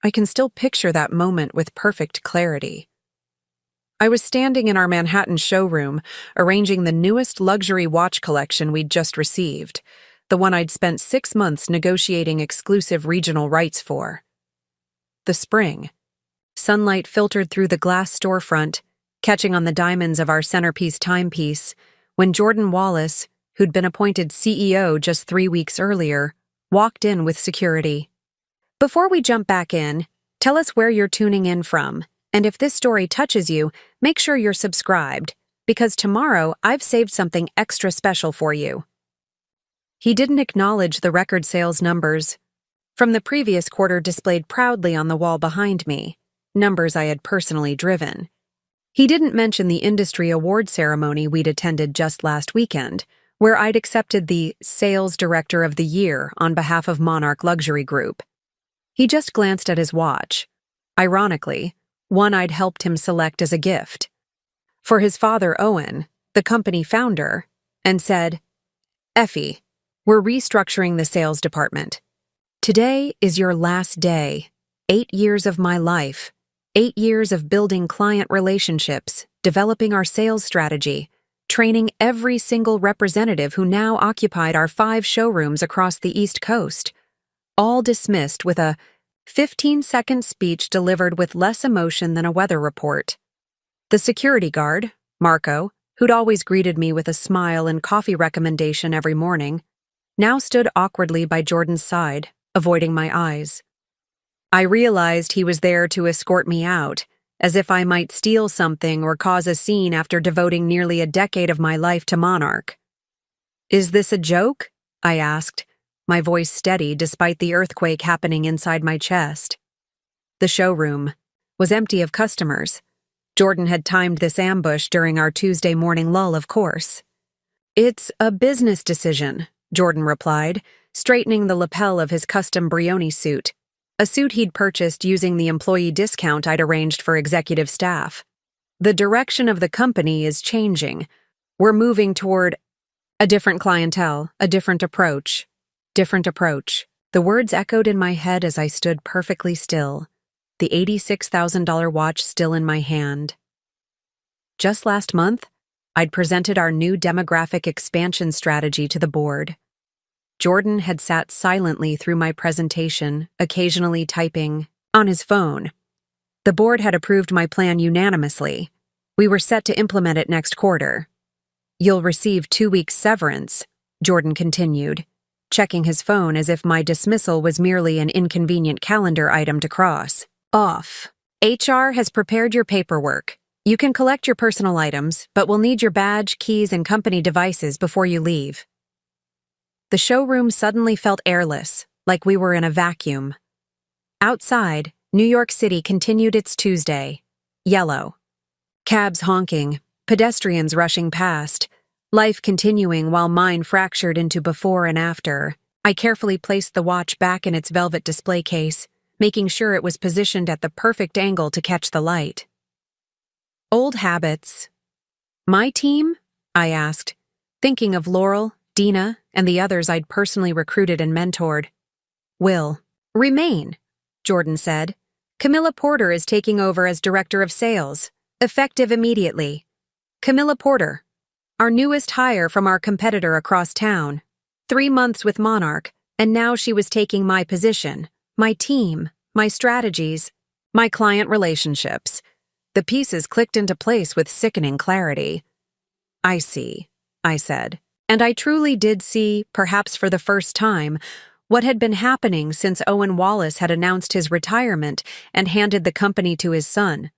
I can still picture that moment with perfect clarity. I was standing in our Manhattan showroom, arranging the newest luxury watch collection we'd just received, the one I'd spent 6 months negotiating exclusive regional rights for. The spring. Sunlight filtered through the glass storefront, catching on the diamonds of our centerpiece timepiece, when Jordan Wallace, who'd been appointed CEO just 3 weeks earlier, walked in with security. Before we jump back in, tell us where you're tuning in from, and if this story touches you, make sure you're subscribed, because tomorrow I've saved something extra special for you. He didn't acknowledge the record sales numbers from the previous quarter displayed proudly on the wall behind me, numbers I had personally driven. He didn't mention the industry award ceremony we'd attended just last weekend, where I'd accepted the Sales Director of the Year on behalf of Monarch Luxury Group. He just glanced at his watch, ironically, one I'd helped him select as a gift, for his father Owen, the company founder, and said, "Effie, we're restructuring the sales department. Today is your last day. 8 years of my life. 8 years of building client relationships, developing our sales strategy, training every single representative who now occupied our 5 showrooms across the East Coast. All dismissed with a 15-second speech delivered with less emotion than a weather report." The security guard, Marco, who'd always greeted me with a smile and coffee recommendation every morning, now stood awkwardly by Jordan's side, avoiding my eyes. I realized he was there to escort me out, as if I might steal something or cause a scene after devoting nearly a decade of my life to Monarch. "Is this a joke?" I asked, my voice steady despite the earthquake happening inside my chest. The showroom was empty of customers. Jordan had timed this ambush during our Tuesday morning lull, of course. "It's a business decision," Jordan replied, straightening the lapel of his custom Brioni suit, a suit he'd purchased using the employee discount I'd arranged for executive staff. "The direction of the company is changing. We're moving toward a different clientele, a different approach. Different approach." The words echoed in my head as I stood perfectly still, the $86,000 watch still in my hand. Just last month, I'd presented our new demographic expansion strategy to the board. Jordan had sat silently through my presentation, occasionally typing on his phone. The board had approved my plan unanimously. We were set to implement it next quarter. "You'll receive 2 weeks severance," Jordan continued, checking his phone as if my dismissal was merely an inconvenient calendar item to cross off. "HR has prepared your paperwork. You can collect your personal items, but we'll need your badge, keys, and company devices before you leave." The showroom suddenly felt airless, like we were in a vacuum. Outside, New York City continued its Tuesday. Yellow. Cabs honking, pedestrians rushing past, life continuing while mine fractured into before and after. I carefully placed the watch back in its velvet display case, making sure it was positioned at the perfect angle to catch the light. "Old habits." "My team?" I asked, thinking of Laurel, Dina, and the others I'd personally recruited and mentored. "Will remain," Jordan said. "Camilla Porter is taking over as Director of Sales, effective immediately. Camilla Porter, our newest hire from our competitor across town. 3 months with Monarch, and now she was taking my position, my team, my strategies, my client relationships." The pieces clicked into place with sickening clarity. "I see," I said. And I truly did see, perhaps for the first time, what had been happening since Owen Wallace had announced his retirement and handed the company to his son.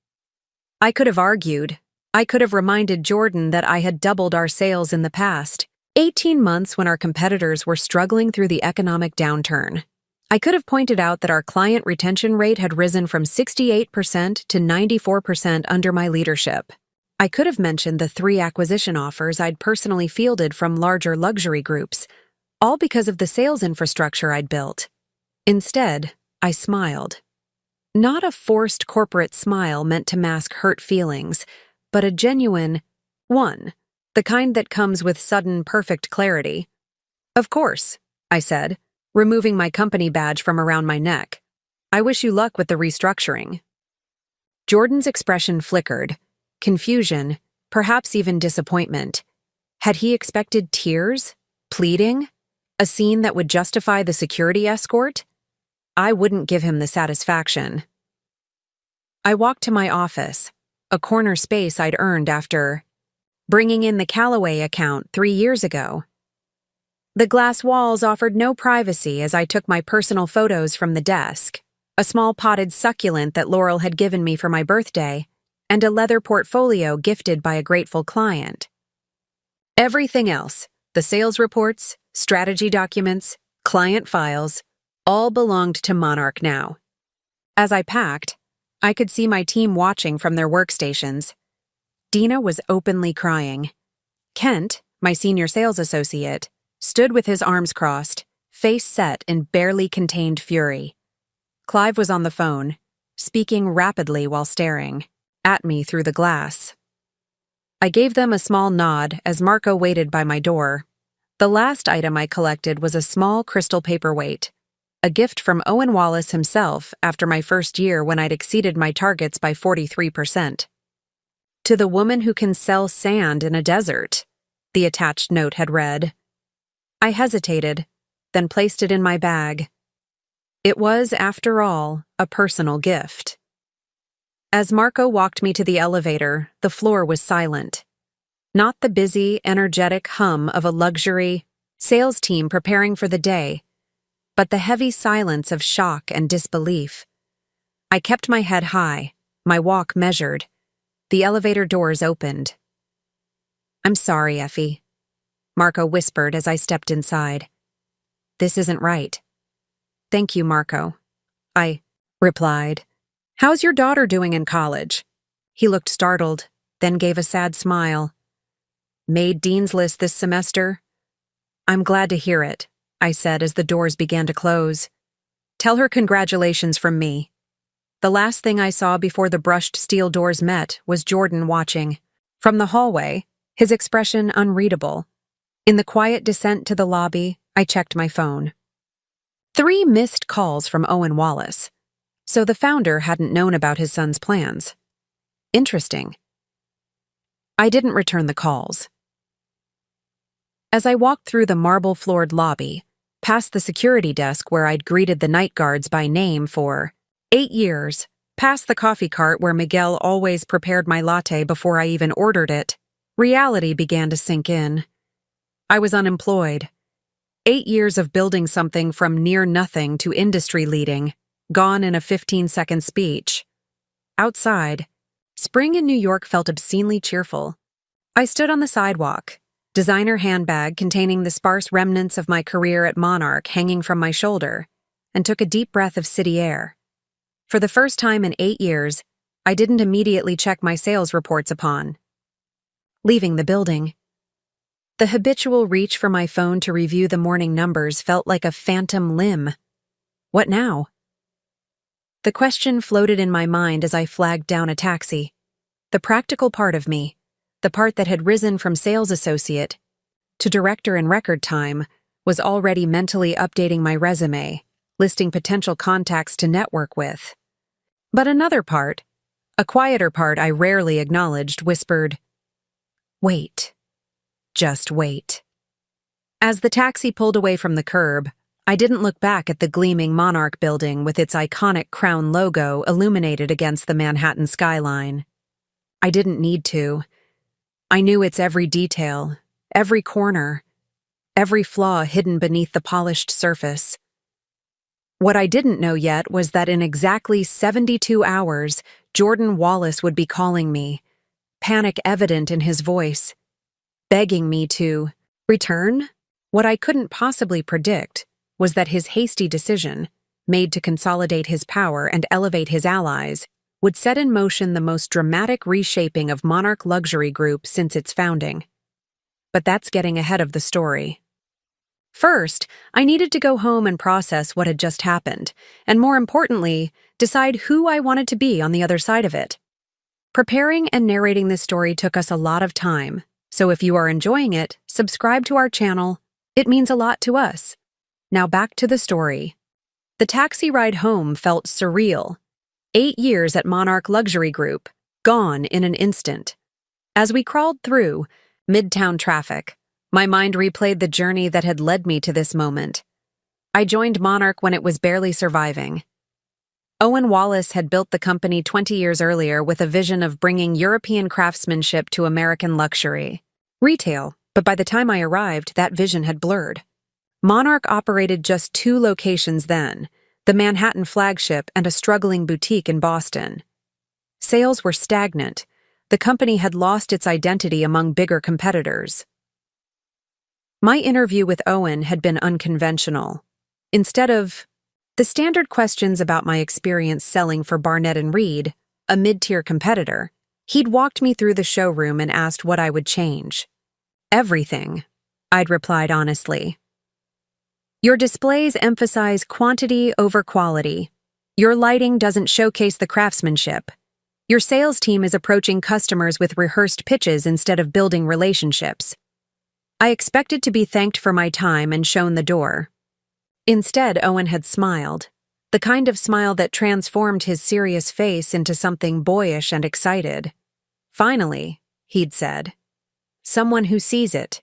I could have argued. I could have reminded Jordan that I had doubled our sales in the past 18 months when our competitors were struggling through the economic downturn. I could have pointed out that our client retention rate had risen from 68% to 94% under my leadership. I could have mentioned the 3 acquisition offers I'd personally fielded from larger luxury groups, all because of the sales infrastructure I'd built. Instead, I smiled. Not a forced corporate smile meant to mask hurt feelings, but a genuine one, the kind that comes with sudden, perfect clarity. "Of course," I said, removing my company badge from around my neck. I wish you luck with the restructuring. Jordan's expression flickered. Confusion, perhaps even disappointment. Had he expected tears? Pleading? A scene that would justify the security escort? I wouldn't give him the satisfaction. I walked to my office, a corner space I'd earned after bringing in the Callaway account 3 years ago. The glass walls offered no privacy as I took my personal photos from the desk, a small potted succulent that Laurel had given me for my birthday, and a leather portfolio gifted by a grateful client. Everything else, the sales reports, strategy documents, client files, all belonged to Monarch now. As I packed, I could see my team watching from their workstations. Dina was openly crying. Kent, my senior sales associate, stood with his arms crossed, face set in barely contained fury. Clive was on the phone, speaking rapidly while staring at me through the glass. I gave them a small nod as Marco waited by my door. The last item I collected was a small crystal paperweight, a gift from Owen Wallace himself after my first year when I'd exceeded my targets by 43%. To the woman who can sell sand in a desert, the attached note had read. I hesitated, then placed it in my bag. It was, after all, a personal gift. As Marco walked me to the elevator, the floor was silent. Not the busy, energetic hum of a luxury sales team preparing for the day, but the heavy silence of shock and disbelief. I kept my head high, my walk measured. The elevator doors opened. I'm sorry, Effie, Marco whispered as I stepped inside. This isn't right. Thank you, Marco, I replied. How's your daughter doing in college? He looked startled, then gave a sad smile. Made Dean's List this semester? I'm glad to hear it, I said as the doors began to close. Tell her congratulations from me. The last thing I saw before the brushed steel doors met was Jordan watching. From the hallway, his expression unreadable. In the quiet descent to the lobby, I checked my phone. 3 missed calls from Owen Wallace. So the founder hadn't known about his son's plans. Interesting. I didn't return the calls. As I walked through the marble-floored lobby, past the security desk where I'd greeted the night guards by name for 8 years, past the coffee cart where Miguel always prepared my latte before I even ordered it, reality began to sink in. I was unemployed. 8 years of building something from near nothing to industry leading, gone in a 15-second speech. Outside, spring in New York felt obscenely cheerful. I stood on the sidewalk, designer handbag containing the sparse remnants of my career at Monarch hanging from my shoulder, and took a deep breath of city air. For the first time in 8 years, I didn't immediately check my sales reports upon leaving the building. The habitual reach for my phone to review the morning numbers felt like a phantom limb. What now? The question floated in my mind as I flagged down a taxi. The practical part of me, the part that had risen from sales associate to director in record time, was already mentally updating my resume, listing potential contacts to network with. But another part, a quieter part I rarely acknowledged, whispered, wait. Just wait. As the taxi pulled away from the curb, I didn't look back at the gleaming Monarch building with its iconic crown logo illuminated against the Manhattan skyline. I didn't need to. I knew its every detail, every corner, every flaw hidden beneath the polished surface. What I didn't know yet was that in exactly 72 hours, Jordan Wallace would be calling me, panic evident in his voice, begging me to return. What I couldn't possibly predict was that his hasty decision, made to consolidate his power and elevate his allies, would set in motion the most dramatic reshaping of Monarch Luxury Group since its founding. But that's getting ahead of the story. First, I needed to go home and process what had just happened, and more importantly, decide who I wanted to be on the other side of it. Preparing and narrating this story took us a lot of time, so if you are enjoying it, subscribe to our channel. It means a lot to us. Now back to the story. The taxi ride home felt surreal. 8 years at Monarch Luxury Group, gone in an instant. As we crawled through midtown traffic, my mind replayed the journey that had led me to this moment. I joined Monarch when it was barely surviving. Owen Wallace had built the company 20 years earlier with a vision of bringing European craftsmanship to American luxury retail, but by the time I arrived, that vision had blurred. Monarch operated just 2 locations then, the Manhattan flagship and a struggling boutique in Boston. Sales were stagnant. The company had lost its identity among bigger competitors. My interview with Owen had been unconventional. Instead of the standard questions about my experience selling for Barnett & Reed, a mid-tier competitor, he'd walked me through the showroom and asked what I would change. Everything, I'd replied honestly. Your displays emphasize quantity over quality. Your lighting doesn't showcase the craftsmanship. Your sales team is approaching customers with rehearsed pitches instead of building relationships. I expected to be thanked for my time and shown the door. Instead, Owen had smiled, the kind of smile that transformed his serious face into something boyish and excited. Finally, he'd said. Someone who sees it.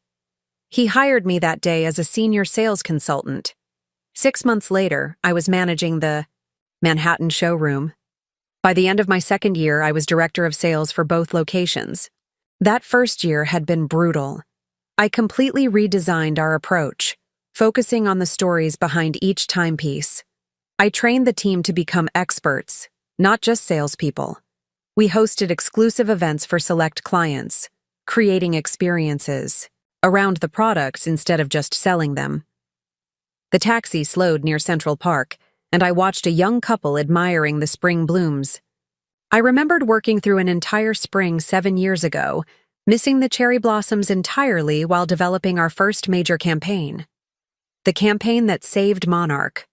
He hired me that day as a senior sales consultant. 6 months later, I was managing the Manhattan showroom. By the end of my second year, I was director of sales for both locations. That first year had been brutal. I completely redesigned our approach, focusing on the stories behind each timepiece. I trained the team to become experts, not just salespeople. We hosted exclusive events for select clients, creating experiences around the products instead of just selling them. The taxi slowed near Central Park, and I watched a young couple admiring the spring blooms. I remembered working through an entire spring 7 years ago, missing the cherry blossoms entirely while developing our first major campaign. The campaign that saved Monarch.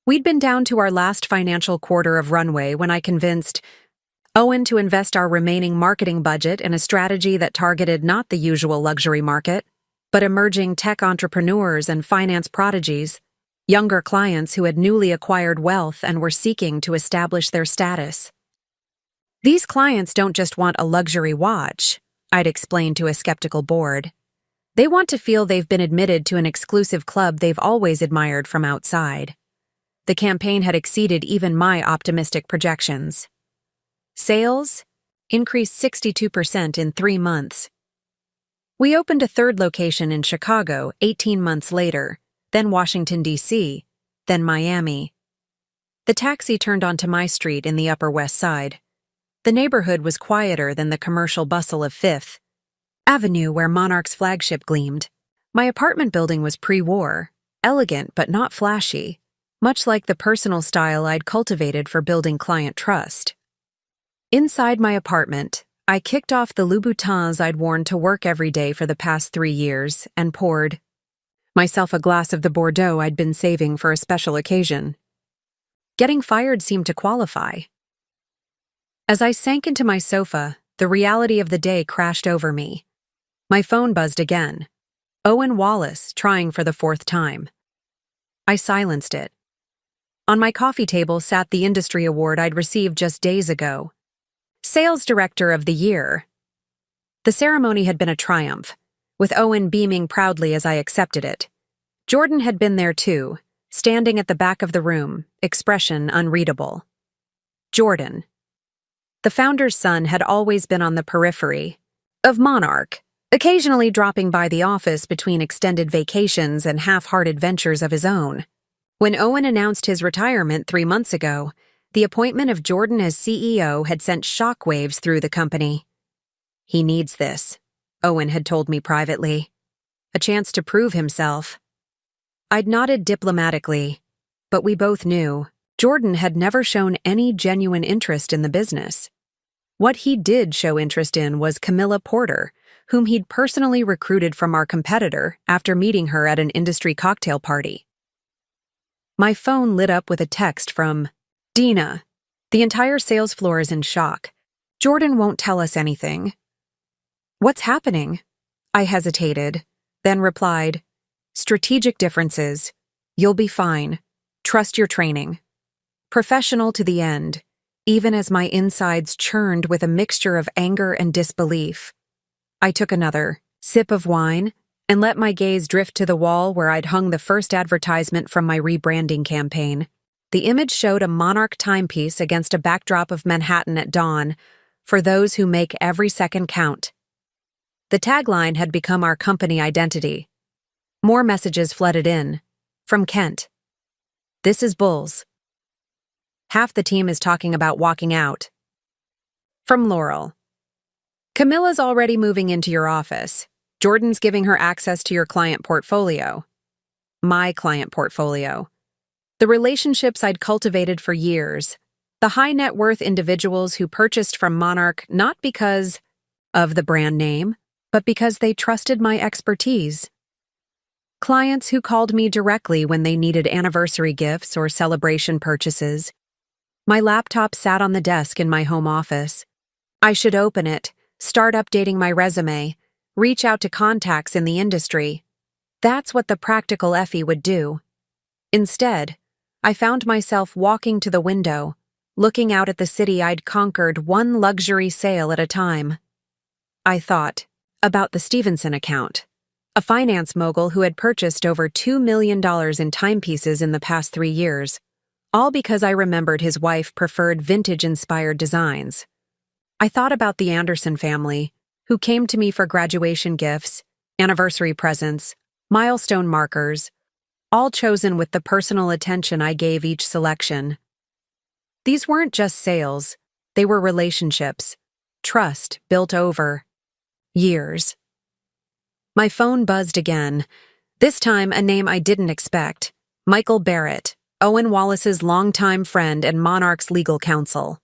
We'd been down to our last financial quarter of runway when I convinced Owen to invest our remaining marketing budget in a strategy that targeted not the usual luxury market, but emerging tech entrepreneurs and finance prodigies, younger clients who had newly acquired wealth and were seeking to establish their status. These clients don't just want a luxury watch, I'd explained to a skeptical board. They want to feel they've been admitted to an exclusive club they've always admired from outside. The campaign had exceeded even my optimistic projections. Sales increased 62% in 3 months. We opened a third location in Chicago 18 months later, then Washington, D.C., then Miami. The taxi turned onto my street in the Upper West Side. The neighborhood was quieter than the commercial bustle of Fifth Avenue where Monarch's flagship gleamed. My apartment building was pre-war, elegant but not flashy, much like the personal style I'd cultivated for building client trust. Inside my apartment, I kicked off the Louboutins I'd worn to work every day for the past 3 years and poured myself a glass of the Bordeaux I'd been saving for a special occasion. Getting fired seemed to qualify. As I sank into my sofa, the reality of the day crashed over me. My phone buzzed again. Owen Wallace, trying for the 4th time. I silenced it. On my coffee table sat the industry award I'd received just days ago. Sales Director of the Year. The ceremony had been a triumph, with Owen beaming proudly as I accepted it. Jordan had been there too, standing at the back of the room, expression unreadable. Jordan. The founder's son had always been on the periphery of Monarch, occasionally dropping by the office between extended vacations and half-hearted ventures of his own. When Owen announced his retirement 3 months ago, the appointment of Jordan as CEO had sent shockwaves through the company. He needs this, Owen had told me privately. A chance to prove himself. I'd nodded diplomatically, but we both knew Jordan had never shown any genuine interest in the business. What he did show interest in was Camilla Porter, whom he'd personally recruited from our competitor after meeting her at an industry cocktail party. My phone lit up with a text from Dina. The entire sales floor is in shock. Jordan won't tell us anything. What's happening? I hesitated, then replied, strategic differences. You'll be fine. Trust your training. Professional to the end, even as my insides churned with a mixture of anger and disbelief. I took another sip of wine and let my gaze drift to the wall where I'd hung the first advertisement from my rebranding campaign. The image showed a Monarch timepiece against a backdrop of Manhattan at dawn, for those who make every second count. The tagline had become our company identity. More messages flooded in. From Kent. This is Bulls. Half the team is talking about walking out. From Laurel. Camilla's already moving into your office. Jordan's giving her access to your client portfolio. My client portfolio. The relationships I'd cultivated for years. The high net worth individuals who purchased from Monarch not because of the brand name, but because they trusted my expertise. Clients who called me directly when they needed anniversary gifts or celebration purchases. My laptop sat on the desk in my home office. I should open it, start updating my resume, reach out to contacts in the industry. That's what the practical Effie would do. Instead, I found myself walking to the window, looking out at the city I'd conquered one luxury sale at a time. I thought about the Stevenson account, a finance mogul who had purchased over $2 million in timepieces in the past 3 years, all because I remembered his wife preferred vintage-inspired designs. I thought about the Anderson family, who came to me for graduation gifts, anniversary presents, milestone markers, all chosen with the personal attention I gave each selection. These weren't just sales, they were relationships, trust built over years. My phone buzzed again, this time a name I didn't expect, Michael Barrett, Owen Wallace's longtime friend and Monarch's legal counsel.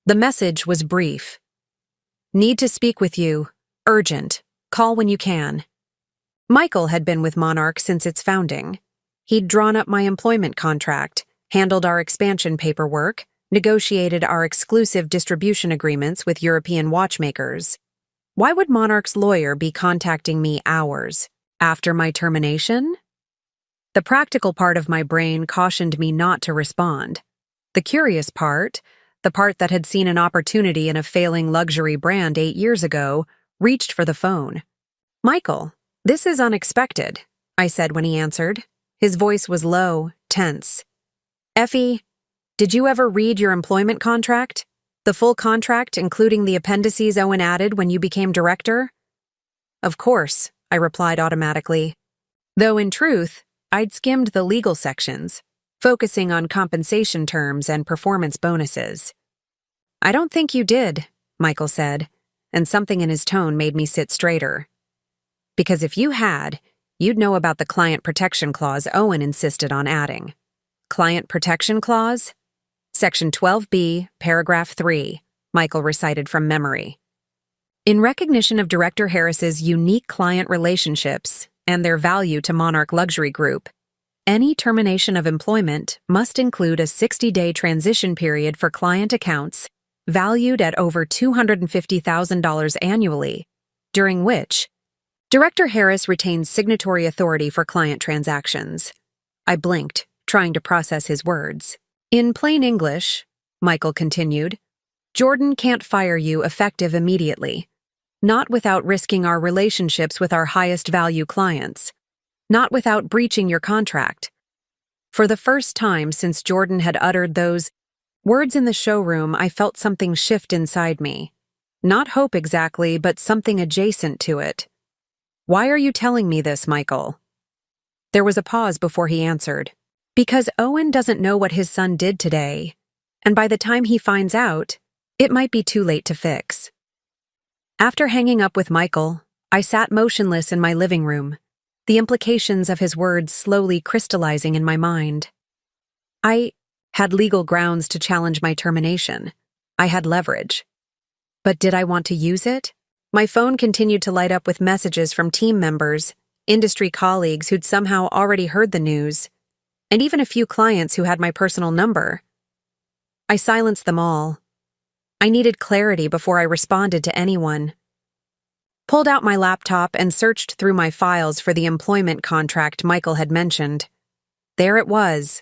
The message was brief. Need to speak with you. Urgent. Call when you can. Michael had been with Monarch since its founding. He'd drawn up my employment contract, handled our expansion paperwork, negotiated our exclusive distribution agreements with European watchmakers. Why would Monarch's lawyer be contacting me hours after my termination? The practical part of my brain cautioned me not to respond. The curious part, the part that had seen an opportunity in a failing luxury brand 8 years ago, reached for the phone. Michael, this is unexpected, I said when he answered. His voice was low, tense. Effie, did you ever read your employment contract? The full contract, including the appendices Owen added when you became director? Of course, I replied automatically. Though in truth, I'd skimmed the legal sections, focusing on compensation terms and performance bonuses. I don't think you did, Michael said, and something in his tone made me sit straighter. Because if you had, you'd know about the client protection clause Owen insisted on adding. Client protection clause? Section 12B, paragraph 3, Michael recited from memory. In recognition of Director Harris's unique client relationships and their value to Monarch Luxury Group, any termination of employment must include a 60-day transition period for client accounts valued at over $250,000 annually, during which Director Harris retains signatory authority for client transactions. I blinked, trying to process his words. In plain English, Michael continued, Jordan can't fire you effective immediately. Not without risking our relationships with our highest value clients. Not without breaching your contract. For the first time since Jordan had uttered those words in the showroom, I felt something shift inside me. Not hope exactly, but something adjacent to it. Why are you telling me this, Michael? There was a pause before he answered. Because Owen doesn't know what his son did today, and by the time he finds out, it might be too late to fix. After hanging up with Michael, I sat motionless in my living room, the implications of his words slowly crystallizing in my mind. I had legal grounds to challenge my termination. I had leverage. But did I want to use it? My phone continued to light up with messages from team members, industry colleagues who'd somehow already heard the news, and even a few clients who had my personal number. I silenced them all. I needed clarity before I responded to anyone. Pulled out my laptop and searched through my files for the employment contract Michael had mentioned. There it was.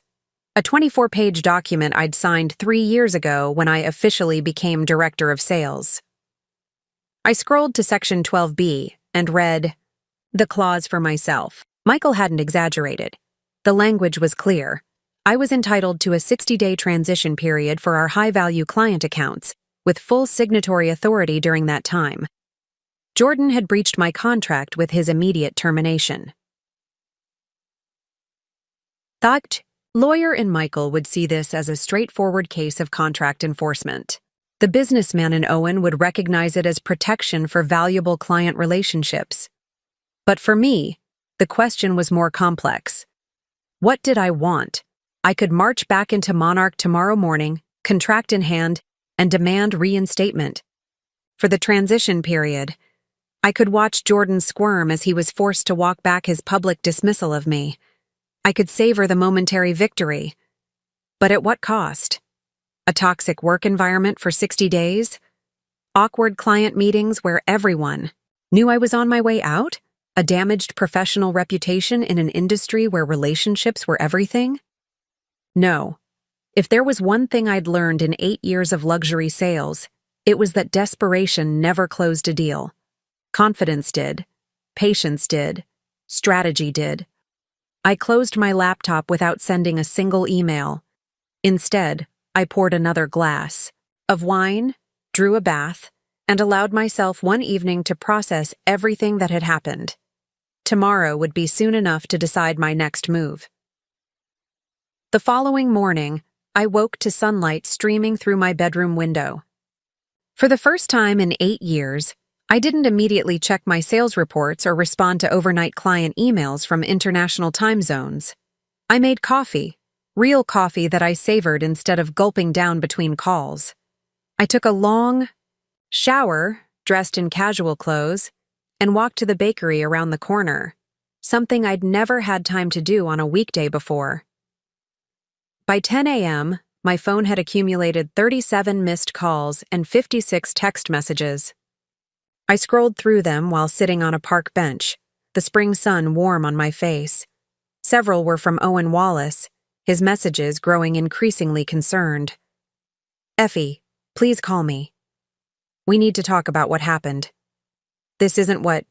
A 24-page document I'd signed 3 years ago when I officially became director of sales. I scrolled to section 12B and read the clause for myself. Michael hadn't exaggerated. The language was clear. I was entitled to a 60-day transition period for our high-value client accounts, with full signatory authority during that time. Jordan had breached my contract with his immediate termination. Thought lawyer and Michael would see this as a straightforward case of contract enforcement. The businessman in Owen would recognize it as protection for valuable client relationships. But for me, the question was more complex. What did I want? I could march back into Monarch tomorrow morning, contract in hand, and demand reinstatement. For the transition period, I could watch Jordan squirm as he was forced to walk back his public dismissal of me. I could savor the momentary victory. But at what cost? A toxic work environment for 60 days? Awkward client meetings where everyone knew I was on my way out? A damaged professional reputation in an industry where relationships were everything? No. If there was one thing I'd learned in 8 years of luxury sales, it was that desperation never closed a deal. Confidence did. Patience did. Strategy did. I closed my laptop without sending a single email. Instead, I poured another glass of wine, drew a bath, and allowed myself one evening to process everything that had happened. Tomorrow would be soon enough to decide my next move. The following morning, I woke to sunlight streaming through my bedroom window. For the first time in 8 years, I didn't immediately check my sales reports or respond to overnight client emails from international time zones. I made coffee, real coffee that I savored instead of gulping down between calls. I took a long shower, dressed in casual clothes, and walked to the bakery around the corner, something I'd never had time to do on a weekday before. By 10 a.m., my phone had accumulated 37 missed calls and 56 text messages. I scrolled through them while sitting on a park bench, the spring sun warm on my face. Several were from Owen Wallace, his messages growing increasingly concerned. "Effie, please call me. We need to talk about what happened. This isn't what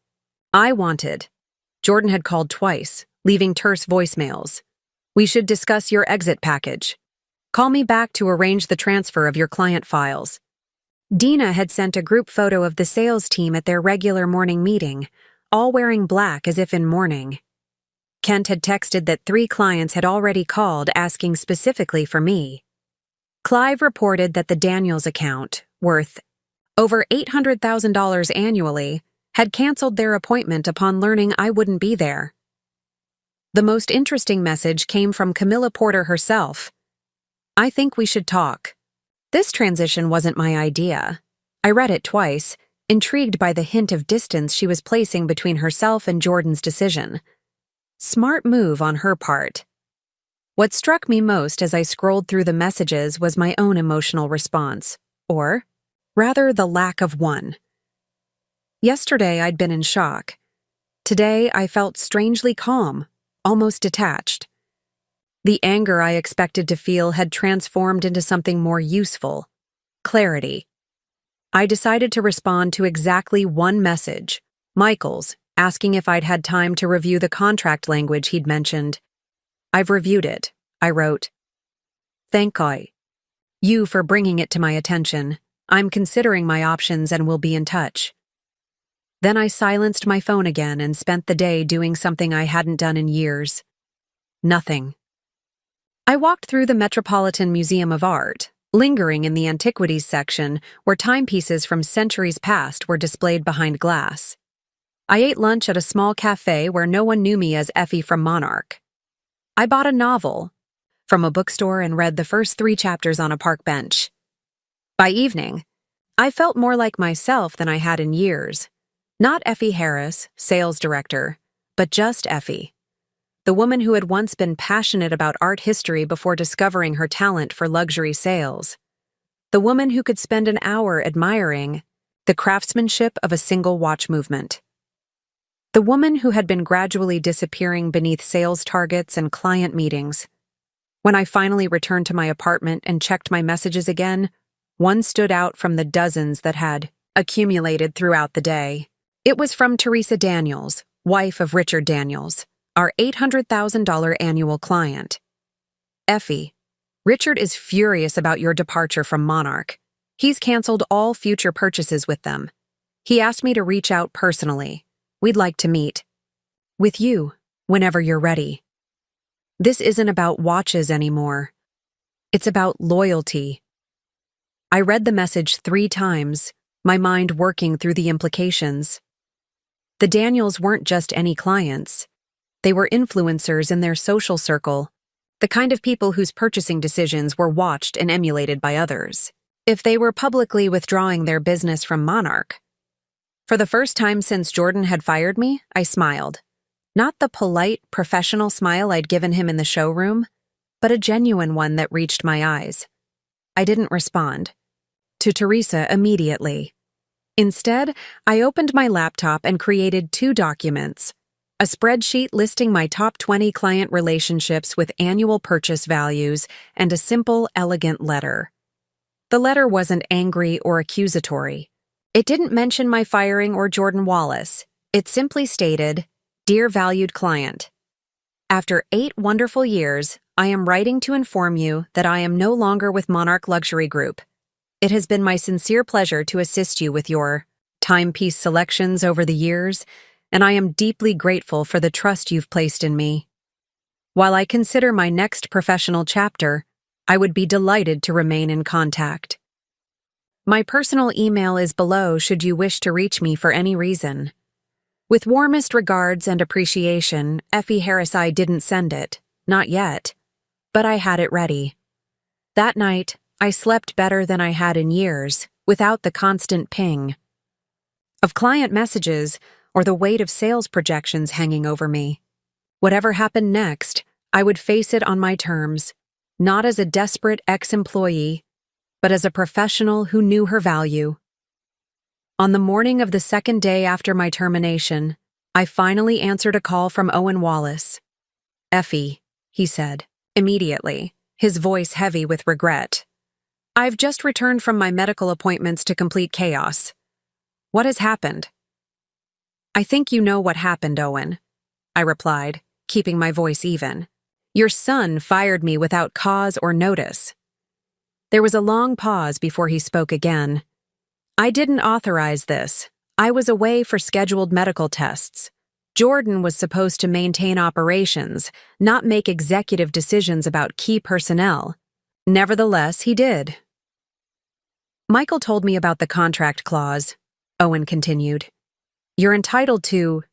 I wanted." Jordan had called twice, leaving terse voicemails. "We should discuss your exit package. Call me back to arrange the transfer of your client files." Dina had sent a group photo of the sales team at their regular morning meeting, all wearing black as if in mourning. Kent had texted that 3 clients had already called asking specifically for me. Clive reported that the Daniels account, worth over $800,000 annually, had canceled their appointment upon learning I wouldn't be there. The most interesting message came from Camilla Porter herself. "I think we should talk." This transition wasn't my idea. I read it twice, intrigued by the hint of distance she was placing between herself and Jordan's decision. Smart move on her part. What struck me most as I scrolled through the messages was my own emotional response, or, rather, the lack of one. Yesterday I'd been in shock. Today I felt strangely calm, almost detached. The anger I expected to feel had transformed into something more useful: clarity. I decided to respond to exactly one message, Michael's, asking if I'd had time to review the contract language he'd mentioned. "I've reviewed it," I wrote. "Thank you for bringing it to my attention. I'm considering my options and will be in touch." Then I silenced my phone again and spent the day doing something I hadn't done in years. Nothing. I walked through the Metropolitan Museum of Art, lingering in the antiquities section where timepieces from centuries past were displayed behind glass. I ate lunch at a small cafe where no one knew me as Effie from Monarch. I bought a novel from a bookstore and read the first 3 chapters on a park bench. By evening, I felt more like myself than I had in years. Not Effie Harris, sales director, but just Effie. The woman who had once been passionate about art history before discovering her talent for luxury sales. The woman who could spend an hour admiring the craftsmanship of a single watch movement. The woman who had been gradually disappearing beneath sales targets and client meetings. When I finally returned to my apartment and checked my messages again, one stood out from the dozens that had accumulated throughout the day. It was from Teresa Daniels, wife of Richard Daniels, our $800,000 annual client. Effie, Richard is furious about your departure from Monarch. He's canceled all future purchases with them. He asked me to reach out personally. We'd like to meet with you whenever you're ready. This isn't about watches anymore. It's about loyalty. I read the message 3 times, my mind working through the implications. The Daniels weren't just any clients. They were influencers in their social circle, the kind of people whose purchasing decisions were watched and emulated by others. If they were publicly withdrawing their business from Monarch. For the first time since Jordan had fired me, I smiled. Not the polite, professional smile I'd given him in the showroom, but a genuine one that reached my eyes. I didn't respond to Teresa immediately. Instead, I opened my laptop and created 2 documents, a spreadsheet listing my top 20 client relationships with annual purchase values, and a simple, elegant letter. The letter wasn't angry or accusatory. It didn't mention my firing or Jordan Wallace. It simply stated, "Dear valued client, after 8 wonderful years, I am writing to inform you that I am no longer with Monarch Luxury Group. It has been my sincere pleasure to assist you with your timepiece selections over the years, and I am deeply grateful for the trust you've placed in me. While I consider my next professional chapter, I would be delighted to remain in contact. My personal email is below should you wish to reach me for any reason. With warmest regards and appreciation, Effie Harris." I didn't send it, not yet, but I had it ready. That night, I slept better than I had in years, without the constant ping of client messages or the weight of sales projections hanging over me. Whatever happened next, I would face it on my terms, not as a desperate ex-employee, but as a professional who knew her value. On the morning of the 2nd day after my termination, I finally answered a call from Owen Wallace. "Effie," he said, immediately, his voice heavy with regret. "I've just returned from my medical appointments to complete chaos. What has happened?" "I think you know what happened, Owen," I replied, keeping my voice even. "Your son fired me without cause or notice." There was a long pause before he spoke again. "I didn't authorize this. I was away for scheduled medical tests. Jordan was supposed to maintain operations, not make executive decisions about key personnel. Nevertheless, he did." "Michael told me about the contract clause," Owen continued. "You're entitled to—"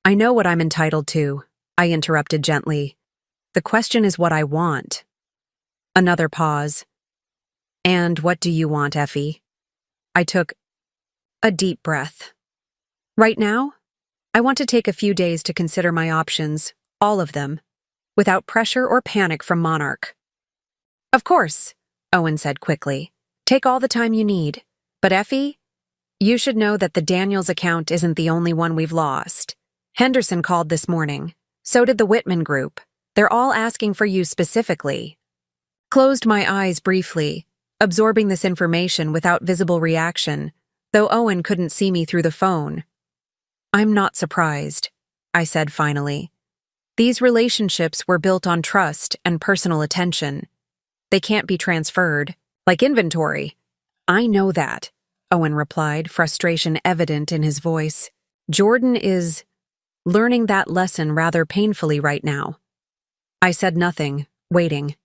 "I know what I'm entitled to," I interrupted gently. "The question is what I want." Another pause. "And what do you want, Effie?" I took a deep breath. "Right now, I want to take a few days to consider my options, all of them, without pressure or panic from Monarch." "Of course," Owen said quickly. "Take all the time you need. But Effie, you should know that the Daniels account isn't the only one we've lost. Henderson called this morning. So did the Whitman Group. They're all asking for you specifically." Closed my eyes briefly, absorbing this information without visible reaction, though Owen couldn't see me through the phone. "I'm not surprised," I said finally. "These relationships were built on trust and personal attention. They can't be transferred, like inventory." "I know that," Owen replied, frustration evident in his voice. "Jordan is learning that lesson rather painfully right now." I said nothing, waiting.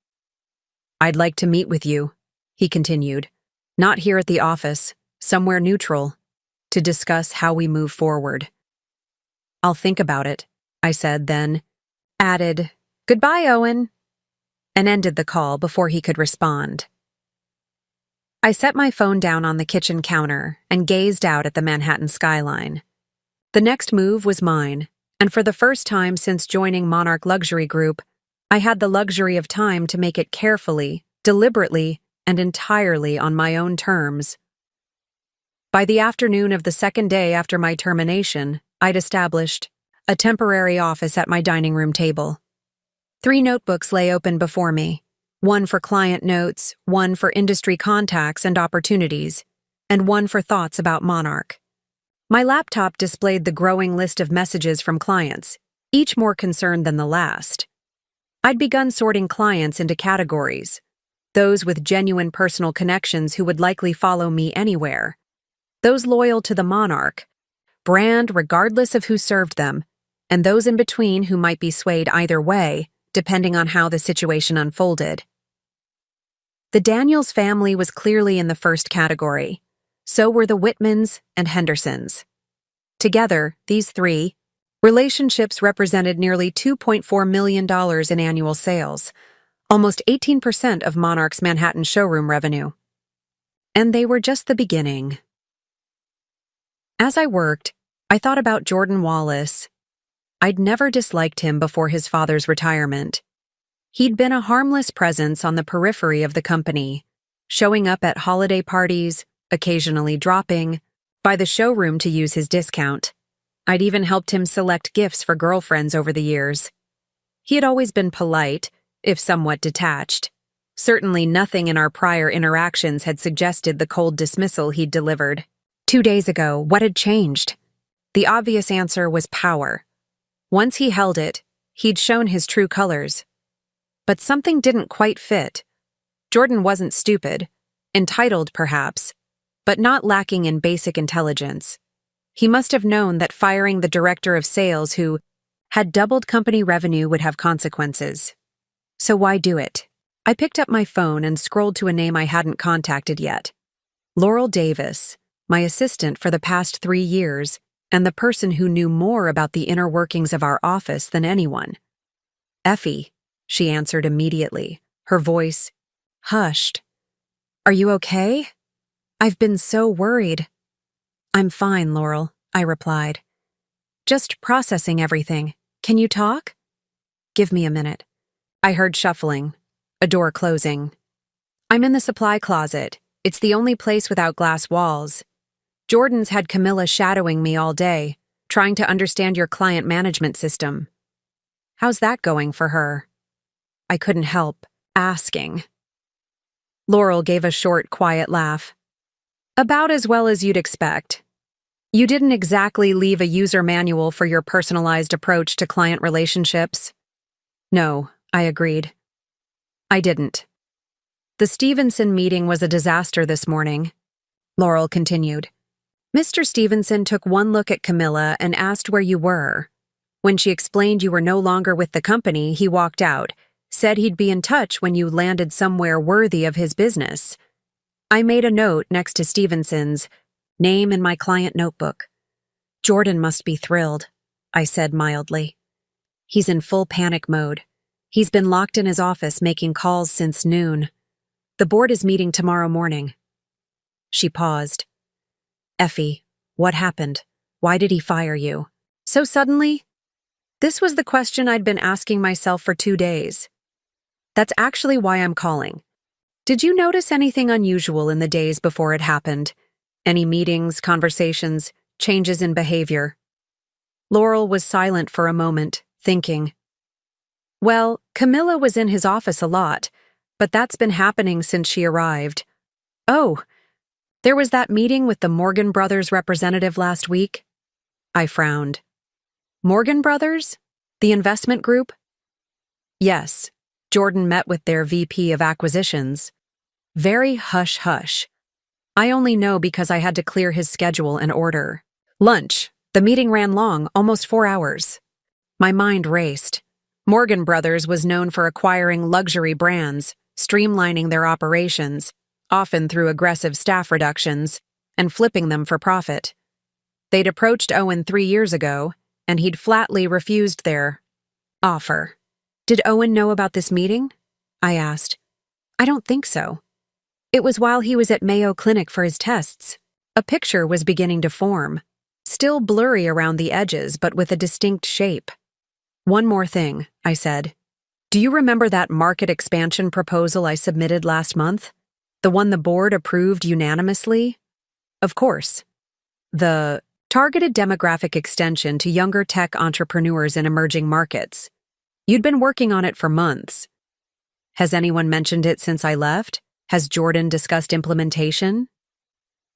"I'd like to meet with you," he continued. "Not here at the office, somewhere neutral, to discuss how we move forward." "I'll think about it," I said, then added, "Goodbye, Owen," and ended the call before he could respond. I set my phone down on the kitchen counter and gazed out at the Manhattan skyline. The next move was mine, and for the first time since joining Monarch Luxury Group, I had the luxury of time to make it carefully, deliberately, and entirely on my own terms. By the afternoon of the 2nd day after my termination, I'd established a temporary office at my dining room table. 3 notebooks lay open before me, one for client notes, one for industry contacts and opportunities, and one for thoughts about Monarch. My laptop displayed the growing list of messages from clients, each more concerned than the last. I'd begun sorting clients into categories: those with genuine personal connections who would likely follow me anywhere, those loyal to the Monarch brand regardless of who served them, and those in between who might be swayed either way, depending on how the situation unfolded. The Daniels family was clearly in the first category. So were the Whitmans and Hendersons. Together, these 3 relationships represented nearly $2.4 million in annual sales, almost 18% of Monarch's Manhattan showroom revenue. And they were just the beginning. As I worked, I thought about Jordan Wallace. I'd never disliked him before his father's retirement. He'd been a harmless presence on the periphery of the company, showing up at holiday parties, occasionally dropping by the showroom to use his discount. I'd even helped him select gifts for girlfriends over the years. He had always been polite, if somewhat detached. Certainly nothing in our prior interactions had suggested the cold dismissal he'd delivered. 2 days ago, what had changed? The obvious answer was power. Once he held it, he'd shown his true colors. But something didn't quite fit. Jordan wasn't stupid, entitled perhaps, but not lacking in basic intelligence. He must have known that firing the director of sales who had doubled company revenue would have consequences. So why do it? I picked up my phone and scrolled to a name I hadn't contacted yet. Laurel Davis, my assistant for the past 3 years, and the person who knew more about the inner workings of our office than anyone. Effie, she answered immediately, her voice hushed. Are you okay? I've been so worried. I'm fine, Laurel, I replied. Just processing everything. Can you talk? Give me a minute. I heard shuffling, a door closing. I'm in the supply closet. It's the only place without glass walls. Jordan's had Camilla shadowing me all day, trying to understand your client management system. How's that going for her? I couldn't help asking. Laurel gave a short, quiet laugh. About as well as you'd expect. You didn't exactly leave a user manual for your personalized approach to client relationships. No, I agreed. I didn't. The Stevenson meeting was a disaster this morning, Laurel continued. Mr. Stevenson took one look at Camilla and asked where you were. When she explained you were no longer with the company, he walked out, said he'd be in touch when you landed somewhere worthy of his business. I made a note next to Stevenson's name in my client notebook. Jordan must be thrilled, I said mildly. He's in full panic mode. He's been locked in his office making calls since noon. The board is meeting tomorrow morning. She paused. Effie, what happened? Why did he fire you? So suddenly? This was the question I'd been asking myself for 2 days. That's actually why I'm calling. Did you notice anything unusual in the days before it happened? Any meetings, conversations, changes in behavior? Laurel was silent for a moment, thinking. Well, Camilla was in his office a lot, but that's been happening since she arrived. Oh, there was that meeting with the Morgan Brothers representative last week? I frowned. Morgan Brothers? The investment group? Yes, Jordan met with their VP of acquisitions. Very hush-hush. I only know because I had to clear his schedule and order. Lunch. The meeting ran long, almost 4 hours. My mind raced. Morgan Brothers was known for acquiring luxury brands, streamlining their operations, often through aggressive staff reductions, and flipping them for profit. They'd approached Owen 3 years ago, and he'd flatly refused their offer. Did Owen know about this meeting? I asked. I don't think so. It was while he was at Mayo Clinic for his tests. A picture was beginning to form, still blurry around the edges but with a distinct shape. One more thing, I said. Do you remember that market expansion proposal I submitted last month? The one the board approved unanimously? Of course. The Targeted demographic extension to younger tech entrepreneurs in emerging markets. You'd been working on it for months. Has anyone mentioned it since I left? Has Jordan discussed implementation?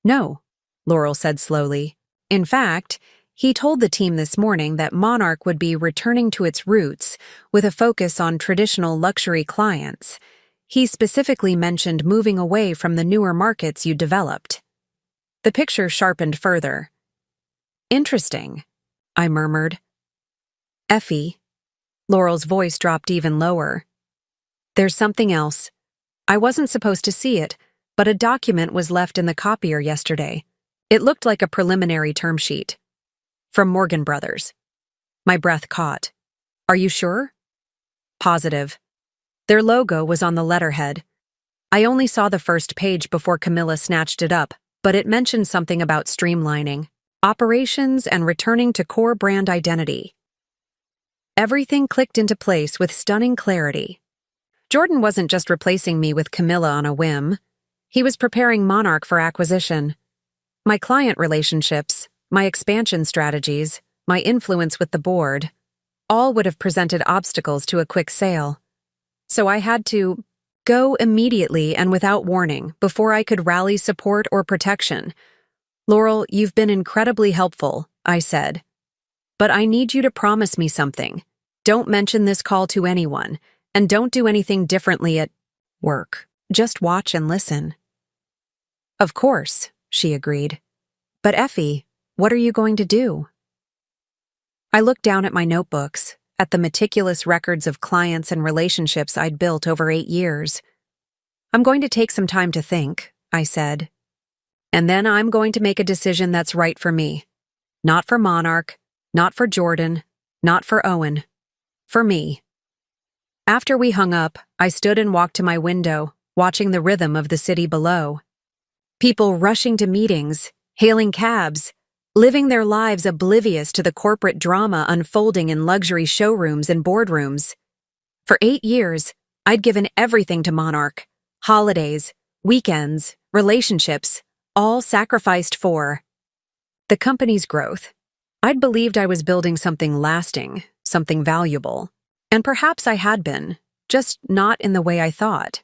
No, Laurel said slowly. In fact, he told the team this morning that Monarch would be returning to its roots with a focus on traditional luxury clients. He specifically mentioned moving away from the newer markets you developed. The picture sharpened further. Interesting, I murmured. Effie. Laurel's voice dropped even lower. There's something else. I wasn't supposed to see it, but a document was left in the copier yesterday. It looked like a preliminary term sheet. From Morgan Brothers. My breath caught. Are you sure? Positive. Their logo was on the letterhead. I only saw the first page before Camilla snatched it up, but it mentioned something about streamlining, operations, and returning to core brand identity. Everything clicked into place with stunning clarity. Jordan wasn't just replacing me with Camilla on a whim. He was preparing Monarch for acquisition. My client relationships, my expansion strategies, my influence with the board, all would have presented obstacles to a quick sale. So I had to go immediately and without warning before I could rally support or protection. Laurel, you've been incredibly helpful, I said. But I need you to promise me something. Don't mention this call to anyone, and don't do anything differently at work. Just watch and listen. Of course, she agreed. But Effie, what are you going to do? I looked down at my notebooks, at the meticulous records of clients and relationships I'd built over 8 years. I'm going to take some time to think, I said. And then I'm going to make a decision that's right for me. Not for Monarch, not for Jordan, not for Owen. For me. After we hung up, I stood and walked to my window, watching the rhythm of the city below. People rushing to meetings, hailing cabs, living their lives oblivious to the corporate drama unfolding in luxury showrooms and boardrooms. For 8 years, I'd given everything to Monarch. Holidays, weekends, relationships, all sacrificed for the company's growth. I'd believed I was building something lasting, something valuable. And perhaps I had been, just not in the way I thought.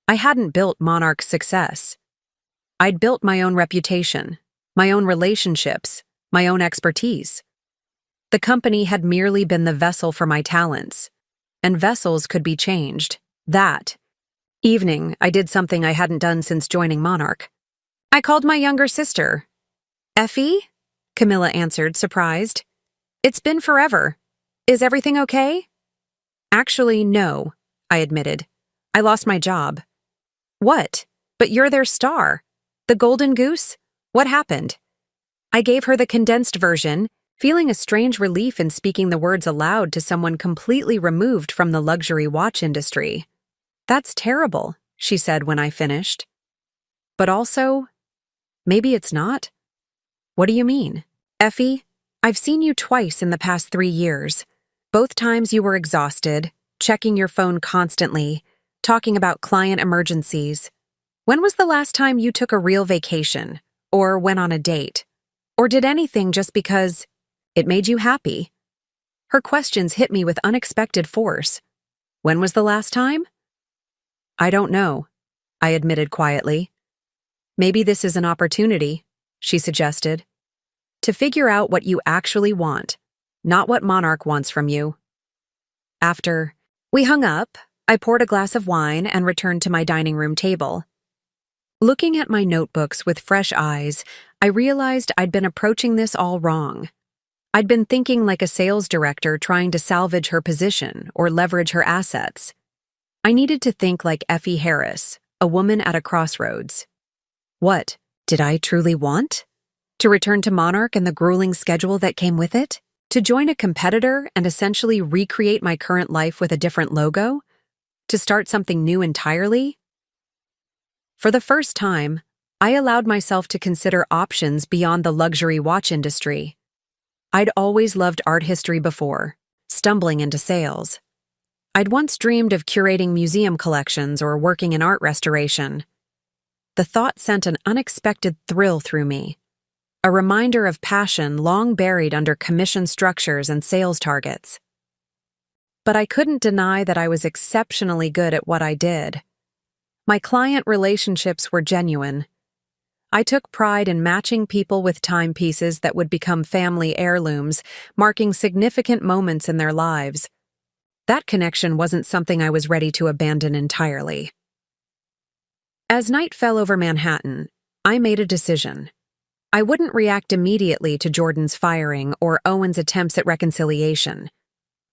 I hadn't built Monarch's success. I'd built my own reputation, my own relationships, my own expertise. The company had merely been the vessel for my talents, and vessels could be changed. That evening, I did something I hadn't done since joining Monarch. I called my younger sister. Effie? Camilla answered, surprised. It's been forever. Is everything okay? Actually, no, I admitted. I lost my job. What? But you're their star. The Golden Goose? What happened? I gave her the condensed version, feeling a strange relief in speaking the words aloud to someone completely removed from the luxury watch industry. That's terrible, she said when I finished. But also, maybe it's not. What do you mean? Effie, I've seen you twice in the past 3 years. Both times you were exhausted, checking your phone constantly, talking about client emergencies. When was the last time you took a real vacation, or went on a date, or did anything just because it made you happy? Her questions hit me with unexpected force. When was the last time? I don't know, I admitted quietly. Maybe this is an opportunity, she suggested, to figure out what you actually want, not what Monarch wants from you. After we hung up, I poured a glass of wine and returned to my dining room table. Looking at my notebooks with fresh eyes, I realized I'd been approaching this all wrong. I'd been thinking like a sales director trying to salvage her position or leverage her assets. I needed to think like Effie Harris, a woman at a crossroads. What did I truly want? To return to Monarch and the grueling schedule that came with it? To join a competitor and essentially recreate my current life with a different logo? To start something new entirely? For the first time, I allowed myself to consider options beyond the luxury watch industry. I'd always loved art history before, stumbling into sales. I'd once dreamed of curating museum collections or working in art restoration. The thought sent an unexpected thrill through me. a reminder of passion long buried under commission structures and sales targets. But I couldn't deny that I was exceptionally good at what I did. My client relationships were genuine. I took pride in matching people with timepieces that would become family heirlooms, marking significant moments in their lives. That connection wasn't something I was ready to abandon entirely. As night fell over Manhattan, I made a decision. I wouldn't react immediately to Jordan's firing or Owen's attempts at reconciliation.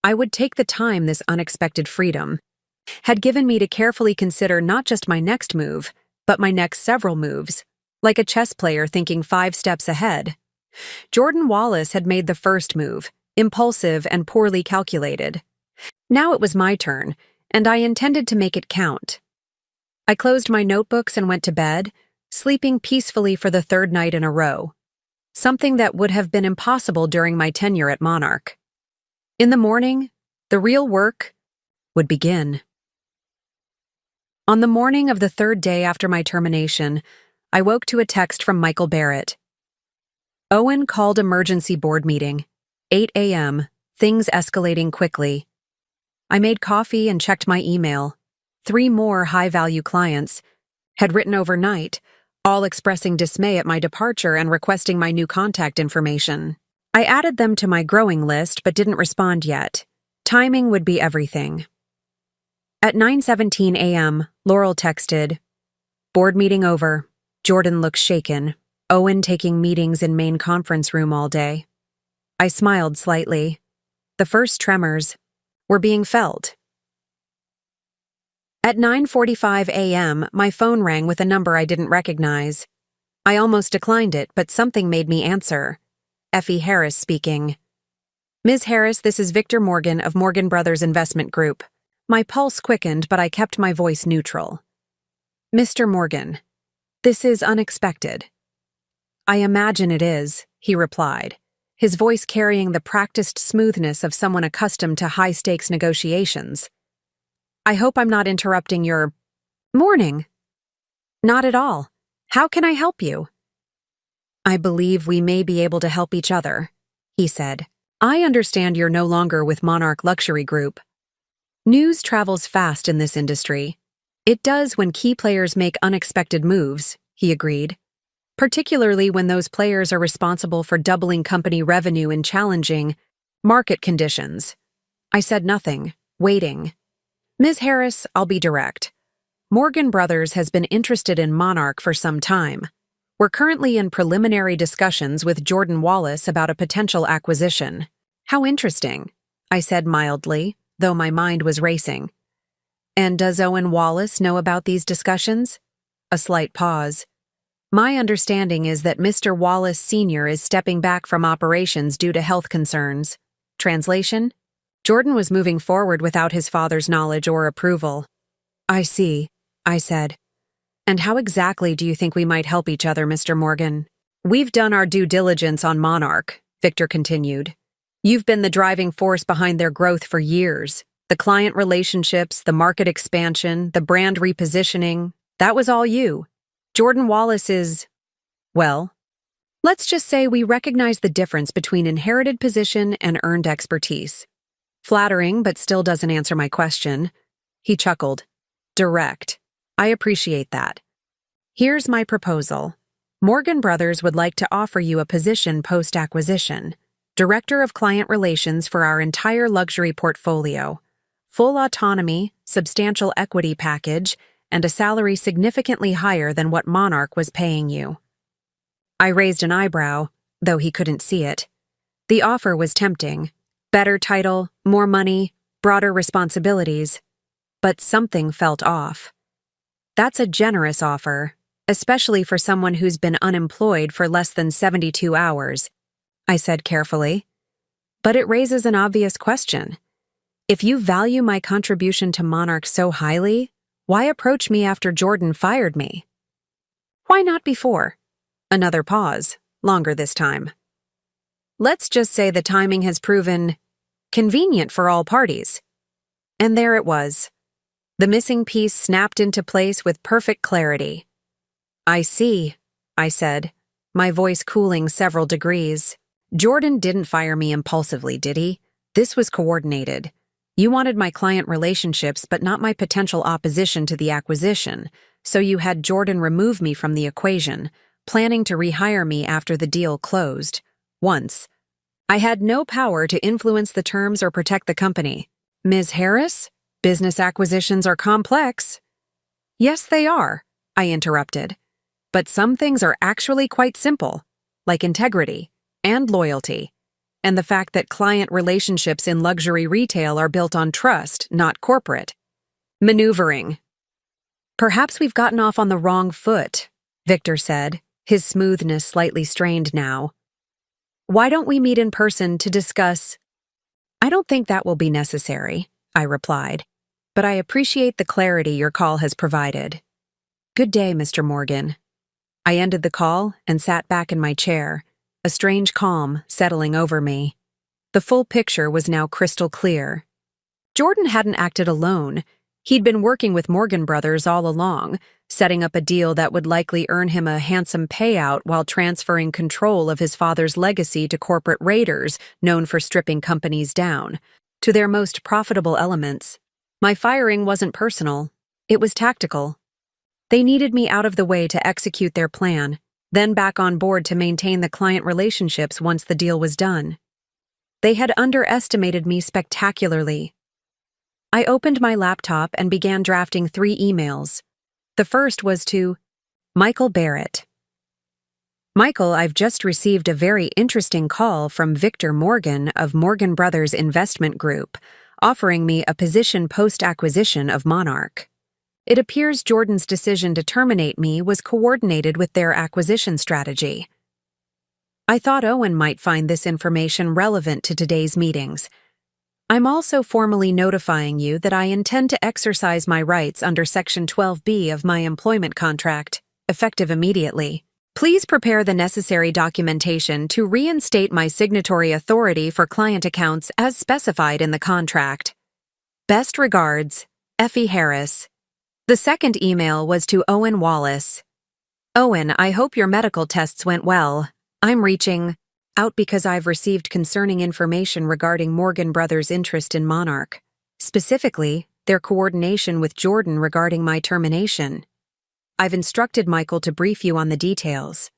I would take the time this unexpected freedom had given me to carefully consider not just my next move, but my next several moves, like a chess player thinking 5 steps ahead. Jordan Wallace had made the first move, impulsive and poorly calculated. Now it was my turn, and I intended to make it count. I closed my notebooks and went to bed, sleeping peacefully for the 3rd night in a row, something that would have been impossible during my tenure at Monarch. In the morning, the real work would begin. On the morning of the 3rd day after my termination, I woke to a text from Michael Barrett. Owen called emergency board meeting. 8 a.m., things escalating quickly. I made coffee and checked my email. 3 more high-value clients had written overnight, all expressing dismay at my departure and requesting my new contact information. I added them to my growing list but didn't respond yet. Timing would be everything. At 9:17 a.m., Laurel texted, "Board meeting over. Jordan looks shaken. Owen taking meetings in main conference room all day." I smiled slightly. The first tremors were being felt. At 9:45 a.m., my phone rang with a number I didn't recognize. I almost declined it, but something made me answer. Effie Harris speaking. "Ms. Harris, this is Victor Morgan of Morgan Brothers Investment Group." My pulse quickened, but I kept my voice neutral. "Mr. Morgan, this is unexpected." "I imagine it is," he replied, his voice carrying the practiced smoothness of someone accustomed to high-stakes negotiations. "I hope I'm not interrupting your morning." "Not at all. How can I help you?" "I believe we may be able to help each other," he said. "I understand you're no longer with Monarch Luxury Group." News travels fast in this industry. "It does when key players make unexpected moves," he agreed, "particularly when those players are responsible for doubling company revenue in challenging market conditions." I said nothing, waiting. "Ms. Harris, I'll be direct. Morgan Brothers has been interested in Monarch for some time. We're currently in preliminary discussions with Jordan Wallace about a potential acquisition." "How interesting," I said mildly, though my mind was racing. "And does Owen Wallace know about these discussions?" A slight pause. "My understanding is that Mr. Wallace Sr. is stepping back from operations due to health concerns." Translation? Jordan was moving forward without his father's knowledge or approval. "I see," I said. "And how exactly do you think we might help each other, Mr. Morgan?" "We've done our due diligence on Monarch," Victor continued. "You've been the driving force behind their growth for years. The client relationships, the market expansion, the brand repositioning, that was all you. Jordan Wallace is, well, let's just say we recognize the difference between inherited position and earned expertise." "Flattering, but still doesn't answer my question." He chuckled. "Direct. I appreciate that. Here's my proposal. Morgan Brothers would like to offer you a position post-acquisition, Director of Client Relations for our entire luxury portfolio. Full autonomy, substantial equity package, and a salary significantly higher than what Monarch was paying you." I raised an eyebrow, though he couldn't see it. The offer was tempting. Better title, more money, broader responsibilities. But something felt off. That's a generous offer, especially for someone who's been unemployed for less than 72 hours, I said carefully. But it raises an obvious question. If you value my contribution to Monarch so highly, why approach me after Jordan fired me? Why not before? Another pause, longer this time. Let's just say the timing has proven convenient for all parties. And there it was. The missing piece snapped into place with perfect clarity. "I see," I said. my voice cooling several degrees. Jordan didn't fire me impulsively, did he? This was coordinated. You wanted my client relationships but not my potential opposition to the acquisition, so you had Jordan remove me from the equation, planning to rehire me after the deal closed. Once. I had no power to influence the terms or protect the company. Ms. Harris, business acquisitions are complex. Yes, they are, I interrupted. But some things are actually quite simple, like integrity and loyalty, and the fact that client relationships in luxury retail are built on trust, not corporate. Maneuvering. Perhaps we've gotten off on the wrong foot, Victor said, his smoothness slightly strained now. Why don't we meet in person to discuss? I don't think that will be necessary, I replied, but I appreciate the clarity your call has provided. Good day, Mr. Morgan. I ended the call and sat back in my chair, a strange calm settling over me. The full picture was now crystal clear. Jordan hadn't acted alone. He'd been working with Morgan Brothers all along, setting up a deal that would likely earn him a handsome payout while transferring control of his father's legacy to corporate raiders known for stripping companies down to their most profitable elements. My firing wasn't personal. It was tactical. They needed me out of the way to execute their plan, then back on board to maintain the client relationships once the deal was done. They had underestimated me spectacularly. I opened my laptop and began drafting 3 emails. The first was to Michael Barrett. Michael, I've just received a very interesting call from Victor Morgan of Morgan Brothers Investment Group, offering me a position post-acquisition of Monarch. It appears Jordan's decision to terminate me was coordinated with their acquisition strategy. I thought Owen might find this information relevant to today's meetings. I'm also formally notifying you that I intend to exercise my rights under Section 12B of my employment contract, effective immediately. Please prepare the necessary documentation to reinstate my signatory authority for client accounts as specified in the contract. Best regards, Effie Harris. The second email was to Owen Wallace. Owen, I hope your medical tests went well. I'm reaching out because I've received concerning information regarding Morgan Brothers' interest in Monarch, specifically their coordination with Jordan regarding my termination. I've instructed Michael to brief you on the details.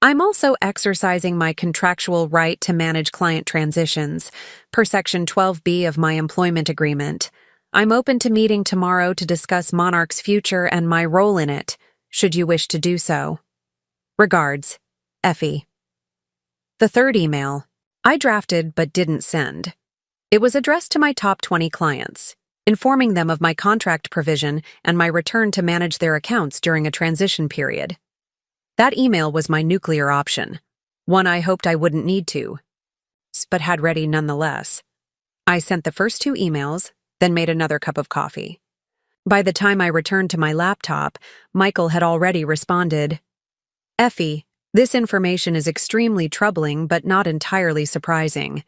I'm also exercising my contractual right to manage client transitions, per Section 12B of my employment agreement. I'm open to meeting tomorrow to discuss Monarch's future and my role in it, should you wish to do so. Regards, Effie. The third email, I drafted but didn't send. It was addressed to my top 20 clients, informing them of my contract provision and my return to manage their accounts during a transition period. That email was my nuclear option, one I hoped I wouldn't need to, but had ready nonetheless. I sent the first 2 emails, then made another cup of coffee. By the time I returned to my laptop, Michael had already responded. Effie, this information is extremely troubling but not entirely surprising.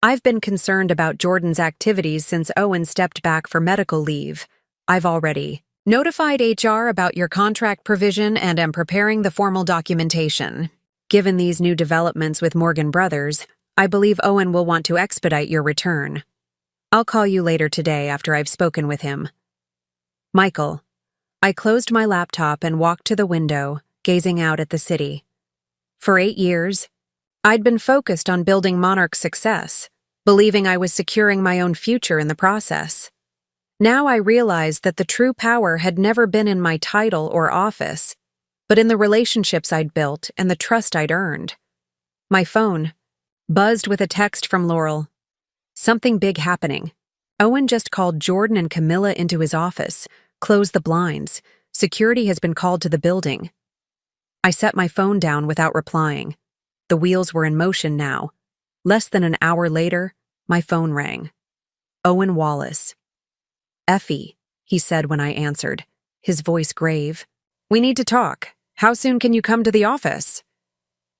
I've been concerned about Jordan's activities since Owen stepped back for medical leave. I've already notified HR about your contract provision and am preparing the formal documentation. Given these new developments with Morgan Brothers, I believe Owen will want to expedite your return. I'll call you later today after I've spoken with him. Michael. I closed my laptop and walked to the window, gazing out at the city. For 8 years, I'd been focused on building Monarch's success, believing I was securing my own future in the process. Now I realized that the true power had never been in my title or office, but in the relationships I'd built and the trust I'd earned. My phone buzzed with a text from Laurel. Something big happening. Owen just called Jordan and Camilla into his office, closed the blinds. Security has been called to the building. I set my phone down without replying. The wheels were in motion now. Less than an hour later, my phone rang. Owen Wallace. Effie, he said when I answered, his voice grave. We need to talk. How soon can you come to the office?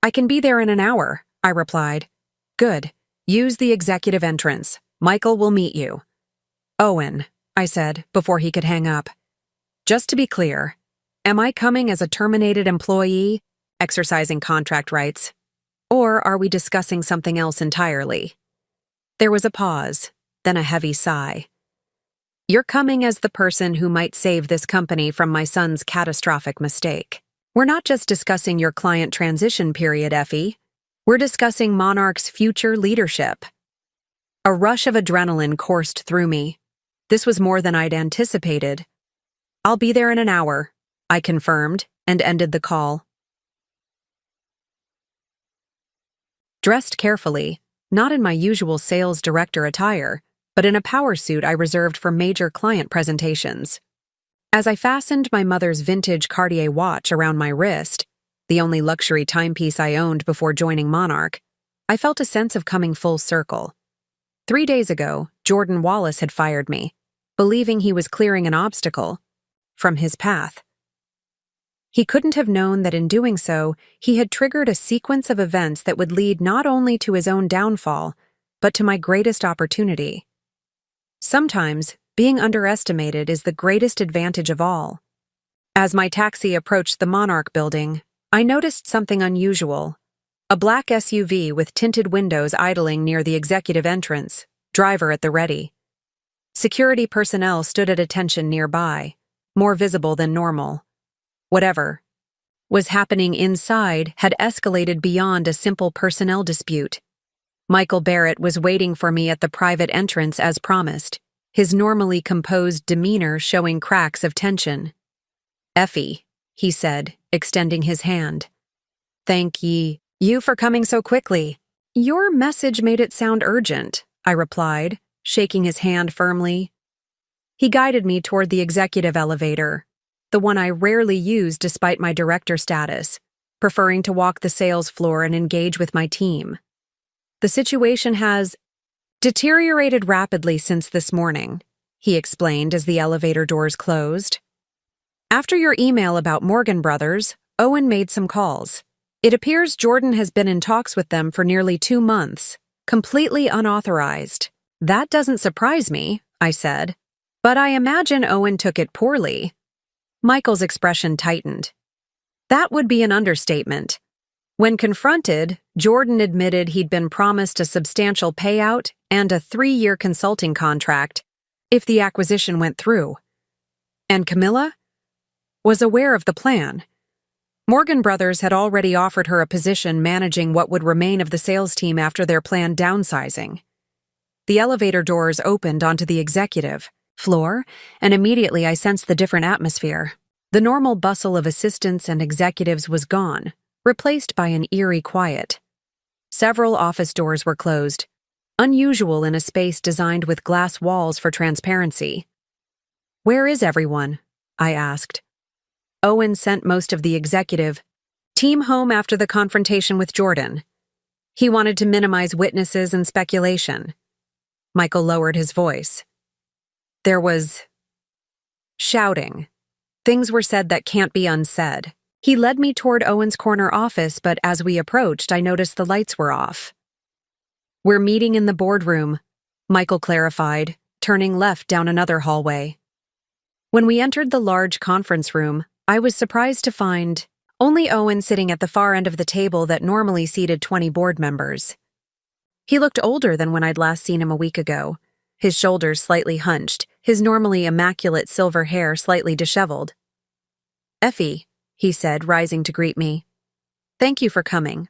I can be there in an hour, I replied. Good. Use the executive entrance. Michael will meet you. Owen, I said before he could hang up. Just to be clear, am I coming as a terminated employee exercising contract rights? Or are we discussing something else entirely? There was a pause, then a heavy sigh. You're coming as the person who might save this company from my son's catastrophic mistake. We're not just discussing your client transition period, Effie. We're discussing Monarch's future leadership. A rush of adrenaline coursed through me. This was more than I'd anticipated. I'll be there in an hour, I confirmed, and ended the call. Dressed carefully, not in my usual sales director attire, but in a power suit I reserved for major client presentations. As I fastened my mother's vintage Cartier watch around my wrist, the only luxury timepiece I owned before joining Monarch, I felt a sense of coming full circle. 3 days ago, Jordan Wallace had fired me, believing he was clearing an obstacle from his path. He couldn't have known that in doing so, he had triggered a sequence of events that would lead not only to his own downfall, but to my greatest opportunity. Sometimes, being underestimated is the greatest advantage of all. As my taxi approached the Monarch building, I noticed something unusual. A black SUV with tinted windows idling near the executive entrance, driver at the ready. Security personnel stood at attention nearby, more visible than normal. Whatever was happening inside had escalated beyond a simple personnel dispute. Michael Barrett was waiting for me at the private entrance as promised, his normally composed demeanor showing cracks of tension. Effie, he said, extending his hand. Thank you for coming so quickly. Your message made it sound urgent, I replied, shaking his hand firmly. He guided me toward the executive elevator, the one I rarely use despite my director status, preferring to walk the sales floor and engage with my team. The situation has deteriorated rapidly since this morning, he explained as the elevator doors closed. After your email about Morgan Brothers, Owen made some calls. It appears Jordan has been in talks with them for nearly 2 months, completely unauthorized. That doesn't surprise me, I said. But I imagine Owen took it poorly. Michael's expression tightened. That would be an understatement. When confronted, Jordan admitted he'd been promised a substantial payout and a 3-year consulting contract if the acquisition went through. And Camilla was aware of the plan. Morgan Brothers had already offered her a position managing what would remain of the sales team after their planned downsizing. The elevator doors opened onto the executive floor, and immediately I sensed the different atmosphere. The normal bustle of assistants and executives was gone, replaced by an eerie quiet. Several office doors were closed, unusual in a space designed with glass walls for transparency. Where is everyone? I asked. Owen sent most of the executive team home after the confrontation with Jordan. He wanted to minimize witnesses and speculation. Michael lowered his voice. There was shouting. Things were said that can't be unsaid. He led me toward Owen's corner office, but as we approached, I noticed the lights were off. We're meeting in the boardroom, Michael clarified, turning left down another hallway. When we entered the large conference room, I was surprised to find only Owen sitting at the far end of the table that normally seated 20 board members. He looked older than when I'd last seen him a week ago, his shoulders slightly hunched, his normally immaculate silver hair slightly disheveled. Effie, he said, rising to greet me. Thank you for coming.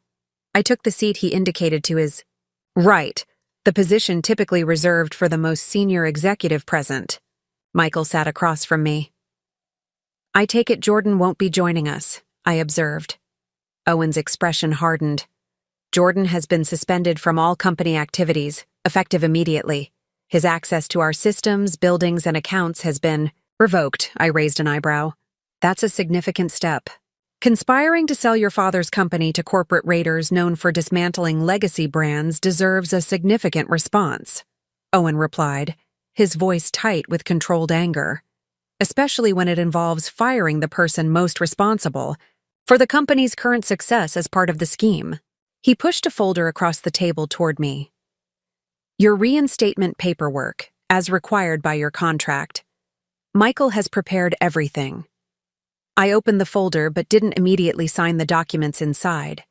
I took the seat he indicated to his right, the position typically reserved for the most senior executive present. Michael sat across from me. I take it Jordan won't be joining us, I observed. Owen's expression hardened. Jordan has been suspended from all company activities, effective immediately. His access to our systems, buildings, and accounts has been revoked. I raised an eyebrow. That's a significant step. Conspiring to sell your father's company to corporate raiders known for dismantling legacy brands deserves a significant response, Owen replied, his voice tight with controlled anger, especially when it involves firing the person most responsible for the company's current success as part of the scheme. He pushed a folder across the table toward me. Your reinstatement paperwork, as required by your contract. Michael has prepared everything. I opened the folder but didn't immediately sign the documents inside.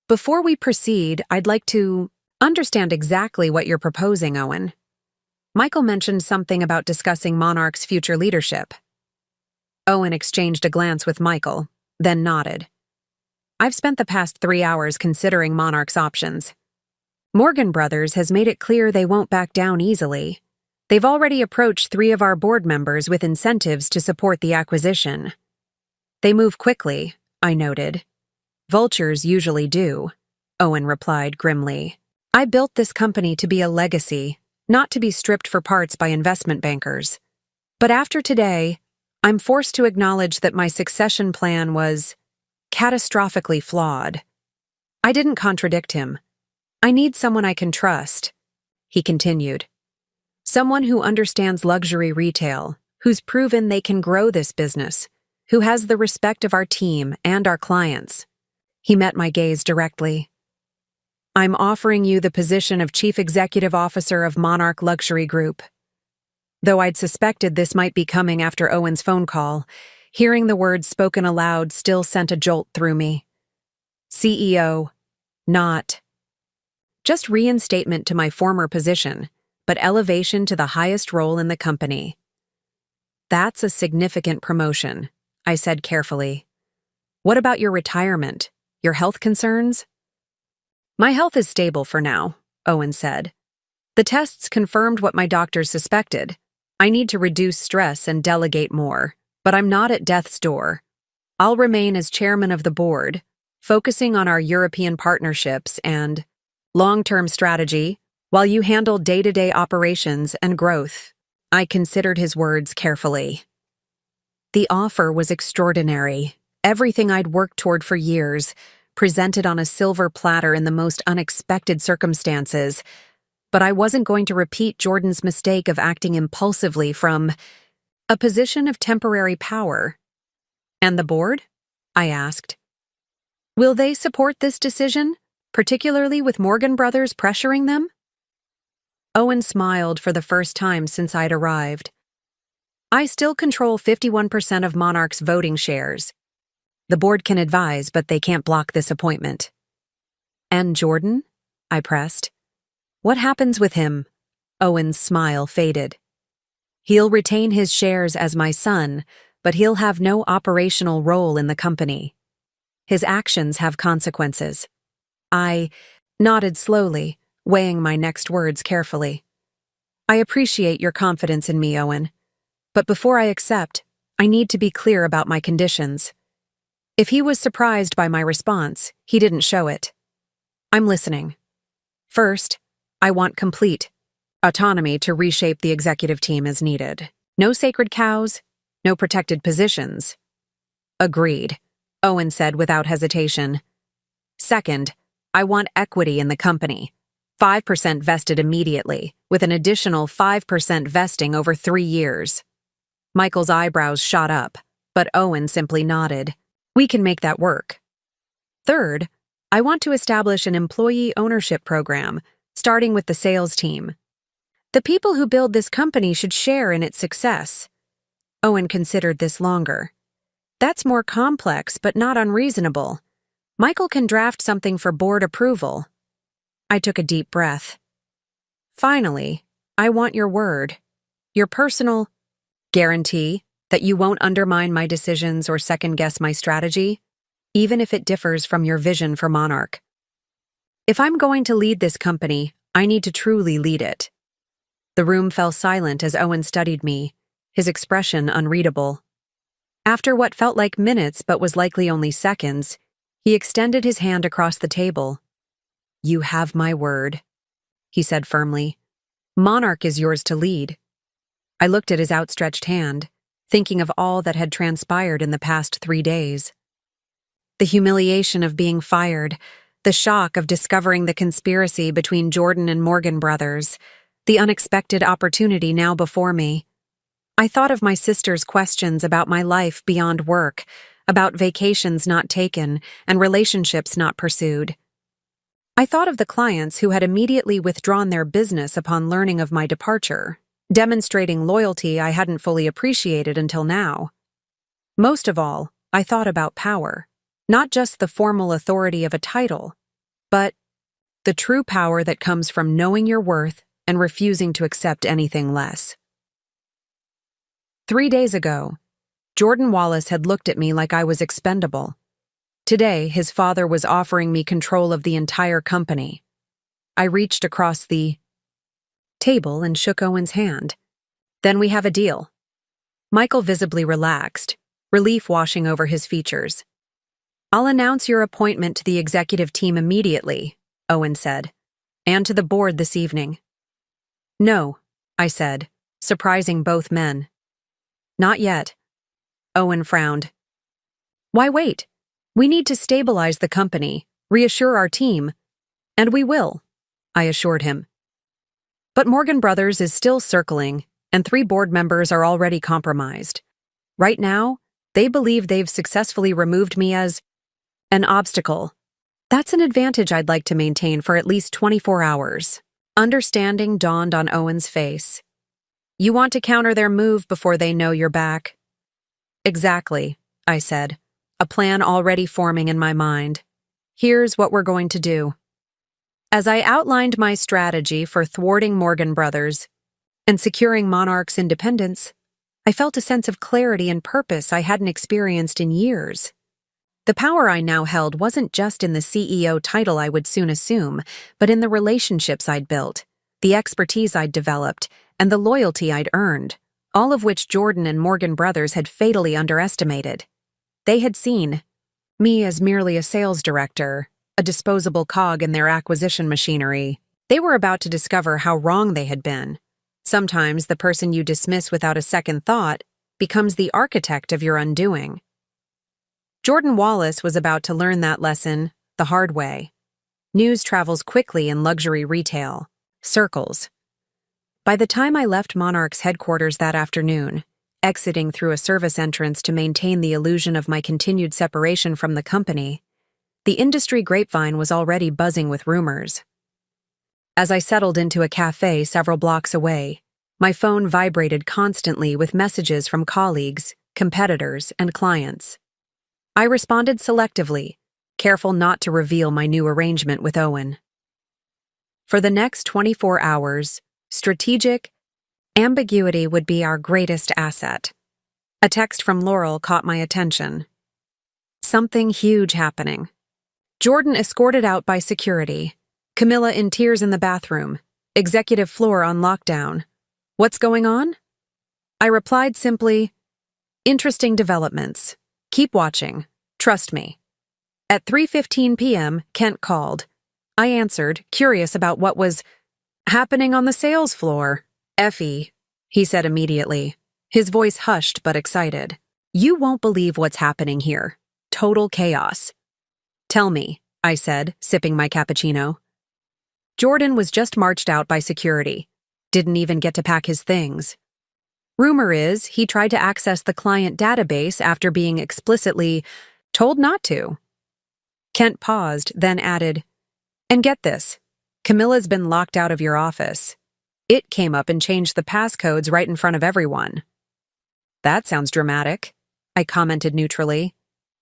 Before we proceed, I'd like to understand exactly what you're proposing, Owen. Michael mentioned something about discussing Monarch's future leadership. Owen exchanged a glance with Michael, then nodded. I've spent the past 3 hours considering Monarch's options. Morgan Brothers has made it clear they won't back down easily. They've already approached 3 of our board members with incentives to support the acquisition. They move quickly, I noted. Vultures usually do, Owen replied grimly. I built this company to be a legacy, not to be stripped for parts by investment bankers. But after today, I'm forced to acknowledge that my succession plan was catastrophically flawed. I didn't contradict him. I need someone I can trust, he continued. Someone who understands luxury retail, who's proven they can grow this business, who has the respect of our team and our clients. He met my gaze directly. I'm offering you the position of Chief Executive Officer of Monarch Luxury Group. Though I'd suspected this might be coming after Owen's phone call, hearing the words spoken aloud still sent a jolt through me. CEO, not just reinstatement to my former position, but elevation to the highest role in the company. That's a significant promotion, I said carefully. What about your retirement? Your health concerns? My health is stable for now, Owen said. The tests confirmed what my doctors suspected. I need to reduce stress and delegate more, but I'm not at death's door. I'll remain as chairman of the board, focusing on our European partnerships and long-term strategy, while you handle day-to-day operations and growth. I considered his words carefully. The offer was extraordinary. Everything I'd worked toward for years, presented on a silver platter in the most unexpected circumstances. But I wasn't going to repeat Jordan's mistake of acting impulsively from a position of temporary power. And the board? I asked. Will they support this decision, particularly with Morgan Brothers pressuring them? Owen smiled for the first time since I'd arrived. I still control 51% of Monarch's voting shares. The board can advise, but they can't block this appointment. And Jordan? I pressed. What happens with him? Owen's smile faded. He'll retain his shares as my son, but he'll have no operational role in the company. His actions have consequences. I nodded slowly, weighing my next words carefully. I appreciate your confidence in me, Owen. But before I accept, I need to be clear about my conditions. If he was surprised by my response, he didn't show it. I'm listening. First, I want complete autonomy to reshape the executive team as needed. No sacred cows, no protected positions. Agreed, Owen said without hesitation. Second, I want equity in the company. 5% vested immediately, with an additional 5% vesting over 3 years. Michael's eyebrows shot up, but Owen simply nodded. We can make that work. Third, I want to establish an employee ownership program, starting with the sales team. The people who build this company should share in its success. Owen considered this longer. That's more complex, but not unreasonable. Michael can draft something for board approval. I took a deep breath. Finally, I want your word, your personal guarantee that you won't undermine my decisions or second-guess my strategy, even if it differs from your vision for Monarch. If I'm going to lead this company, I need to truly lead it. The room fell silent as Owen studied me, his expression unreadable. After what felt like minutes but was likely only seconds, he extended his hand across the table. You have my word, he said firmly. Monarch is yours to lead. I looked at his outstretched hand, thinking of all that had transpired in the past 3 days. The humiliation of being fired, the shock of discovering the conspiracy between Jordan and Morgan Brothers, the unexpected opportunity now before me. I thought of my sister's questions about my life beyond work, about vacations not taken and relationships not pursued. I thought of the clients who had immediately withdrawn their business upon learning of my departure, demonstrating loyalty I hadn't fully appreciated until now. Most of all, I thought about power. Not just the formal authority of a title, but the true power that comes from knowing your worth and refusing to accept anything less. 3 days ago, Jordan Wallace had looked at me like I was expendable. Today, his father was offering me control of the entire company. I reached across the table and shook Owen's hand. Then we have a deal. Michael visibly relaxed, relief washing over his features. I'll announce your appointment to the executive team immediately, Owen said, and to the board this evening. No, I said, surprising both men. Not yet. Owen frowned. Why wait? We need to stabilize the company, reassure our team, and we will, I assured him. But Morgan Brothers is still circling, and 3 board members are already compromised. Right now, they believe they've successfully removed me as an obstacle. That's an advantage I'd like to maintain for at least 24 hours. Understanding dawned on Owen's face. You want to counter their move before they know you're back? Exactly, I said, a plan already forming in my mind. Here's what we're going to do. As I outlined my strategy for thwarting Morgan Brothers and securing Monarch's independence, I felt a sense of clarity and purpose I hadn't experienced in years. The power I now held wasn't just in the CEO title I would soon assume, but in the relationships I'd built, the expertise I'd developed, and the loyalty I'd earned, all of which Jordan and Morgan Brothers had fatally underestimated. They had seen me as merely a sales director, a disposable cog in their acquisition machinery. They were about to discover how wrong they had been. Sometimes the person you dismiss without a second thought becomes the architect of your undoing. Jordan Wallace was about to learn that lesson the hard way. News travels quickly in luxury retail circles. By the time I left Monarch's headquarters that afternoon, exiting through a service entrance to maintain the illusion of my continued separation from the company, the industry grapevine was already buzzing with rumors. As I settled into a cafe several blocks away, my phone vibrated constantly with messages from colleagues, competitors, and clients. I responded selectively, careful not to reveal my new arrangement with Owen. For the next 24 hours, strategic ambiguity would be our greatest asset. A text from Laurel caught my attention. Something huge happening. Jordan escorted out by security. Camilla in tears in the bathroom. Executive floor on lockdown. What's going on? I replied simply, interesting developments. Keep watching. Trust me. At 3:15 p.m., Kent called. I answered, curious about what was happening on the sales floor. Effie, he said immediately, his voice hushed but excited. You won't believe what's happening here. Total chaos. Tell me, I said, sipping my cappuccino. Jordan was just marched out by security. Didn't even get to pack his things. Rumor is he tried to access the client database after being explicitly told not to. Kent paused, then added, and get this, Camilla's been locked out of your office. It came up and changed the passcodes right in front of everyone. That sounds dramatic, I commented neutrally.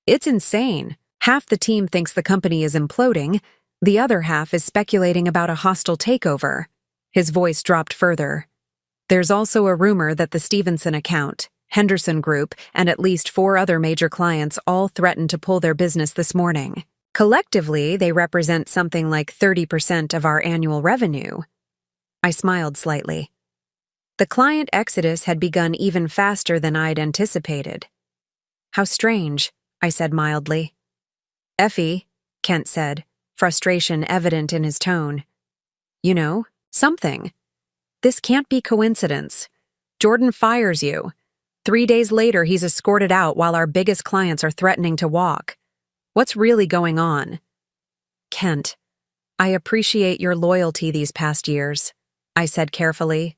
It's insane. Half the team thinks the company is imploding, the other half is speculating about a hostile takeover. His voice dropped further. There's also a rumor that the Stevenson account, Henderson Group, and at least 4 other major clients all threatened to pull their business this morning. Collectively, they represent something like 30% of our annual revenue. I smiled slightly. The client exodus had begun even faster than I'd anticipated. How strange, I said mildly. Effie, Kent said, frustration evident in his tone. You know, something. This can't be coincidence. Jordan fires you. 3 days later, he's escorted out while our biggest clients are threatening to walk. What's really going on? Kent, I appreciate your loyalty these past years, I said carefully.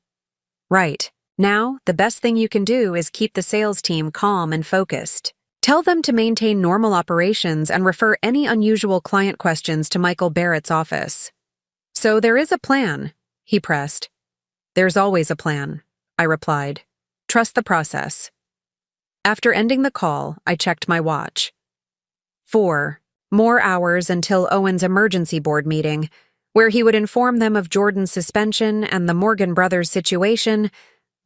Right. Now, the best thing you can do is keep the sales team calm and focused. Tell them to maintain normal operations and refer any unusual client questions to Michael Barrett's office. So there is a plan, he pressed. There's always a plan, I replied. Trust the process. After ending the call, I checked my watch. 4 more hours until Owen's emergency board meeting, where he would inform them of Jordan's suspension and the Morgan brothers' situation,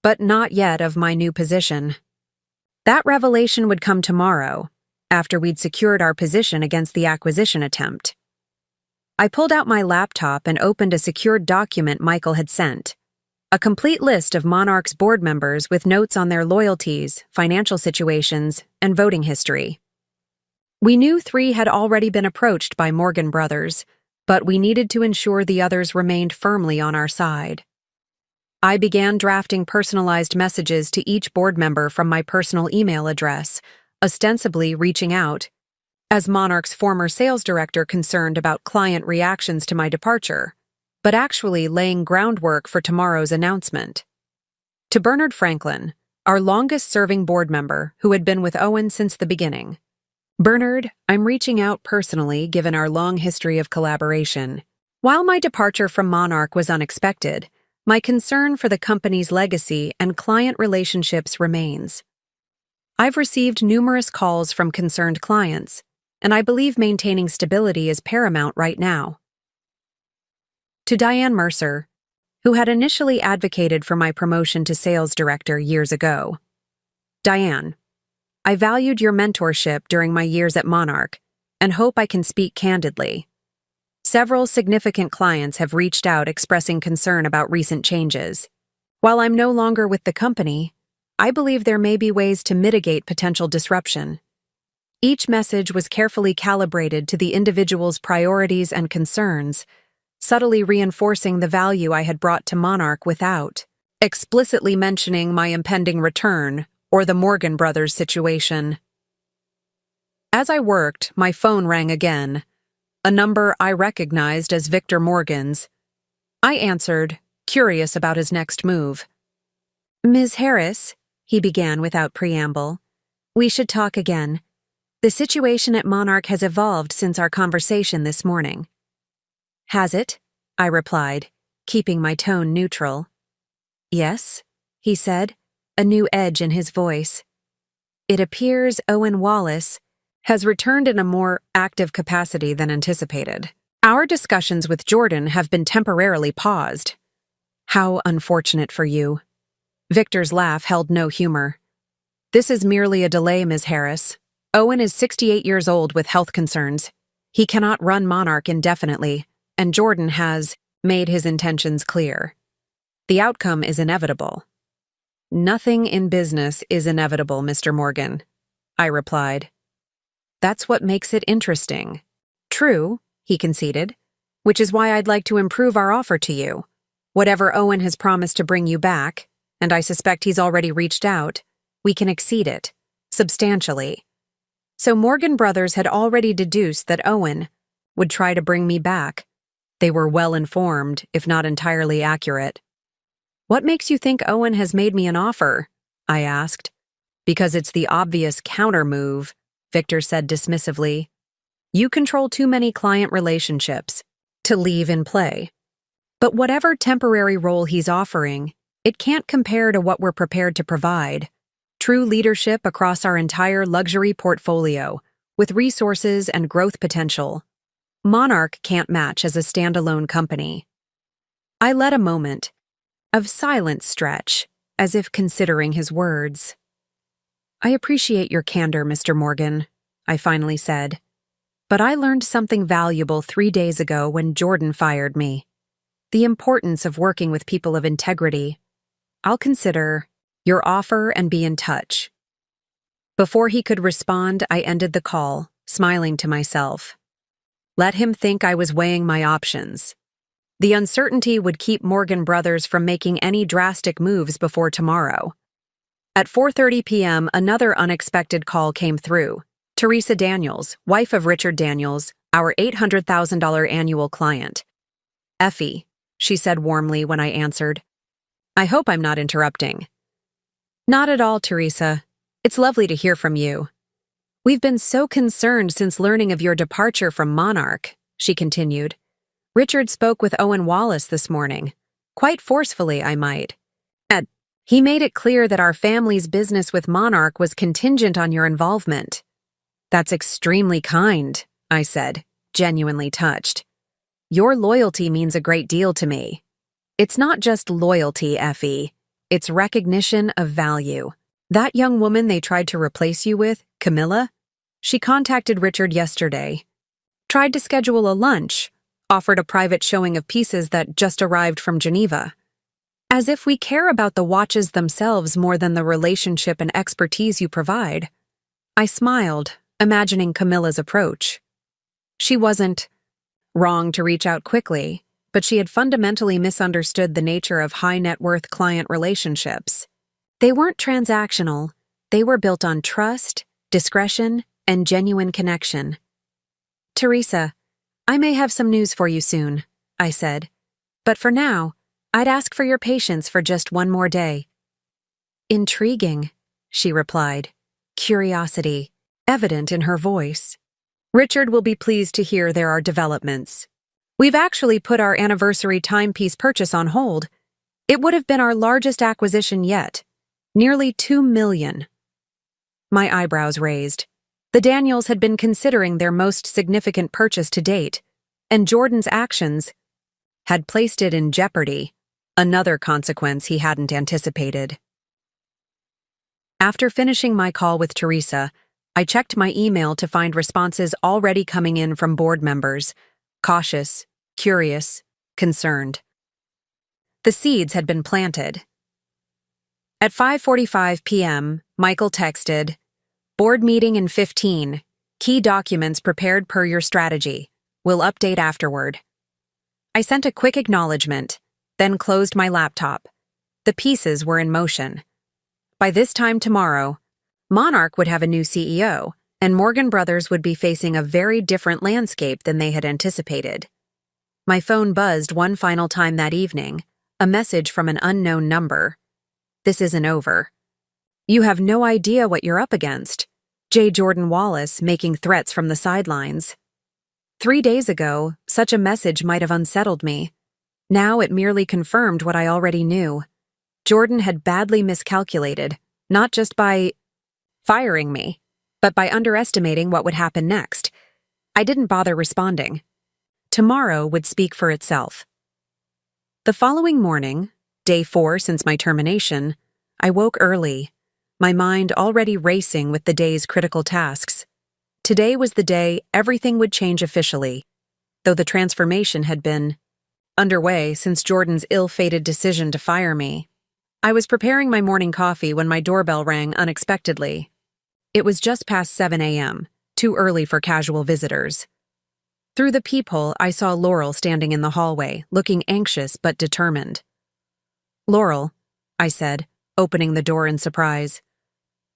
but not yet of my new position. That revelation would come tomorrow, after we'd secured our position against the acquisition attempt. I pulled out my laptop and opened a secured document Michael had sent. A complete list of Monarch's board members with notes on their loyalties, financial situations, and voting history. We knew 3 had already been approached by Morgan brothers, but we needed to ensure the others remained firmly on our side. I began drafting personalized messages to each board member from my personal email address, ostensibly reaching out, as Monarch's former sales director concerned about client reactions to my departure, but actually laying groundwork for tomorrow's announcement. To Bernard Franklin, our longest-serving board member who had been with Owen since the beginning. Bernard, I'm reaching out personally given our long history of collaboration. While my departure from Monarch was unexpected, my concern for the company's legacy and client relationships remains. I've received numerous calls from concerned clients, and I believe maintaining stability is paramount right now. To Diane Mercer, who had initially advocated for my promotion to sales director years ago. Diane, I valued your mentorship during my years at Monarch and hope I can speak candidly. Several significant clients have reached out expressing concern about recent changes. While I'm no longer with the company, I believe there may be ways to mitigate potential disruption. Each message was carefully calibrated to the individual's priorities and concerns, subtly reinforcing the value I had brought to Monarch without explicitly mentioning my impending return or the Morgan brothers' situation. As I worked, my phone rang again, a number I recognized as Victor Morgan's. I answered, curious about his next move. Ms. Harris, he began without preamble, we should talk again. The situation at Monarch has evolved since our conversation this morning. Has it? I replied, keeping my tone neutral. Yes, he said, a new edge in his voice. It appears Owen Wallace has returned in a more active capacity than anticipated. Our discussions with Jordan have been temporarily paused. How unfortunate for you. Victor's laugh held no humor. This is merely a delay, Ms. Harris. Owen is 68 years old with health concerns. He cannot run Monarch indefinitely, and Jordan has made his intentions clear. The outcome is inevitable. Nothing in business is inevitable, Mr. Morgan, I replied. That's what makes it interesting. True, he conceded, which is why I'd like to improve our offer to you. Whatever Owen has promised to bring you back, and I suspect he's already reached out, we can exceed it, substantially. So Morgan brothers had already deduced that Owen would try to bring me back. They were well informed, if not entirely accurate. What makes you think Owen has made me an offer? I asked. Because it's the obvious counter-move, Victor said dismissively. You control too many client relationships to leave in play. But whatever temporary role he's offering, it can't compare to what we're prepared to provide. True leadership across our entire luxury portfolio, with resources and growth potential. Monarch can't match as a standalone company. I let a moment of silence stretch, as if considering his words. I appreciate your candor, Mr. Morgan, I finally said. But I learned something valuable 3 days ago when Jordan fired me. The importance of working with people of integrity. I'll consider your offer and be in touch. Before he could respond, I ended the call, smiling to myself. Let him think I was weighing my options. The uncertainty would keep Morgan brothers from making any drastic moves before tomorrow. At 4:30 p.m., another unexpected call came through. Teresa Daniels, wife of Richard Daniels, our $800,000 annual client. Effie, she said warmly when I answered. I hope I'm not interrupting. Not at all, Teresa. It's lovely to hear from you. We've been so concerned since learning of your departure from Monarch, she continued. Richard spoke with Owen Wallace this morning. Quite forcefully, I might. He made it clear that our family's business with Monarch was contingent on your involvement. That's extremely kind, I said, genuinely touched. Your loyalty means a great deal to me. It's not just loyalty, Effie. It's recognition of value. That young woman they tried to replace you with, Camilla, she contacted Richard yesterday. Tried to schedule a lunch, offered a private showing of pieces that just arrived from Geneva. As if we care about the watches themselves more than the relationship and expertise you provide. I smiled, imagining Camilla's approach. She wasn't wrong to reach out quickly, but she had fundamentally misunderstood the nature of high-net-worth client relationships. They weren't transactional. They were built on trust, discretion, and genuine connection. Teresa, I may have some news for you soon, I said. But for now, I'd ask for your patience for just one more day. Intriguing, she replied, curiosity evident in her voice. Richard will be pleased to hear there are developments. We've actually put our anniversary timepiece purchase on hold. It would have been our largest acquisition yet. Nearly $2 million. My eyebrows raised. The Daniels had been considering their most significant purchase to date, and Jordan's actions had placed it in jeopardy, another consequence he hadn't anticipated. After finishing my call with Teresa, I checked my email to find responses already coming in from board members, cautious, curious, concerned. The seeds had been planted. At 5:45 p.m., Michael texted, "Board meeting in 15. Key documents prepared per your strategy. We'll update afterward." I sent a quick acknowledgement, then closed my laptop. The pieces were in motion. By this time tomorrow, Monarch would have a new CEO, and Morgan Brothers would be facing a very different landscape than they had anticipated. My phone buzzed one final time that evening, a message from an unknown number. "This isn't over. You have no idea what you're up against." J. Jordan Wallace making threats from the sidelines. 3 days ago, such a message might have unsettled me. Now it merely confirmed what I already knew. Jordan had badly miscalculated, not just by firing me, but by underestimating what would happen next. I didn't bother responding. Tomorrow would speak for itself. The following morning, day 4 since my termination, I woke early, my mind already racing with the day's critical tasks. Today was the day everything would change officially, though the transformation had been underway since Jordan's ill-fated decision to fire me. I was preparing my morning coffee when my doorbell rang unexpectedly. It was just past 7 a.m., too early for casual visitors. Through the peephole, I saw Laurel standing in the hallway, looking anxious but determined. "Laurel," I said, opening the door in surprise.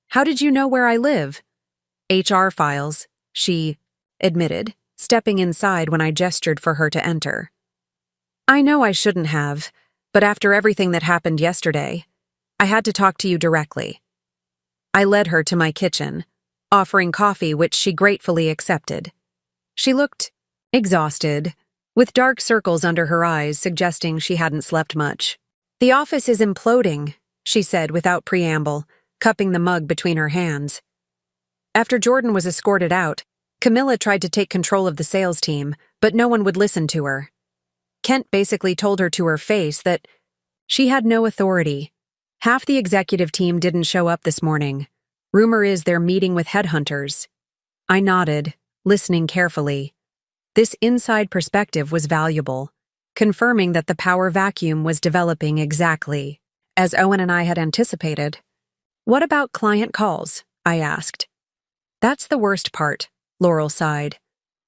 "How did you know where I live?" "HR files," she admitted, stepping inside when I gestured for her to enter. "I know I shouldn't have, but after everything that happened yesterday, I had to talk to you directly." I led her to my kitchen, offering coffee which she gratefully accepted. She looked exhausted, with dark circles under her eyes suggesting she hadn't slept much. "The office is imploding," she said without preamble, cupping the mug between her hands. After Jordan was escorted out, Camilla tried to take control of the sales team, but no one would listen to her. Kent basically told her to her face that she had no authority. Half the executive team didn't show up this morning. Rumor is they're meeting with headhunters. I nodded, listening carefully. This inside perspective was valuable, confirming that the power vacuum was developing exactly as Owen and I had anticipated. "What about client calls?" I asked. "That's the worst part," Laurel sighed.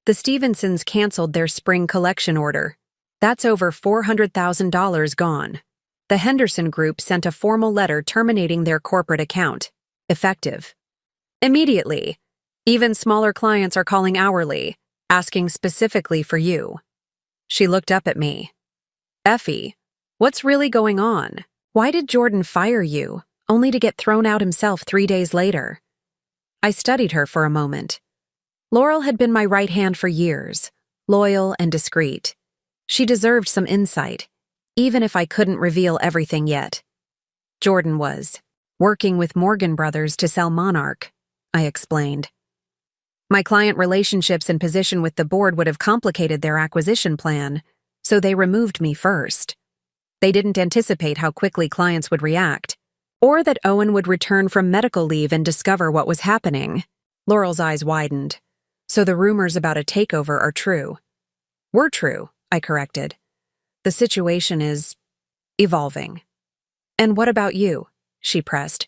"The Stevensons canceled their spring collection order. That's over $400,000 gone. The Henderson Group sent a formal letter terminating their corporate account, effective immediately. Even smaller clients are calling hourly, asking specifically for you." She looked up at me. "Effie, what's really going on? Why did Jordan fire you, only to get thrown out himself 3 days later?" I studied her for a moment. Laurel had been my right hand for years, loyal and discreet. She deserved some insight, even if I couldn't reveal everything yet. Jordan was working with Morgan Brothers to sell Monarch, I explained. My client relationships and position with the board would have complicated their acquisition plan, so they removed me first. They didn't anticipate how quickly clients would react, or that Owen would return from medical leave and discover what was happening. Laurel's eyes widened. So the rumors about a takeover are true. Were true, I corrected. The situation is evolving. And what about you? She pressed.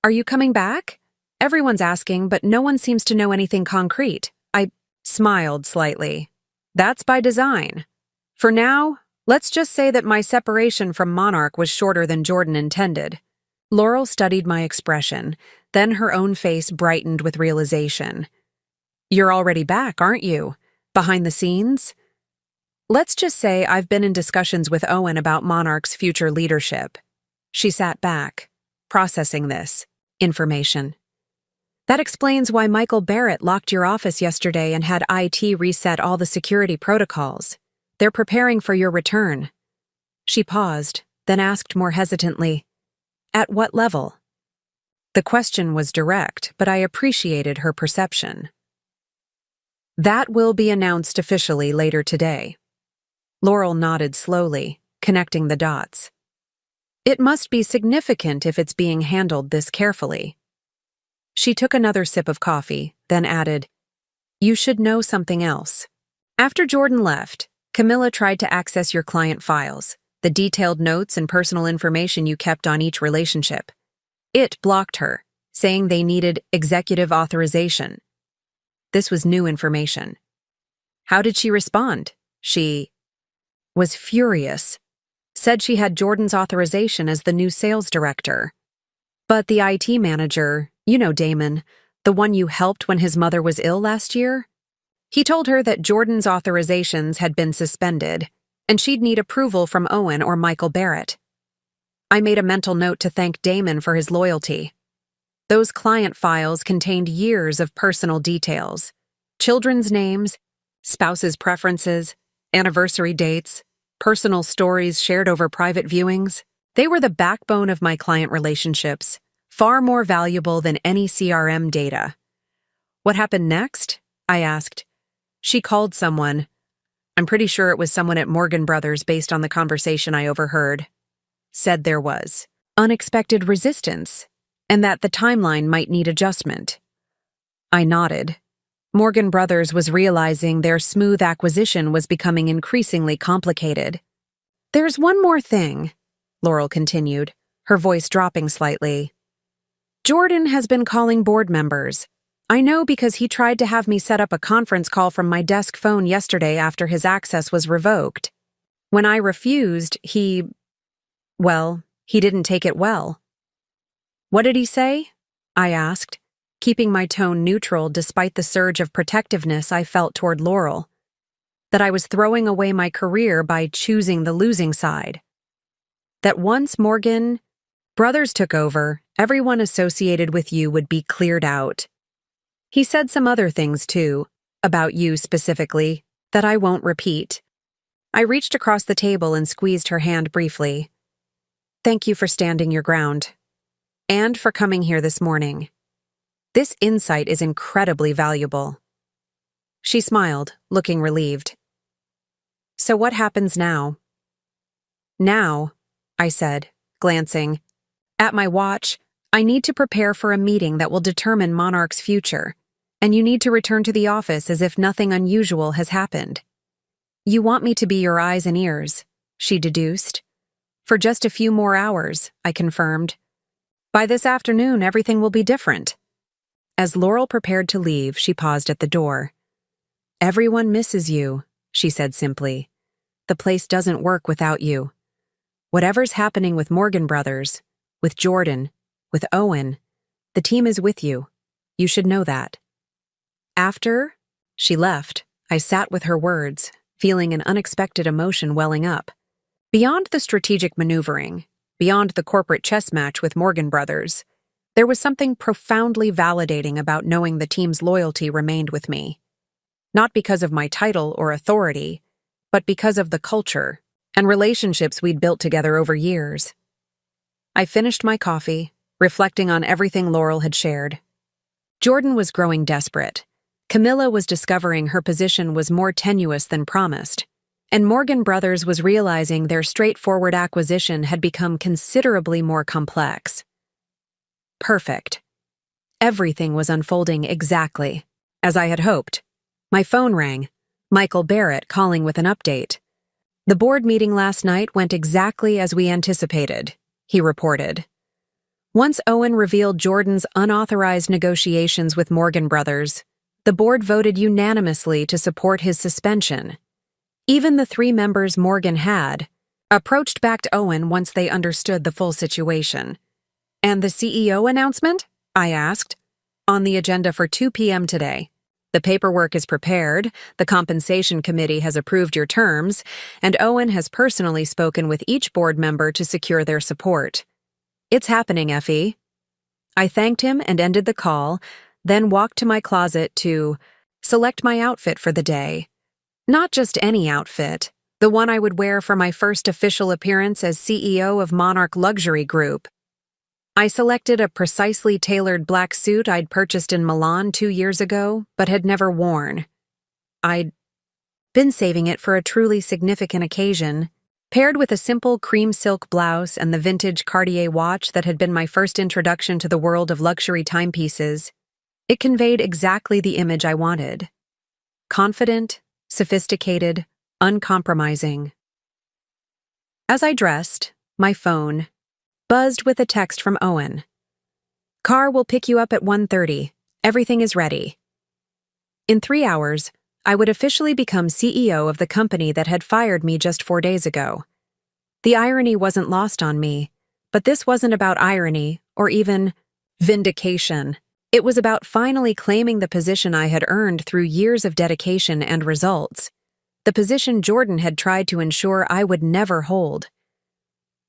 Are you coming back? Everyone's asking, but no one seems to know anything concrete. I smiled slightly. That's by design. For now, let's just say that my separation from Monarch was shorter than Jordan intended. Laurel studied my expression, then her own face brightened with realization. You're already back, aren't you? Behind the scenes? Let's just say I've been in discussions with Owen about Monarch's future leadership. She sat back, processing this information. That explains why Michael Barrett locked your office yesterday and had IT reset all the security protocols. They're preparing for your return. She paused, then asked more hesitantly, At what level? The question was direct, but I appreciated her perception. That will be announced officially later today. Laurel nodded slowly, connecting the dots. It must be significant if it's being handled this carefully. She took another sip of coffee, then added, You should know something else. After Jordan left, Camilla tried to access your client files, the detailed notes and personal information you kept on each relationship. It blocked her, saying they needed executive authorization. This was new information. How did she respond? She was furious. Said she had Jordan's authorization as the new sales director. But the IT manager, you know Damon, the one you helped when his mother was ill last year? He told her that Jordan's authorizations had been suspended, and she'd need approval from Owen or Michael Barrett. I made a mental note to thank Damon for his loyalty. Those client files contained years of personal details, children's names, spouses' preferences, anniversary dates, personal stories shared over private viewings. They were the backbone of my client relationships, far more valuable than any CRM data. What happened next? I asked. She called someone. I'm pretty sure it was someone at Morgan Brothers based on the conversation I overheard. Said there was unexpected resistance, and that the timeline might need adjustment. I nodded. Morgan Brothers was realizing their smooth acquisition was becoming increasingly complicated. There's one more thing, Laurel continued, her voice dropping slightly. Jordan has been calling board members. I know because he tried to have me set up a conference call from my desk phone yesterday after his access was revoked. When I refused, he didn't take it well. What did he say? I asked, keeping my tone neutral despite the surge of protectiveness I felt toward Laurel. That I was throwing away my career by choosing the losing side. That once Morgan Brothers took over, everyone associated with you would be cleared out. He said some other things, too, about you specifically, that I won't repeat. I reached across the table and squeezed her hand briefly. Thank you for standing your ground. And for coming here this morning. This insight is incredibly valuable. She smiled, looking relieved. So what happens now? Now, I said, glancing. At my watch, I need to prepare for a meeting that will determine Monarch's future, and you need to return to the office as if nothing unusual has happened. You want me to be your eyes and ears, she deduced. For just a few more hours, I confirmed. By this afternoon, everything will be different. As Laurel prepared to leave, she paused at the door. Everyone misses you, she said simply. The place doesn't work without you. Whatever's happening with Morgan Brothers, with Jordan, with Owen, the team is with you. You should know that. After she left, I sat with her words, feeling an unexpected emotion welling up. Beyond the strategic maneuvering, beyond the corporate chess match with Morgan Brothers, there was something profoundly validating about knowing the team's loyalty remained with me. Not because of my title or authority, but because of the culture and relationships we'd built together over years. I finished my coffee, reflecting on everything Laurel had shared. Jordan was growing desperate. Camilla was discovering her position was more tenuous than promised, and Morgan Brothers was realizing their straightforward acquisition had become considerably more complex. Perfect. Everything was unfolding exactly as I had hoped. My phone rang. Michael Barrett calling with an update. The board meeting last night went exactly as we anticipated, he reported. Once Owen revealed Jordan's unauthorized negotiations with Morgan Brothers, the board voted unanimously to support his suspension. Even the 3 members Morgan had approached back to Owen once they understood the full situation. And the CEO announcement? I asked. On the agenda for 2 p.m. today. The paperwork is prepared, the compensation committee has approved your terms, and Owen has personally spoken with each board member to secure their support. It's happening, Effie. I thanked him and ended the call, then walked to my closet to select my outfit for the day. Not just any outfit, the one I would wear for my first official appearance as CEO of Monarch Luxury Group. I selected a precisely tailored black suit I'd purchased in Milan 2 years ago, but had never worn. I'd been saving it for a truly significant occasion, paired with a simple cream silk blouse and the vintage Cartier watch that had been my first introduction to the world of luxury timepieces. It conveyed exactly the image I wanted. Confident, sophisticated, uncompromising. As I dressed, my phone buzzed with a text from Owen. Car will pick you up at 1:30. Everything is ready. In 3 hours, I would officially become CEO of the company that had fired me just 4 days ago. The irony wasn't lost on me, but this wasn't about irony or even vindication. It was about finally claiming the position I had earned through years of dedication and results, the position Jordan had tried to ensure I would never hold.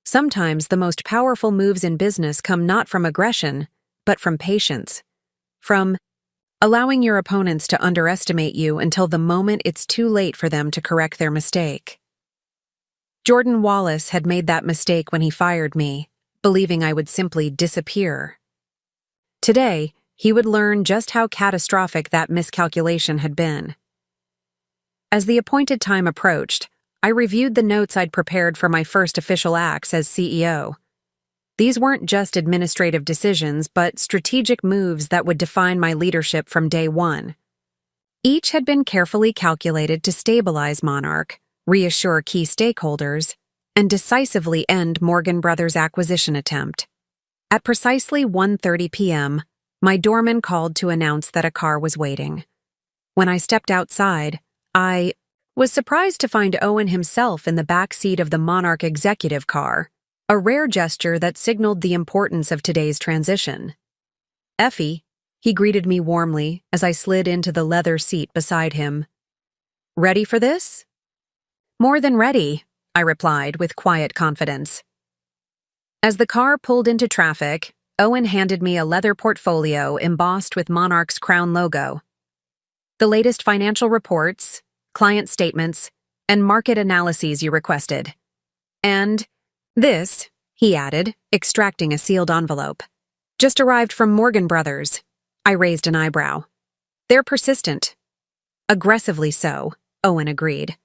Sometimes the most powerful moves in business come not from aggression, but from patience. From allowing your opponents to underestimate you until the moment it's too late for them to correct their mistake. Jordan Wallace had made that mistake when he fired me, believing I would simply disappear. Today, he would learn just how catastrophic that miscalculation had been. As the appointed time approached, I reviewed the notes I'd prepared for my first official acts as CEO. These weren't just administrative decisions, but strategic moves that would define my leadership from day one. Each had been carefully calculated to stabilize Monarch, reassure key stakeholders, and decisively end Morgan Brothers' acquisition attempt. At precisely 1:30 p.m., my doorman called to announce that a car was waiting. When I stepped outside, I was surprised to find Owen himself in the back seat of the Monarch executive car, a rare gesture that signaled the importance of today's transition. Effie, he greeted me warmly as I slid into the leather seat beside him. Ready for this? More than ready, I replied with quiet confidence. As the car pulled into traffic, Owen handed me a leather portfolio embossed with Monarch's crown logo. The latest financial reports, client statements, and market analyses you requested. And this, he added, extracting a sealed envelope. Just arrived from Morgan Brothers. I raised an eyebrow. They're persistent. Aggressively so, Owen agreed.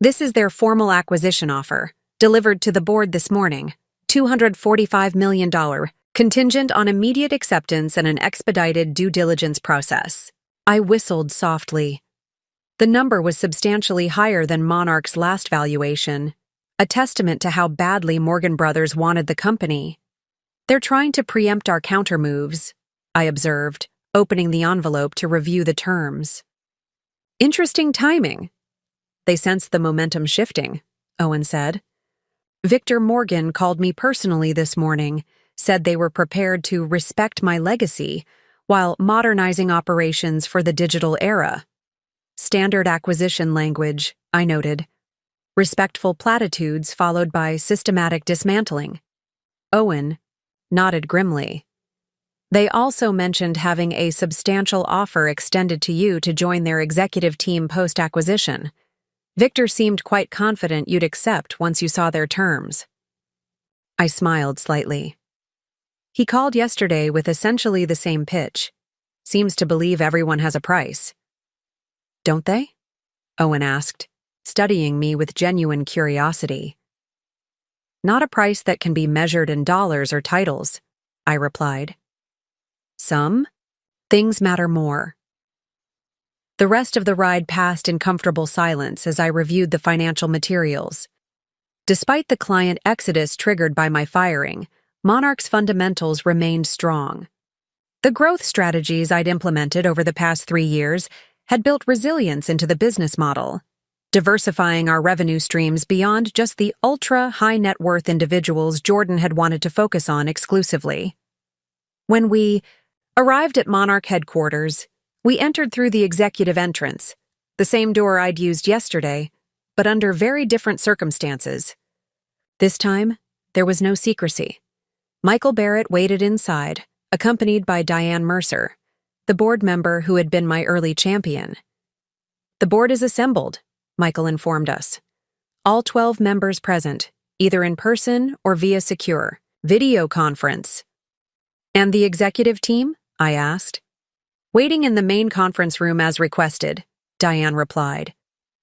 This is their formal acquisition offer, delivered to the board this morning. $245 million, contingent on immediate acceptance and an expedited due diligence process. I whistled softly. The number was substantially higher than Monarch's last valuation, a testament to how badly Morgan Brothers wanted the company. They're trying to preempt our countermoves, I observed, opening the envelope to review the terms. Interesting timing. They sensed the momentum shifting, Owen said. Victor Morgan called me personally this morning, said they were prepared to respect my legacy while modernizing operations for the digital era. Standard acquisition language, I noted. Respectful platitudes followed by systematic dismantling. Owen nodded grimly. They also mentioned having a substantial offer extended to you to join their executive team post-acquisition. Victor seemed quite confident you'd accept once you saw their terms. I smiled slightly. He called yesterday with essentially the same pitch. Seems to believe everyone has a price. Don't they? Owen asked, studying me with genuine curiosity. Not a price that can be measured in dollars or titles, I replied. Some things matter more. The rest of the ride passed in comfortable silence as I reviewed the financial materials. Despite the client exodus triggered by my firing, Monarch's fundamentals remained strong. The growth strategies I'd implemented over the past 3 years had built resilience into the business model, diversifying our revenue streams beyond just the ultra-high net worth individuals Jordan had wanted to focus on exclusively. When we arrived at Monarch headquarters, we entered through the executive entrance, the same door I'd used yesterday, but under very different circumstances. This time, there was no secrecy. Michael Barrett waited inside, accompanied by Diane Mercer, the board member who had been my early champion. The board is assembled, Michael informed us. All 12 members present, either in person or via secure video conference. And the executive team? I asked. Waiting in the main conference room as requested, Diane replied.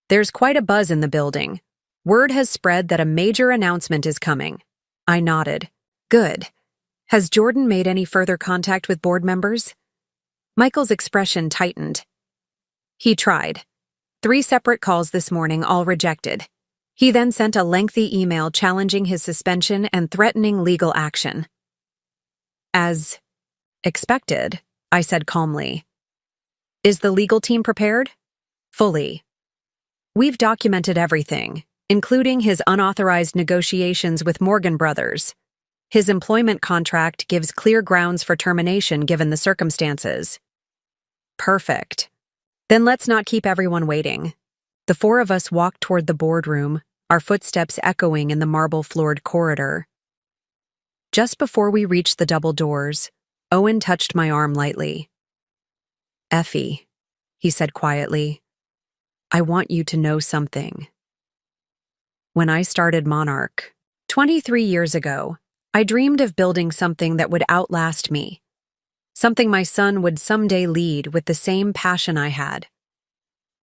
There's quite a buzz in the building. Word has spread that a major announcement is coming. I nodded. Good. Has Jordan made any further contact with board members? Michael's expression tightened. He tried. 3 separate calls this morning, all rejected. He then sent a lengthy email challenging his suspension and threatening legal action. As expected, I said calmly. Is the legal team prepared? Fully. We've documented everything, including his unauthorized negotiations with Morgan Brothers. His employment contract gives clear grounds for termination given the circumstances. Perfect. Then let's not keep everyone waiting. The 4 of us walked toward the boardroom, our footsteps echoing in the marble-floored corridor. Just before we reached the double doors, Owen touched my arm lightly. Effie, he said quietly, I want you to know something. When I started Monarch, 23 years ago, I dreamed of building something that would outlast me. Something my son would someday lead with the same passion I had.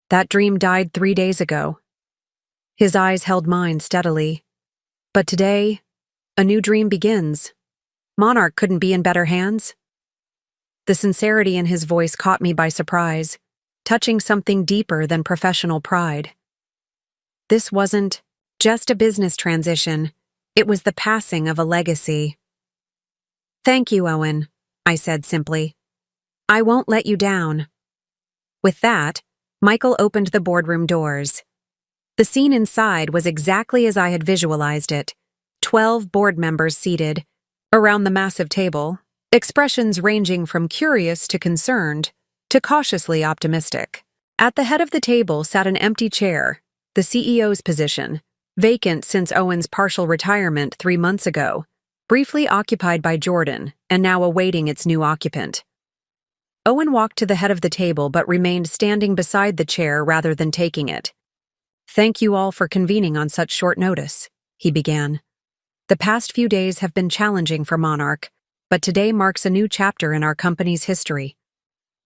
That dream died 3 days ago. His eyes held mine steadily. But today, a new dream begins. Monarch couldn't be in better hands. The sincerity in his voice caught me by surprise, touching something deeper than professional pride. This wasn't just a business transition. It was the passing of a legacy. Thank you, Owen, I said simply. I won't let you down. With that, Michael opened the boardroom doors. The scene inside was exactly as I had visualized it. 12 board members seated around the massive table, expressions ranging from curious to concerned to cautiously optimistic. At the head of the table sat an empty chair, the CEO's position, vacant since Owen's partial retirement 3 months ago, briefly occupied by Jordan and now awaiting its new occupant. Owen walked to the head of the table but remained standing beside the chair rather than taking it. Thank you all for convening on such short notice, he began. The past few days have been challenging for Monarch, but today marks a new chapter in our company's history.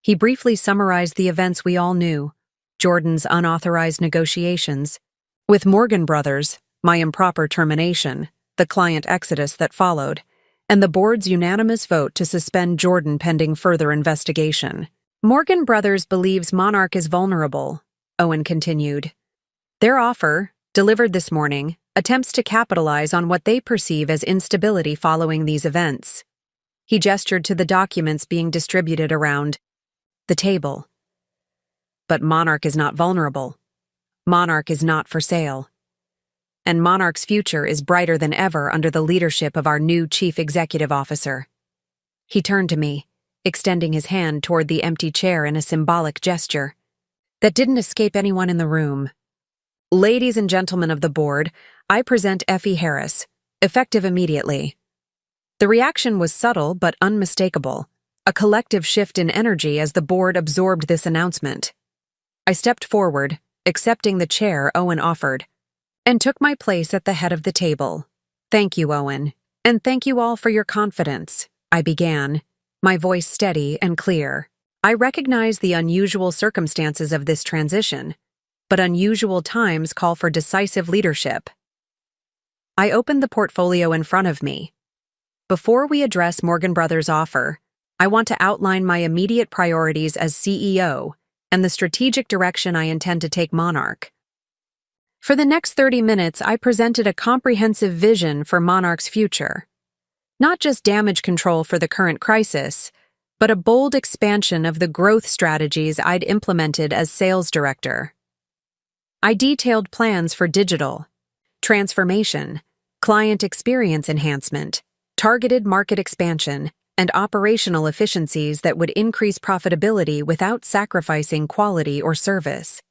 He briefly summarized the events we all knew, Jordan's unauthorized negotiations, with Morgan Brothers, my improper termination, the client exodus that followed, and the board's unanimous vote to suspend Jordan pending further investigation. Morgan Brothers believes Monarch is vulnerable, Owen continued. Their offer, delivered this morning, attempts to capitalize on what they perceive as instability following these events. He gestured to the documents being distributed around the table. But Monarch is not vulnerable. Monarch is not for sale. And Monarch's future is brighter than ever under the leadership of our new chief executive officer. He turned to me, extending his hand toward the empty chair in a symbolic gesture that didn't escape anyone in the room. Ladies and gentlemen of the board, I present Effie Harris, effective immediately. The reaction was subtle but unmistakable, a collective shift in energy as the board absorbed this announcement. I stepped forward, accepting the chair Owen offered, and took my place at the head of the table. Thank you, Owen. And thank you all for your confidence, I began, my voice steady and clear. I recognize the unusual circumstances of this transition, but unusual times call for decisive leadership. I opened the portfolio in front of me. Before we address Morgan Brothers' offer, I want to outline my immediate priorities as CEO and the strategic direction I intend to take Monarch. For the next 30 minutes, I presented a comprehensive vision for Monarch's future. Not just damage control for the current crisis, but a bold expansion of the growth strategies I'd implemented as sales director. I detailed plans for digital, transformation, client experience enhancement, targeted market expansion, and operational efficiencies that would increase profitability without sacrificing quality or service.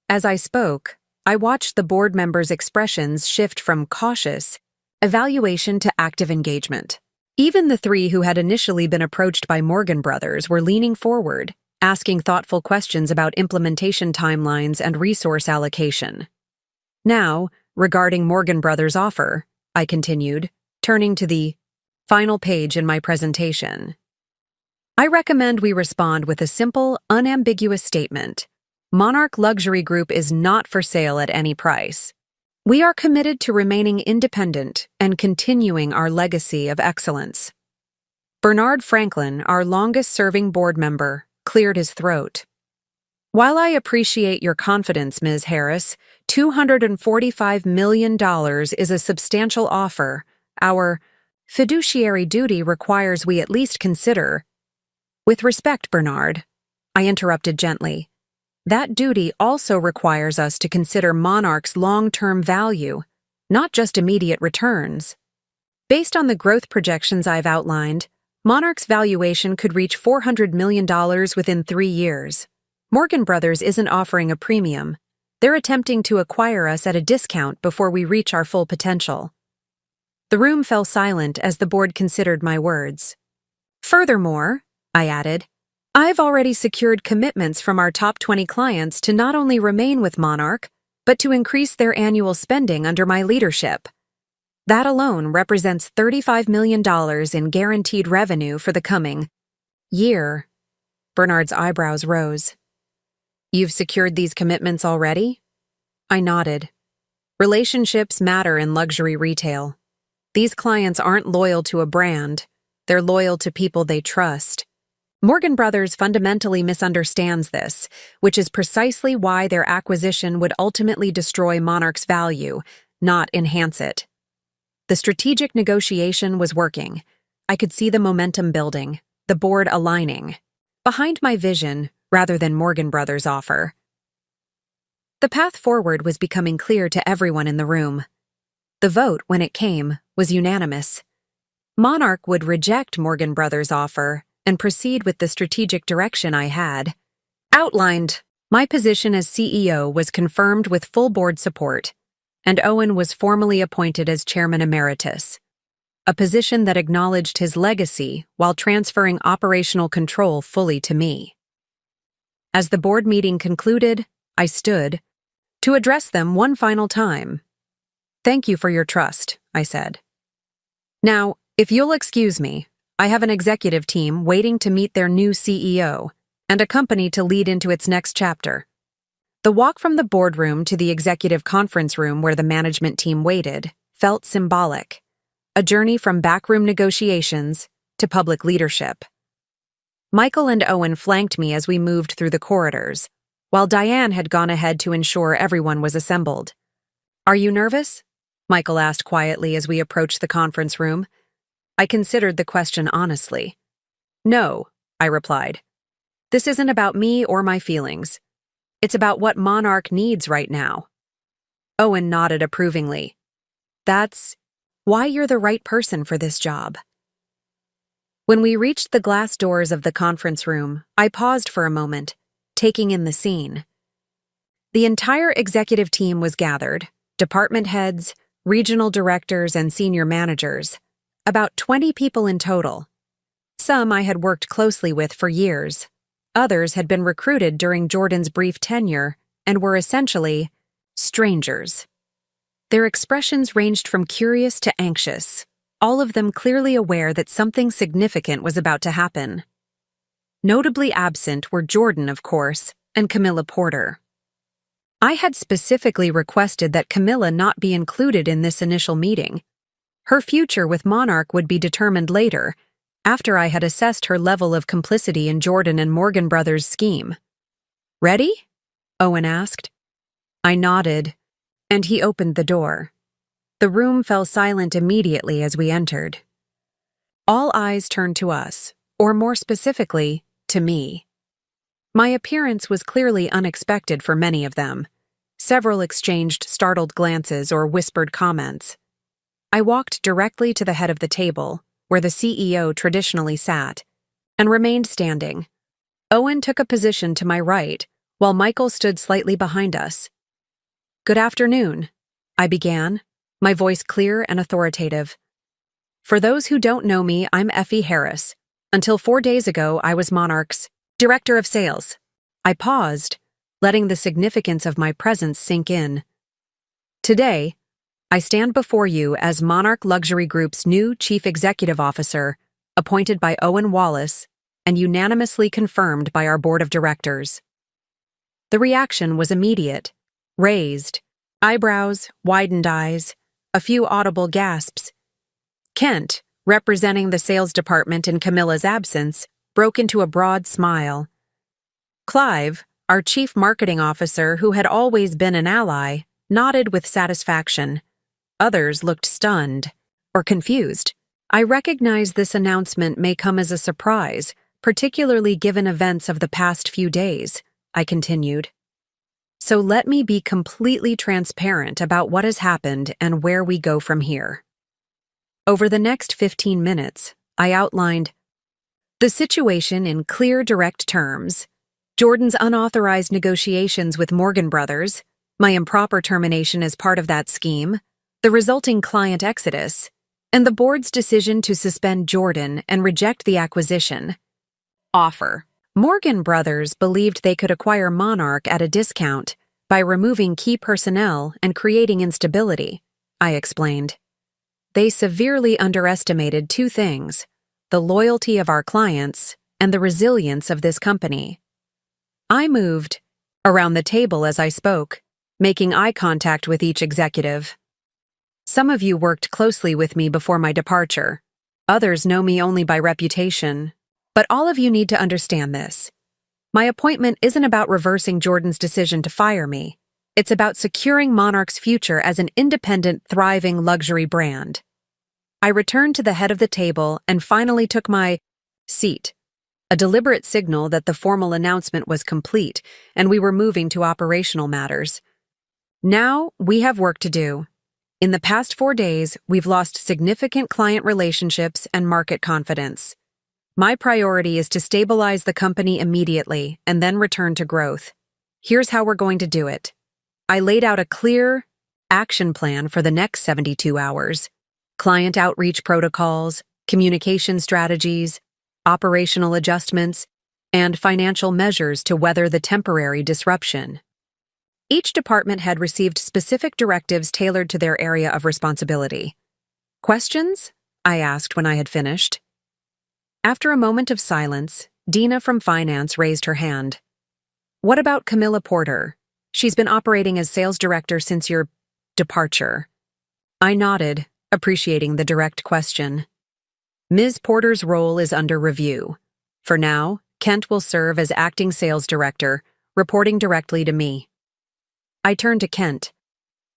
As I spoke, I watched the board members' expressions shift from cautious evaluation to active engagement. Even the three who had initially been approached by Morgan Brothers were leaning forward, asking thoughtful questions about implementation timelines and resource allocation. Now, regarding Morgan Brothers' offer, I continued, turning to the final page in my presentation. I recommend we respond with a simple, unambiguous statement. Monarch Luxury Group is not for sale at any price. We are committed to remaining independent and continuing our legacy of excellence. Bernard Franklin, our longest-serving board member, cleared his throat. While I appreciate your confidence, Ms. Harris, $245 million is a substantial offer. Our fiduciary duty requires we at least consider. With respect, Bernard, I interrupted gently. That duty also requires us to consider Monarch's long-term value, not just immediate returns. Based on the growth projections I've outlined, Monarch's valuation could reach $400 million within 3 years. Morgan Brothers isn't offering a premium. They're attempting to acquire us at a discount before we reach our full potential. The room fell silent as the board considered my words. Furthermore, I added, I've already secured commitments from our top 20 clients to not only remain with Monarch, but to increase their annual spending under my leadership. That alone represents $35 million in guaranteed revenue for the coming year. Bernard's eyebrows rose. You've secured these commitments already? I nodded. Relationships matter in luxury retail. These clients aren't loyal to a brand. They're loyal to people they trust. Morgan Brothers fundamentally misunderstands this, which is precisely why their acquisition would ultimately destroy Monarch's value, not enhance it. The strategic negotiation was working. I could see the momentum building, the board aligning, behind my vision rather than Morgan Brothers' offer. The path forward was becoming clear to everyone in the room. The vote, when it came, was unanimous. Monarch would reject Morgan Brothers' offer and proceed with the strategic direction I had outlined. My position as CEO was confirmed with full board support, and Owen was formally appointed as Chairman Emeritus, a position that acknowledged his legacy while transferring operational control fully to me. As the board meeting concluded, I stood to address them one final time. Thank you for your trust, I said. Now, if you'll excuse me, I have an executive team waiting to meet their new CEO and a company to lead into its next chapter. The walk from the boardroom to the executive conference room where the management team waited felt symbolic, a journey from backroom negotiations to public leadership. Michael and Owen flanked me as we moved through the corridors, while Diane had gone ahead to ensure everyone was assembled. Are you nervous? Michael asked quietly as we approached the conference room. I considered the question honestly. No, I replied. This isn't about me or my feelings. It's about what Monarch needs right now. Owen nodded approvingly. That's why you're the right person for this job. When we reached the glass doors of the conference room, I paused for a moment, taking in the scene. The entire executive team was gathered, department heads, regional directors, and senior managers. About 20 people in total. Some I had worked closely with for years. Others had been recruited during Jordan's brief tenure and were essentially strangers. Their expressions ranged from curious to anxious, all of them clearly aware that something significant was about to happen. Notably absent were Jordan, of course, and Camilla Porter. I had specifically requested that Camilla not be included in this initial meeting. Her future with Monarch would be determined later, after I had assessed her level of complicity in Jordan and Morgan Brothers' scheme. "Ready?" Owen asked. I nodded, and he opened the door. The room fell silent immediately as we entered. All eyes turned to us, or more specifically, to me. My appearance was clearly unexpected for many of them. Several exchanged startled glances or whispered comments. I walked directly to the head of the table, where the CEO traditionally sat, and remained standing. Owen took a position to my right, while Michael stood slightly behind us. "Good afternoon," I began, my voice clear and authoritative. "For those who don't know me, I'm Effie Harris. Until 4 days ago, I was Monarch's Director of Sales." I paused, letting the significance of my presence sink in. "Today, I stand before you as Monarch Luxury Group's new Chief Executive Officer, appointed by Owen Wallace and unanimously confirmed by our Board of Directors." The reaction was immediate. Raised eyebrows, widened eyes, a few audible gasps. Kent, representing the sales department in Camilla's absence, broke into a broad smile. Clive, our chief marketing officer who had always been an ally, nodded with satisfaction. Others looked stunned or confused. I recognize this announcement may come as a surprise, particularly given events of the past few days, I continued. So let me be completely transparent about what has happened and where we go from here. Over the next 15 minutes, I outlined the situation in clear, direct terms, Jordan's unauthorized negotiations with Morgan Brothers, my improper termination as part of that scheme, the resulting client exodus, and the board's decision to suspend Jordan and reject the acquisition offer. Morgan Brothers believed they could acquire Monarch at a discount by removing key personnel and creating instability, I explained. They severely underestimated two things: the loyalty of our clients and the resilience of this company. I moved around the table as I spoke, making eye contact with each executive. Some of you worked closely with me before my departure. Others know me only by reputation. But all of you need to understand this. My appointment isn't about reversing Jordan's decision to fire me. It's about securing Monarch's future as an independent, thriving luxury brand. I returned to the head of the table and finally took my seat, a deliberate signal that the formal announcement was complete and we were moving to operational matters. Now, we have work to do. In the past 4 days, we've lost significant client relationships and market confidence. My priority is to stabilize the company immediately and then return to growth. Here's how we're going to do it. I laid out a clear action plan for the next 72 hours. Client outreach protocols, communication strategies, operational adjustments, and financial measures to weather the temporary disruption. Each department had received specific directives tailored to their area of responsibility. "Questions?" I asked when I had finished. After a moment of silence, Dina from Finance raised her hand. "What about Camilla Porter? She's been operating as sales director since your departure." I nodded, appreciating the direct question. "Ms. Porter's role is under review. For now, Kent will serve as acting sales director, reporting directly to me." I turned to Kent.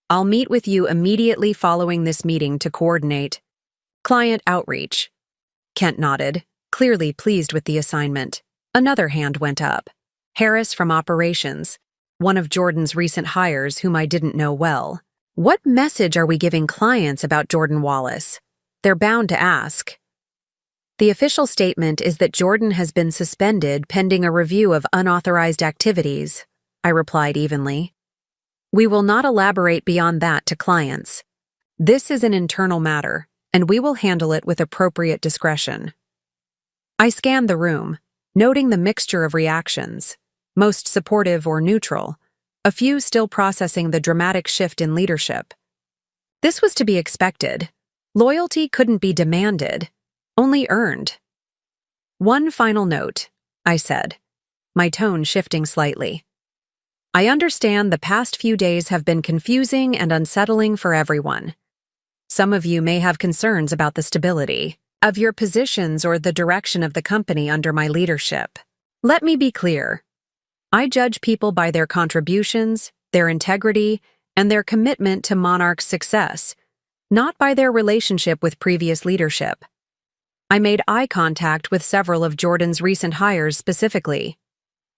"I'll meet with you immediately following this meeting to coordinate client outreach." Kent nodded, clearly pleased with the assignment. Another hand went up. Harris from Operations, one of Jordan's recent hires whom I didn't know well. What message are we giving clients about Jordan Wallace? They're bound to ask. The official statement is that Jordan has been suspended pending a review of unauthorized activities, I replied evenly. We will not elaborate beyond that to clients. This is an internal matter, and we will handle it with appropriate discretion. I scanned the room, noting the mixture of reactions, most supportive or neutral, a few still processing the dramatic shift in leadership. This was to be expected. Loyalty couldn't be demanded, only earned. One final note, I said, my tone shifting slightly. I understand the past few days have been confusing and unsettling for everyone. Some of you may have concerns about the stability of your positions or the direction of the company under my leadership. Let me be clear. I judge people by their contributions, their integrity, and their commitment to Monarch's success, not by their relationship with previous leadership. I made eye contact with several of Jordan's recent hires specifically.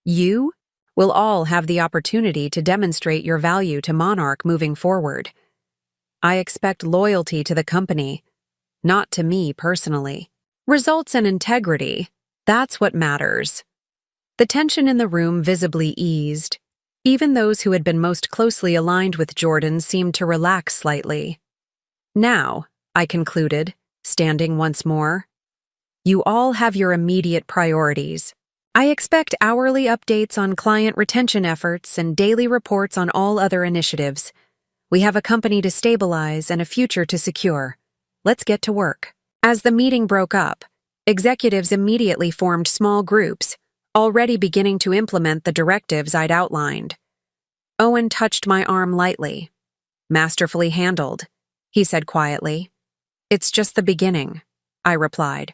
You will all have the opportunity to demonstrate your value to Monarch moving forward. I expect loyalty to the company, not to me personally. Results and integrity, that's what matters. The tension in the room visibly eased. Even those who had been most closely aligned with Jordan seemed to relax slightly. Now, I concluded, standing once more, you all have your immediate priorities. I expect hourly updates on client retention efforts and daily reports on all other initiatives. We have a company to stabilize and a future to secure. Let's get to work. As the meeting broke up, executives immediately formed small groups, already beginning to implement the directives I'd outlined. Owen touched my arm lightly. Masterfully handled, he said quietly. It's just the beginning, I replied.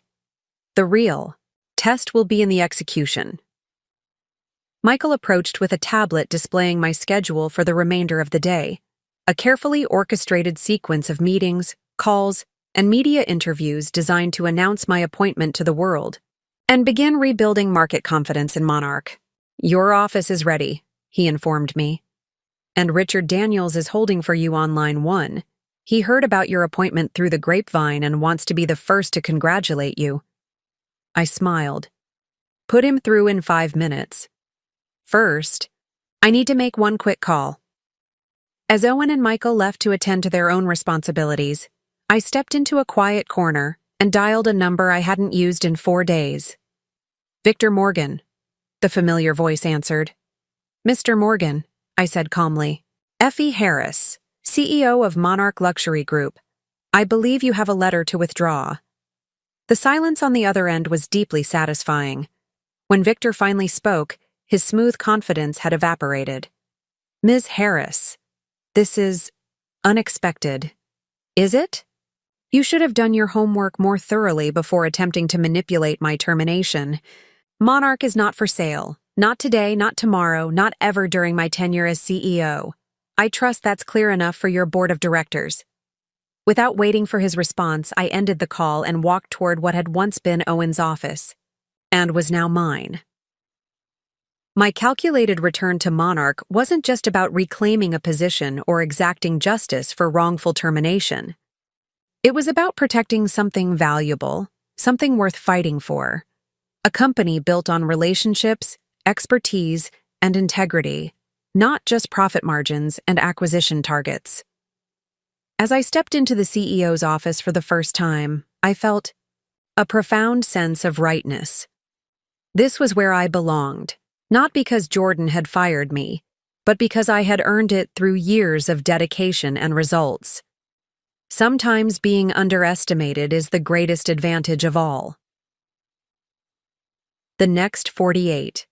The real test will be in the execution. Michael approached with a tablet displaying my schedule for the remainder of the day, a carefully orchestrated sequence of meetings, calls, and media interviews designed to announce my appointment to the world and begin rebuilding market confidence in Monarch. Your office is ready, he informed me. And Richard Daniels is holding for you on line 1. He heard about your appointment through the grapevine and wants to be the first to congratulate you. I smiled. Put him through in 5 minutes. First, I need to make one quick call. As Owen and Michael left to attend to their own responsibilities, I stepped into a quiet corner and dialed a number I hadn't used in 4 days. Victor Morgan, the familiar voice answered. Mr. Morgan, I said calmly. Effie Harris, CEO of Monarch Luxury Group. I believe you have a letter to withdraw. The silence on the other end was deeply satisfying. When Victor finally spoke, his smooth confidence had evaporated. Ms. Harris, this is unexpected. Is it? You should have done your homework more thoroughly before attempting to manipulate my termination. Monarch is not for sale. Not today, not tomorrow, not ever during my tenure as CEO. I trust that's clear enough for your board of directors. Without waiting for his response, I ended the call and walked toward what had once been Owen's office, and was now mine. My calculated return to Monarch wasn't just about reclaiming a position or exacting justice for wrongful termination. It was about protecting something valuable, something worth fighting for. A company built on relationships, expertise, and integrity, not just profit margins and acquisition targets. As I stepped into the CEO's office for the first time, I felt a profound sense of rightness. This was where I belonged, not because Jordan had fired me, but because I had earned it through years of dedication and results. Sometimes being underestimated is the greatest advantage of all. The next 48.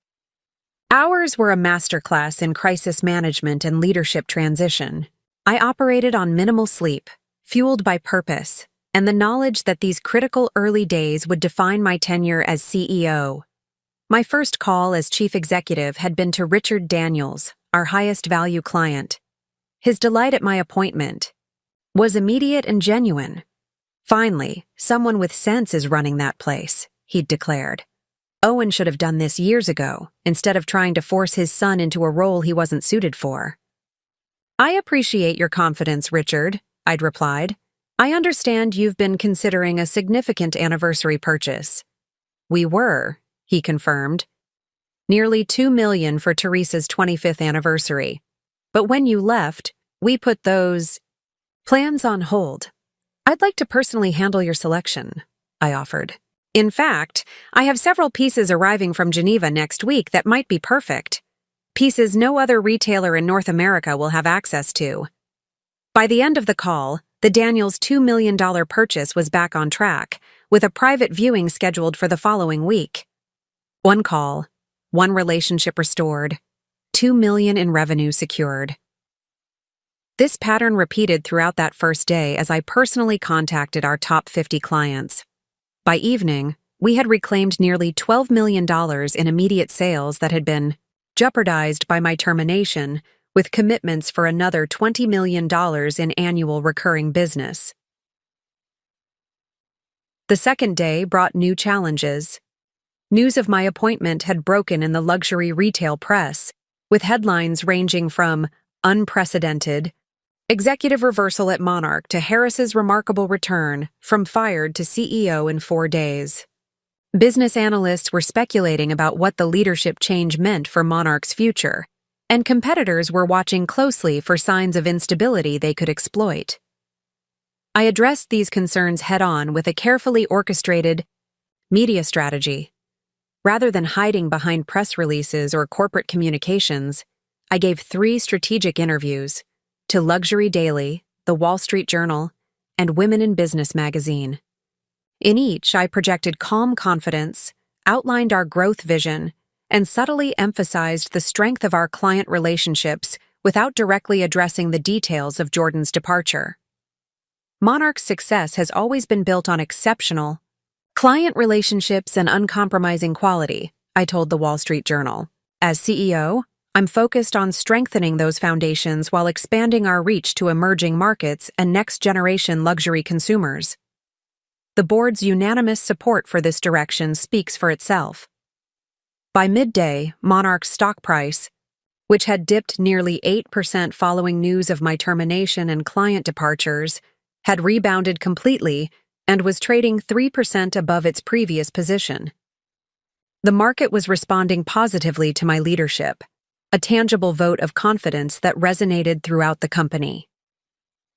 Ours were a masterclass in crisis management and leadership transition. I operated on minimal sleep, fueled by purpose, and the knowledge that these critical early days would define my tenure as CEO. My first call as chief executive had been to Richard Daniels, our highest value client. His delight at my appointment was immediate and genuine. Finally, someone with sense is running that place, he'd declared. Owen should have done this years ago, instead of trying to force his son into a role he wasn't suited for. I appreciate your confidence, Richard, I'd replied. I understand you've been considering a significant anniversary purchase. We were, he confirmed. Nearly $2 million for Teresa's 25th anniversary. But when you left, we put those plans on hold. I'd like to personally handle your selection, I offered. In fact, I have several pieces arriving from Geneva next week that might be perfect. Pieces no other retailer in North America will have access to. By the end of the call, The Daniels $2 million purchase was back on track, with a private viewing scheduled for the following week. One call, one relationship restored, $2 million in revenue secured. This pattern repeated throughout that first day as I personally contacted our top 50 clients. By evening, we had reclaimed nearly $12 million in immediate sales that had been jeopardized by my termination, with commitments for another $20 million in annual recurring business. The second day brought new challenges. News of my appointment had broken in the luxury retail press, with headlines ranging from unprecedented, executive reversal at Monarch to Harris's remarkable return, from fired to CEO in 4 days. Business analysts were speculating about what the leadership change meant for Monarch's future, and competitors were watching closely for signs of instability they could exploit. I addressed these concerns head-on with a carefully orchestrated media strategy. Rather than hiding behind press releases or corporate communications, I gave 3 strategic interviews to Luxury Daily, The Wall Street Journal, and Women in Business magazine. In each, I projected calm confidence, outlined our growth vision, and subtly emphasized the strength of our client relationships without directly addressing the details of Jordan's departure. Monarch's success has always been built on exceptional client relationships and uncompromising quality, I told the Wall Street Journal. As CEO, I'm focused on strengthening those foundations while expanding our reach to emerging markets and next-generation luxury consumers. The board's unanimous support for this direction speaks for itself. By midday, Monarch's stock price, which had dipped nearly 8% following news of my termination and client departures, had rebounded completely and was trading 3% above its previous position. The market was responding positively to my leadership, a tangible vote of confidence that resonated throughout the company.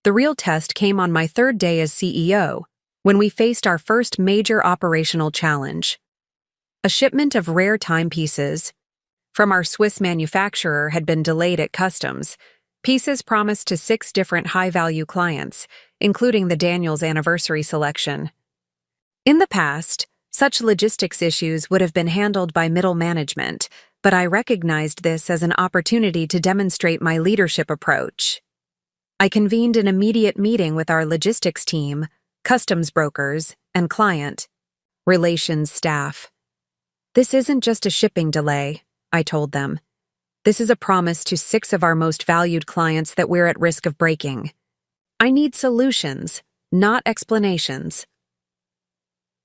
The real test came on my 3rd day as CEO, when we faced our first major operational challenge. A shipment of rare timepieces from our Swiss manufacturer had been delayed at customs, pieces promised to 6 different high-value clients, including the Daniels Anniversary Selection. In the past, such logistics issues would have been handled by middle management, but I recognized this as an opportunity to demonstrate my leadership approach. I convened an immediate meeting with our logistics team, customs brokers, and client relations staff. This isn't just a shipping delay, I told them. This is a promise to 6 of our most valued clients that we're at risk of breaking. I need solutions, not explanations.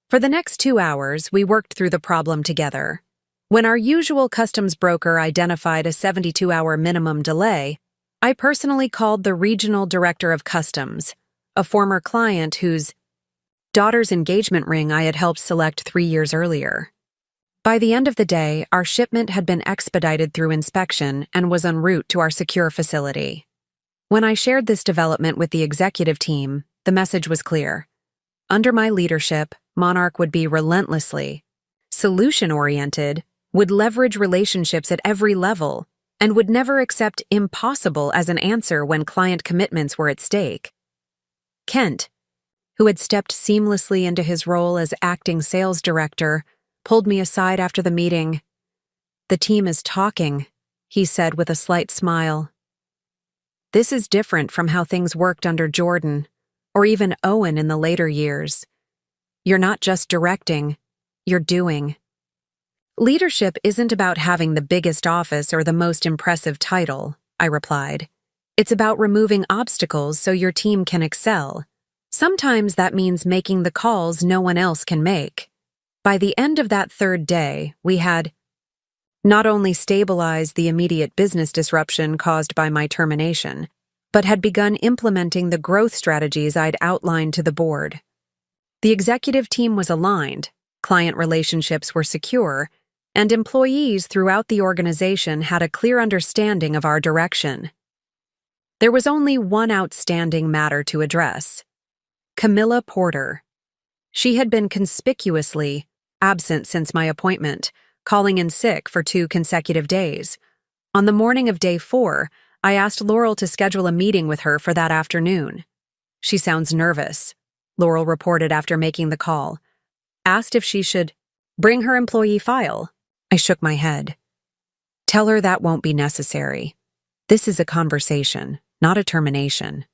For the next 2 hours, we worked through the problem together. When our usual customs broker identified a 72-hour minimum delay, I personally called the regional director of customs, a former client whose daughter's engagement ring I had helped select 3 years earlier. By the end of the day, our shipment had been expedited through inspection and was en route to our secure facility. When I shared this development with the executive team, the message was clear. Under my leadership, Monarch would be relentlessly solution-oriented, would leverage relationships at every level, and would never accept impossible as an answer when client commitments were at stake. Kent, who had stepped seamlessly into his role as acting sales director, pulled me aside after the meeting. "The team is talking," he said with a slight smile. "This is different from how things worked under Jordan, or even Owen in the later years. You're not just directing, you're doing." "Leadership isn't about having the biggest office or the most impressive title," I replied. "It's about removing obstacles so your team can excel. Sometimes that means making the calls no one else can make." By the end of that 3rd day, we had not only stabilized the immediate business disruption caused by my termination, but had begun implementing the growth strategies I'd outlined to the board. The executive team was aligned, client relationships were secure, and employees throughout the organization had a clear understanding of our direction. There was only one outstanding matter to address: Camilla Porter. She had been conspicuously absent since my appointment, calling in sick for 2 consecutive days. On the morning of day 4, I asked Laurel to schedule a meeting with her for that afternoon. She sounds nervous, Laurel reported after making the call. Asked if she should bring her employee file. I shook my head. Tell her that won't be necessary. This is a conversation, not a termination.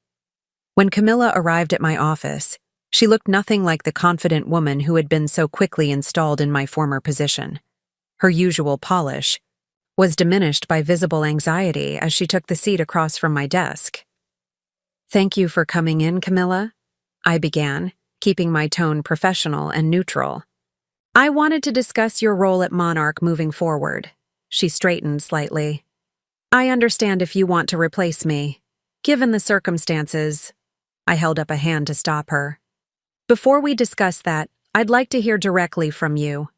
When Camilla arrived at my office, she looked nothing like the confident woman who had been so quickly installed in my former position. Her usual polish was diminished by visible anxiety as she took the seat across from my desk. Thank you for coming in, Camilla, I began, keeping my tone professional and neutral. I wanted to discuss your role at Monarch moving forward. She straightened slightly. I understand if you want to replace me. Given the circumstances, I held up a hand to stop her. Before we discuss that, I'd like to hear directly from you.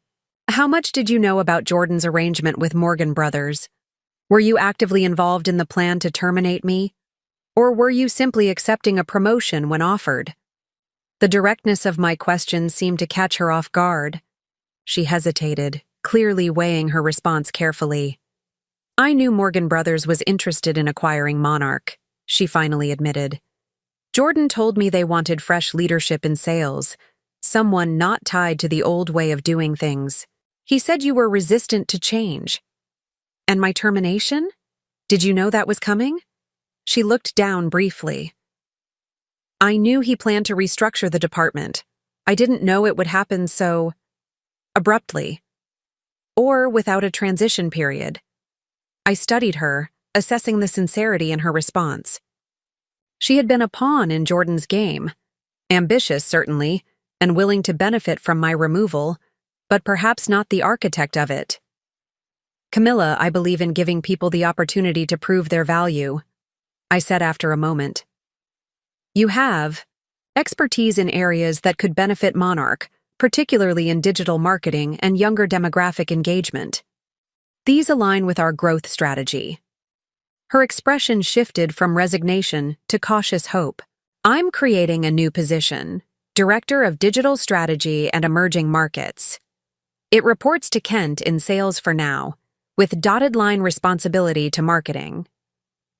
How much did you know about Jordan's arrangement with Morgan Brothers? Were you actively involved in the plan to terminate me? Or were you simply accepting a promotion when offered? The directness of my question seemed to catch her off guard. She hesitated, clearly weighing her response carefully. I knew Morgan Brothers was interested in acquiring Monarch, she finally admitted. Jordan told me they wanted fresh leadership in sales, someone not tied to the old way of doing things. He said you were resistant to change. And my termination? Did you know that was coming? She looked down briefly. I knew he planned to restructure the department. I didn't know it would happen so abruptly, or without a transition period. I studied her, assessing the sincerity in her response. She had been a pawn in Jordan's game, ambitious certainly, and willing to benefit from my removal, but perhaps not the architect of it. Camilla, I believe in giving people the opportunity to prove their value, I said after a moment. You have expertise in areas that could benefit Monarch, particularly in digital marketing and younger demographic engagement. These align with our growth strategy. Her expression shifted from resignation to cautious hope. I'm creating a new position, Director of Digital Strategy and Emerging Markets. It reports to Kent in sales for now, with dotted line responsibility to marketing.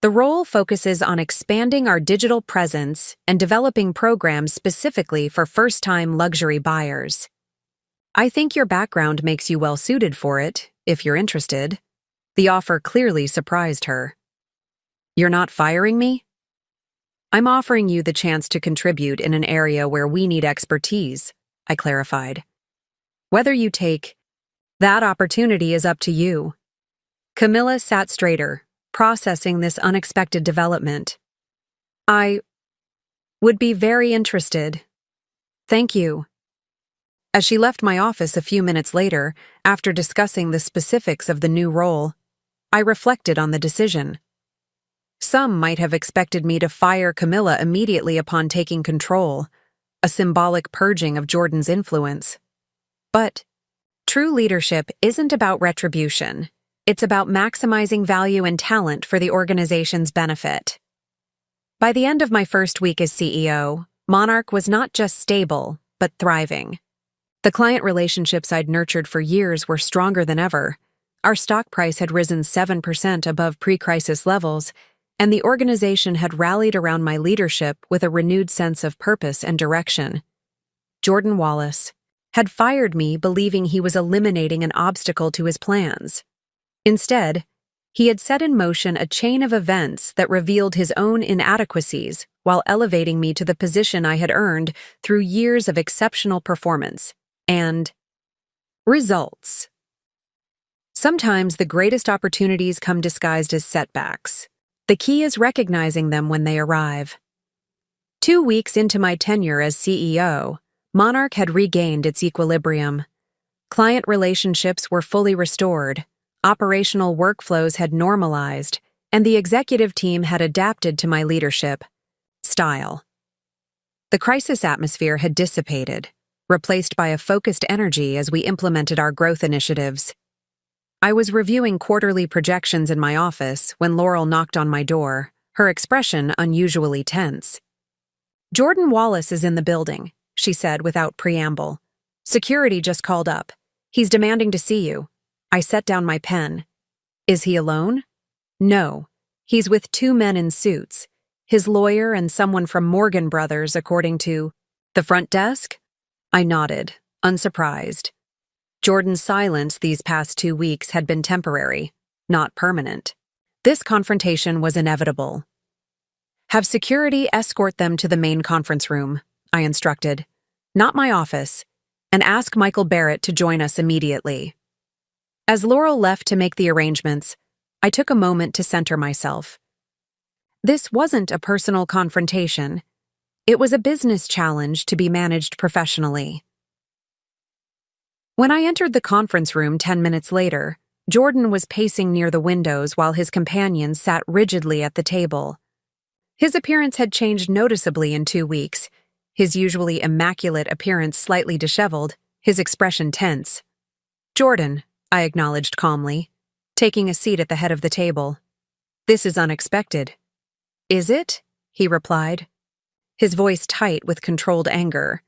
The role focuses on expanding our digital presence and developing programs specifically for first-time luxury buyers. I think your background makes you well-suited for it, if you're interested. The offer clearly surprised her. You're not firing me? I'm offering you the chance to contribute in an area where we need expertise, I clarified. Whether you take that opportunity is up to you. Camilla sat straighter, processing this unexpected development. I would be very interested. Thank you. As she left my office a few minutes later, after discussing the specifics of the new role, I reflected on the decision. Some might have expected me to fire Camilla immediately upon taking control, a symbolic purging of Jordan's influence. But true leadership isn't about retribution. It's about maximizing value and talent for the organization's benefit. By the end of my first week as CEO, Monarch was not just stable, but thriving. The client relationships I'd nurtured for years were stronger than ever. Our stock price had risen 7% above pre-crisis levels, and the organization had rallied around my leadership with a renewed sense of purpose and direction. Jordan Wallace had fired me believing he was eliminating an obstacle to his plans. Instead, he had set in motion a chain of events that revealed his own inadequacies while elevating me to the position I had earned through years of exceptional performance and results. Sometimes the greatest opportunities come disguised as setbacks. The key is recognizing them when they arrive. 2 weeks into my tenure as CEO, Monarch had regained its equilibrium. Client relationships were fully restored, operational workflows had normalized, and the executive team had adapted to my leadership style. The crisis atmosphere had dissipated, replaced by a focused energy as we implemented our growth initiatives. I was reviewing quarterly projections in my office when Laurel knocked on my door, her expression unusually tense. Jordan Wallace is in the building, she said without preamble. Security just called up. He's demanding to see you. I set down my pen. Is he alone? No. He's with 2 men in suits. his lawyer, and someone from Morgan Brothers, according to the front desk? I nodded, unsurprised. Jordan's silence these past 2 weeks had been temporary, not permanent. This confrontation was inevitable. Have security escort them to the main conference room, I instructed. Not my office, and ask Michael Barrett to join us immediately. As Laurel left to make the arrangements, I took a moment to center myself. This wasn't a personal confrontation. It was a business challenge to be managed professionally. When I entered the conference room 10 minutes later, Jordan was pacing near the windows while his companions sat rigidly at the table. His appearance had changed noticeably in 2 weeks, his usually immaculate appearance slightly disheveled, his expression tense. "Jordan," I acknowledged calmly, taking a seat at the head of the table. "This is unexpected." "Is it?" he replied, his voice tight with controlled anger.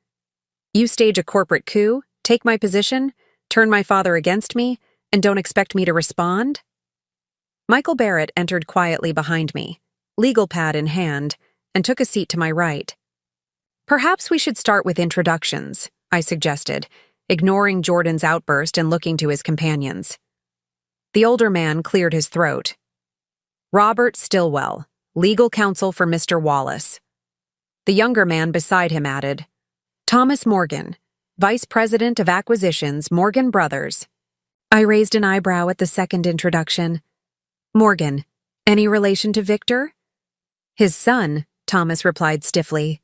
"You stage a corporate coup, take my position, turn my father against me, and don't expect me to respond?" Michael Barrett entered quietly behind me, legal pad in hand, and took a seat to my right. "Perhaps we should start with introductions," I suggested, ignoring Jordan's outburst and looking to his companions. The older man cleared his throat. "Robert Stillwell, legal counsel for Mr. Wallace." The younger man beside him added, "Thomas Morgan, Vice President of Acquisitions, Morgan Brothers." I raised an eyebrow at the second introduction. "Morgan, any relation to Victor?" "His son," Thomas replied stiffly.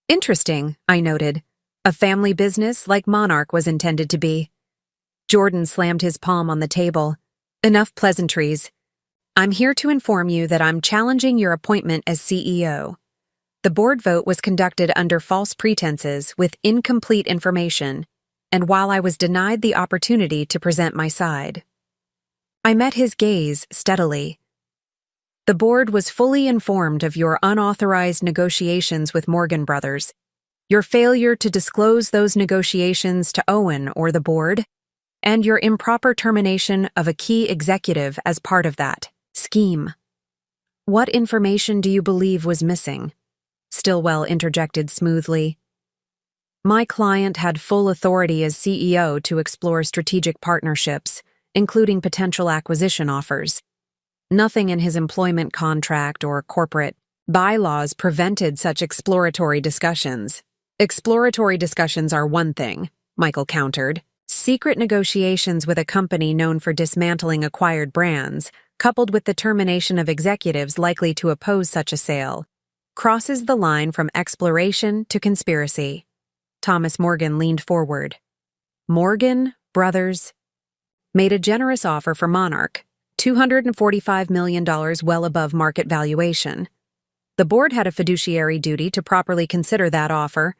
"Interesting," I noted. "A family business like Monarch was intended to be." Jordan slammed his palm on the table. "Enough pleasantries. I'm here to inform you that I'm challenging your appointment as CEO. The board vote was conducted under false pretenses with incomplete information, and while I was denied the opportunity to present my side." I met his gaze steadily. "The board was fully informed of your unauthorized negotiations with Morgan Brothers, your failure to disclose those negotiations to Owen or the board, and your improper termination of a key executive as part of that scheme." "What information do you believe was missing?" Stillwell interjected smoothly. "My client had full authority as CEO to explore strategic partnerships, including potential acquisition offers. Nothing in his employment contract or corporate bylaws prevented such exploratory discussions." "Exploratory discussions are one thing," Michael countered. "Secret negotiations with a company known for dismantling acquired brands, coupled with the termination of executives likely to oppose such a sale, crosses the line from exploration to conspiracy." Thomas Morgan leaned forward. "Morgan Brothers made a generous offer for Monarch, $245 million, well above market valuation. The board had a fiduciary duty to properly consider that offer,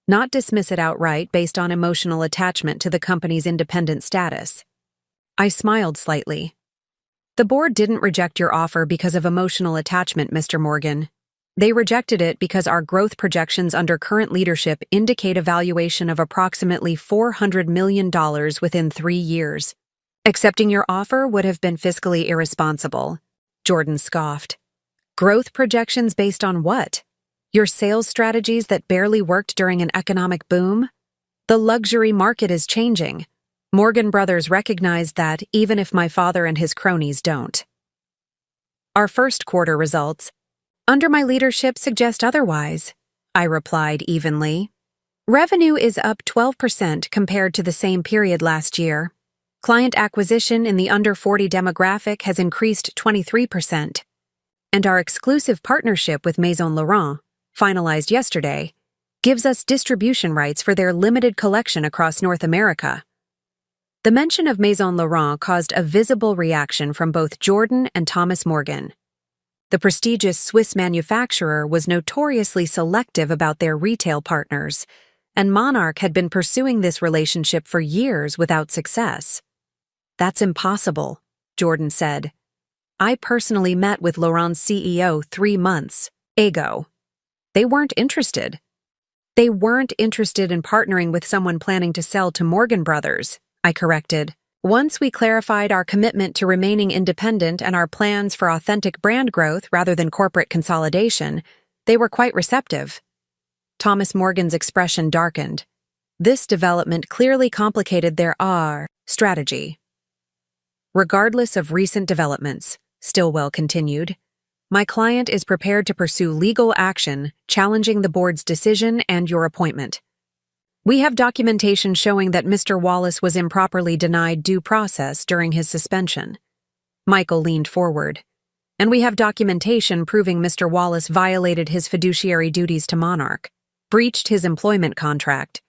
not dismiss it outright based on emotional attachment to the company's independent status." I smiled slightly. "The board didn't reject your offer because of emotional attachment, Mr. Morgan. They rejected it because our growth projections under current leadership indicate a valuation of approximately $400 million within 3 years. Accepting your offer would have been fiscally irresponsible," Jordan scoffed. "Growth projections based on what? Your sales strategies that barely worked during an economic boom? The luxury market is changing. Morgan Brothers recognized that, even if my father and his cronies don't. Our first quarter results, under my leadership, suggest otherwise," I replied evenly. "Revenue is up 12% compared to the same period last year. Client acquisition in the under 40 demographic has increased 23%. And our exclusive partnership with Maison Laurent, finalized yesterday, gives us distribution rights for their limited collection across North America." The mention of Maison Laurent caused a visible reaction from both Jordan and Thomas Morgan. The prestigious Swiss manufacturer was notoriously selective about their retail partners, and Monarch had been pursuing this relationship for years without success. "That's impossible," Jordan said. "I personally met with Laurent's CEO 3 months ago. They weren't interested. They weren't interested in partnering with someone planning to sell to Morgan Brothers," I corrected. Once we clarified our commitment to remaining independent and our plans for authentic brand growth rather than corporate consolidation, they were quite receptive. Thomas Morgan's expression darkened. This development clearly complicated their strategy. Regardless of recent developments, Stillwell continued, my client is prepared to pursue legal action challenging the board's decision and your appointment. We have documentation showing that Mr. Wallace was improperly denied due process during his suspension. Michael leaned forward. And we have documentation proving Mr. Wallace violated his fiduciary duties to Monarch, breached his employment contract,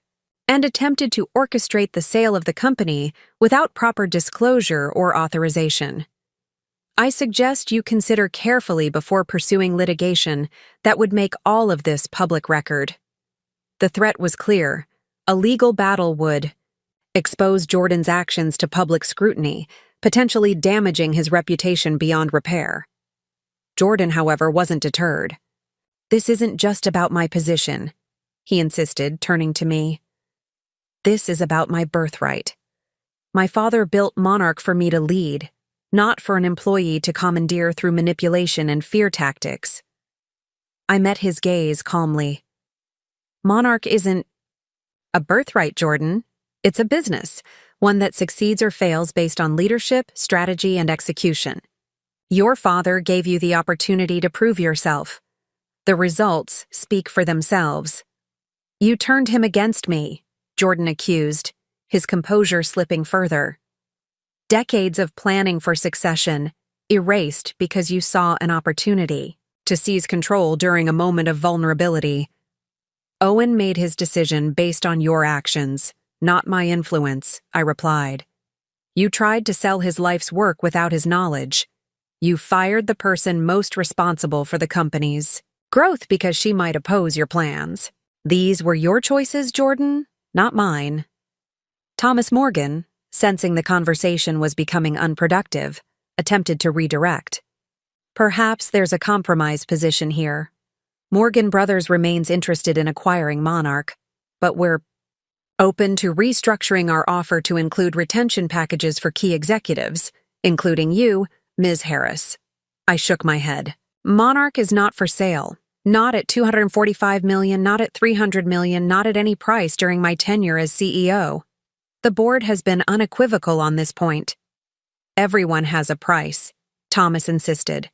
and attempted to orchestrate the sale of the company without proper disclosure or authorization. I suggest you consider carefully before pursuing litigation that would make all of this public record. The threat was clear. A legal battle would expose Jordan's actions to public scrutiny, potentially damaging his reputation beyond repair. Jordan, however, wasn't deterred. This isn't just about my position, he insisted, turning to me. This is about my birthright. My father built Monarch for me to lead, not for an employee to commandeer through manipulation and fear tactics. I met his gaze calmly. Monarch isn't a birthright, Jordan. It's a business, one that succeeds or fails based on leadership, strategy, and execution. Your father gave you the opportunity to prove yourself. The results speak for themselves. You turned him against me, Jordan accused, his composure slipping further. Decades of planning for succession erased because you saw an opportunity to seize control during a moment of vulnerability. Owen made his decision based on your actions, not my influence, I replied. You tried to sell his life's work without his knowledge. You fired the person most responsible for the company's growth because she might oppose your plans. These were your choices, Jordan, not mine. Thomas Morgan, sensing the conversation was becoming unproductive, attempted to redirect. Perhaps there's a compromise position here. Morgan Brothers remains interested in acquiring Monarch, but we're open to restructuring our offer to include retention packages for key executives, including you, Ms. Harris. I shook my head. Monarch is not for sale. Not at $245 million, not at $300 million, not at any price during my tenure as CEO. The board has been unequivocal on this point. Everyone has a price, Thomas insisted.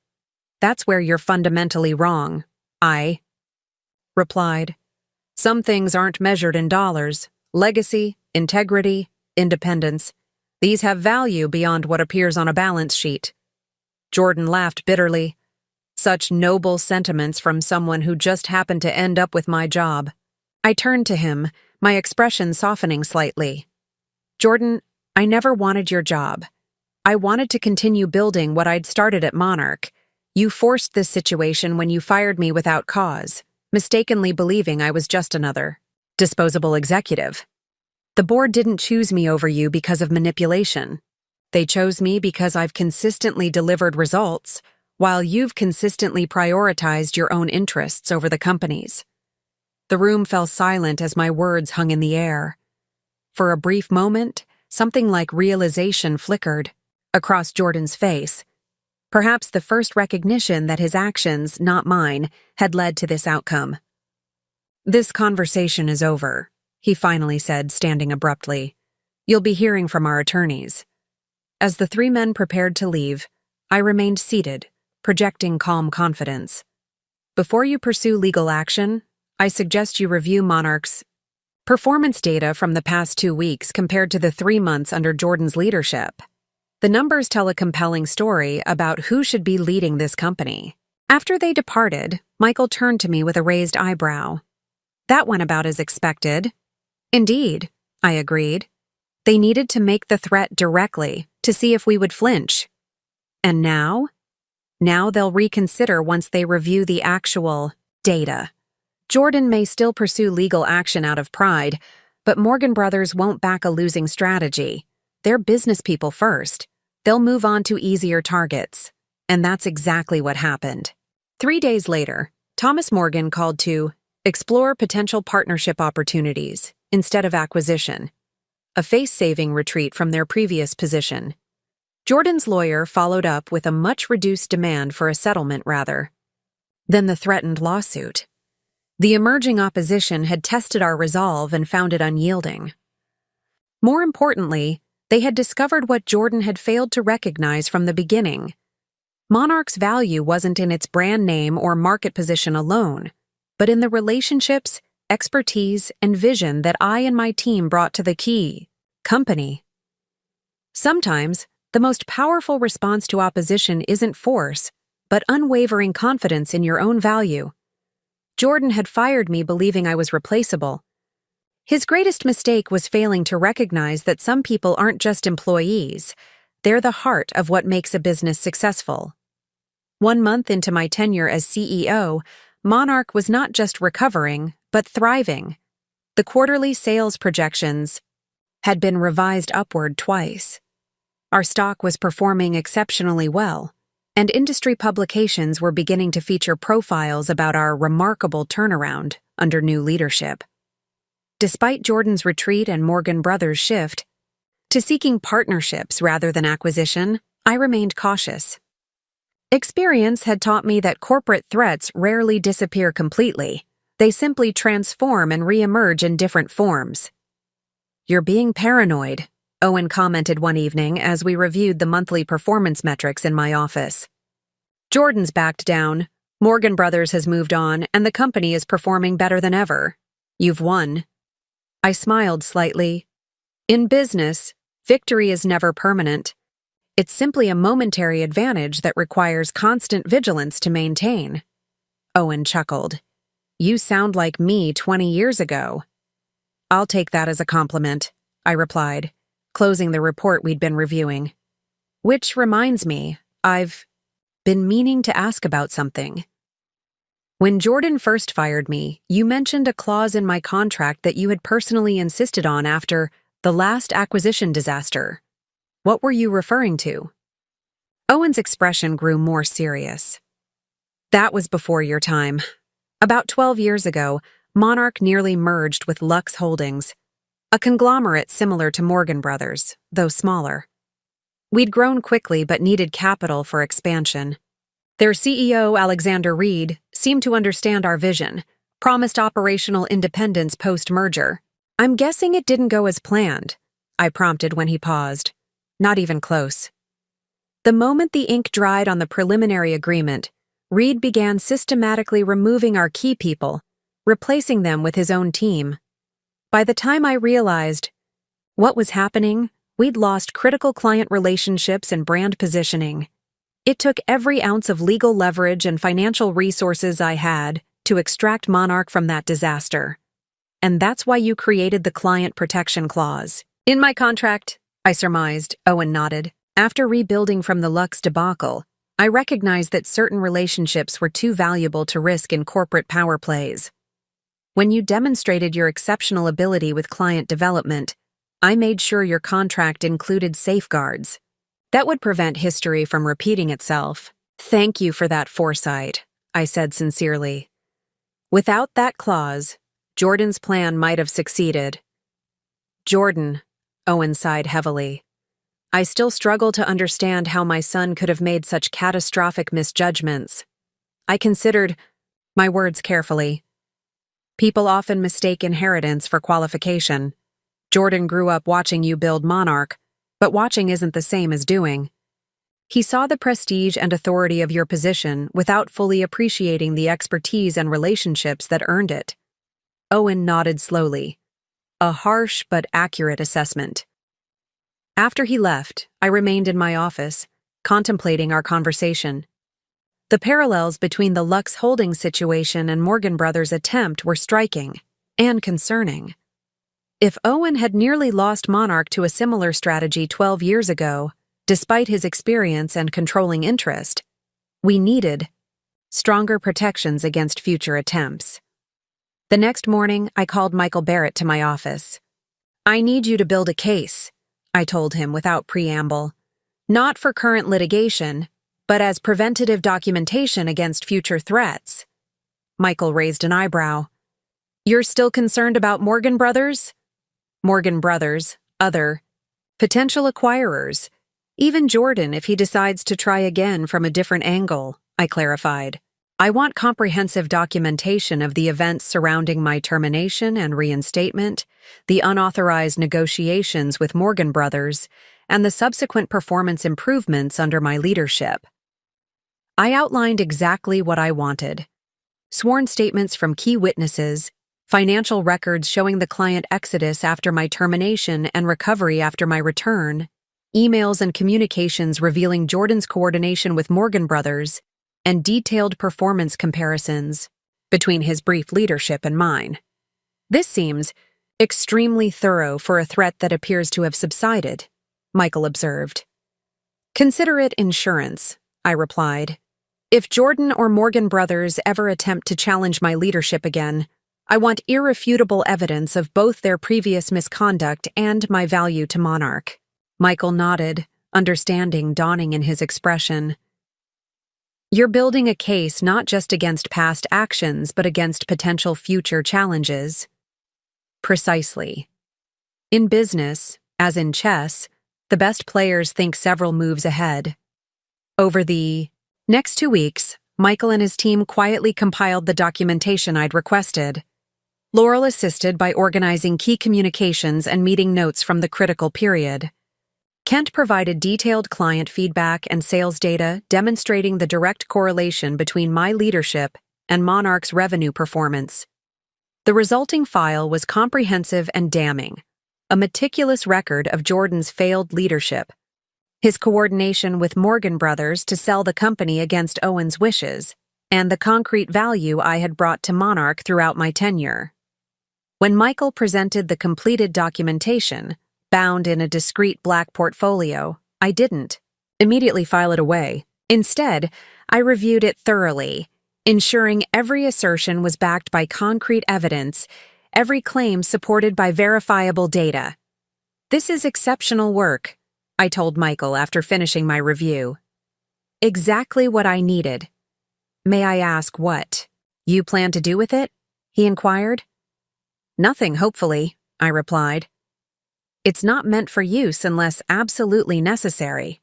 That's where you're fundamentally wrong, I replied. Some things aren't measured in dollars. Legacy, integrity, independence. These have value beyond what appears on a balance sheet. Jordan laughed bitterly. Such noble sentiments from someone who just happened to end up with my job. I turned to him, my expression softening slightly. Jordan, I never wanted your job. I wanted to continue building what I'd started at Monarch. You forced this situation when you fired me without cause, mistakenly believing I was just another disposable executive. The board didn't choose me over you because of manipulation. They chose me because I've consistently delivered results, while you've consistently prioritized your own interests over the company's. The room fell silent as my words hung in the air. For a brief moment, something like realization flickered across Jordan's face. Perhaps the first recognition that his actions, not mine, had led to this outcome. This conversation is over, he finally said, standing abruptly. You'll be hearing from our attorneys. As the three men prepared to leave, I remained seated, projecting calm confidence. Before you pursue legal action, I suggest you review Monarch's performance data from the past 2 weeks compared to the 3 months under Jordan's leadership. The numbers tell a compelling story about who should be leading this company. After they departed, Michael turned to me with a raised eyebrow. That went about as expected. Indeed, I agreed. They needed to make the threat directly to see if we would flinch. And now? Now they'll reconsider once they review the actual data. Jordan may still pursue legal action out of pride, but Morgan Brothers won't back a losing strategy. They're business people first. They'll move on to easier targets. And that's exactly what happened. 3 days later, Thomas Morgan called to explore potential partnership opportunities instead of acquisition. a face-saving retreat from their previous position. Jordan's lawyer followed up with a much-reduced demand for a settlement rather than the threatened lawsuit. The emerging opposition had tested our resolve and found it unyielding. More importantly, they had discovered what Jordan had failed to recognize from the beginning. Monarch's value wasn't in its brand name or market position alone, but in the relationships, expertise, and vision that I and my team brought to the key company. Sometimes, the most powerful response to opposition isn't force, but unwavering confidence in your own value. Jordan had fired me believing I was replaceable. His greatest mistake was failing to recognize that some people aren't just employees, they're the heart of what makes a business successful. 1 month into my tenure as CEO, Monarch was not just recovering, but thriving. The quarterly sales projections had been revised upward twice. Our stock was performing exceptionally well, and industry publications were beginning to feature profiles about our remarkable turnaround under new leadership. Despite Jordan's retreat and Morgan Brothers' shift to seeking partnerships rather than acquisition, I remained cautious. Experience had taught me that corporate threats rarely disappear completely. They simply transform and re-emerge in different forms. "You're being paranoid," Owen commented one evening as we reviewed the monthly performance metrics in my office. "Jordan's backed down, Morgan Brothers has moved on, and the company is performing better than ever. You've won." I smiled slightly. In business, victory is never permanent. It's simply a momentary advantage that requires constant vigilance to maintain. Owen chuckled. "You sound like me 20 years ago." "I'll take that as a compliment," I replied, closing the report we'd been reviewing. "Which reminds me, I've been meaning to ask about something. When Jordan first fired me, you mentioned a clause in my contract that you had personally insisted on after the last acquisition disaster. What were you referring to?" Owen's expression grew more serious. "That was before your time. About 12 years ago, Monarch nearly merged with Lux Holdings, a conglomerate similar to Morgan Brothers, though smaller. We'd grown quickly but needed capital for expansion. Their CEO, Alexander Reed, seemed to understand our vision, promised operational independence post-merger. "I'm guessing it didn't go as planned," I prompted when he paused. "Not even close." The moment the ink dried on the preliminary agreement, Reed began systematically removing our key people, replacing them with his own team. By the time I realized what was happening, we'd lost critical client relationships and brand positioning. It took every ounce of legal leverage and financial resources I had to extract Monarch from that disaster. "And that's why you created the client protection clause." "In my contract," I surmised. Owen nodded. "After rebuilding from the Lux debacle, I recognized that certain relationships were too valuable to risk in corporate power plays. When you demonstrated your exceptional ability with client development, I made sure your contract included safeguards that would prevent history from repeating itself." "Thank you for that foresight," I said sincerely. "Without that clause, Jordan's plan might have succeeded." "Jordan," Owen sighed heavily. "I still struggle to understand how my son could have made such catastrophic misjudgments. I considered my words carefully. People often mistake inheritance for qualification. Jordan grew up watching you build Monarch, but watching isn't the same as doing. He saw the prestige and authority of your position without fully appreciating the expertise and relationships that earned it." Owen nodded slowly. A harsh but accurate assessment. After he left, I remained in my office, contemplating our conversation. The parallels between the Lux Holdings situation and Morgan Brothers' attempt were striking and concerning. If Owen had nearly lost Monarch to a similar strategy 12 years ago, despite his experience and controlling interest, we needed stronger protections against future attempts. The next morning, I called Michael Barrett to my office. "I need you to build a case," I told him without preamble. "Not for current litigation, but as preventative documentation against future threats." Michael raised an eyebrow. "You're still concerned about Morgan Brothers?" "Morgan Brothers, other potential acquirers, even Jordan if he decides to try again from a different angle, I clarified. I want comprehensive documentation of the events surrounding my termination and reinstatement, the unauthorized negotiations with Morgan Brothers, and the subsequent performance improvements under my leadership. I outlined exactly what I wanted: sworn statements from key witnesses, financial records showing the client exodus after my termination and recovery after my return, emails and communications revealing Jordan's coordination with Morgan Brothers, and detailed performance comparisons between his brief leadership and mine. This seems extremely thorough for a threat that appears to have subsided, Michael observed. Consider it insurance, I replied. If Jordan or Morgan Brothers ever attempt to challenge my leadership again, I want irrefutable evidence of both their previous misconduct and my value to Monarch. Michael nodded, understanding dawning in his expression. You're building a case not just against past actions, but against potential future challenges. Precisely. In business, as in chess, the best players think several moves ahead. Over the next 2 weeks, Michael and his team quietly compiled the documentation I'd requested. Laurel assisted by organizing key communications and meeting notes from the critical period. Kent provided detailed client feedback and sales data demonstrating the direct correlation between my leadership and Monarch's revenue performance. The resulting file was comprehensive and damning, a meticulous record of Jordan's failed leadership, his coordination with Morgan Brothers to sell the company against Owen's wishes, and the concrete value I had brought to Monarch throughout my tenure. When Michael presented the completed documentation, bound in a discreet black portfolio, I didn't immediately file it away. Instead, I reviewed it thoroughly, ensuring every assertion was backed by concrete evidence, every claim supported by verifiable data. This is exceptional work, I told Michael after finishing my review. Exactly what I needed. May I ask what you plan to do with it? He inquired. Nothing, hopefully, I replied. It's not meant for use unless absolutely necessary.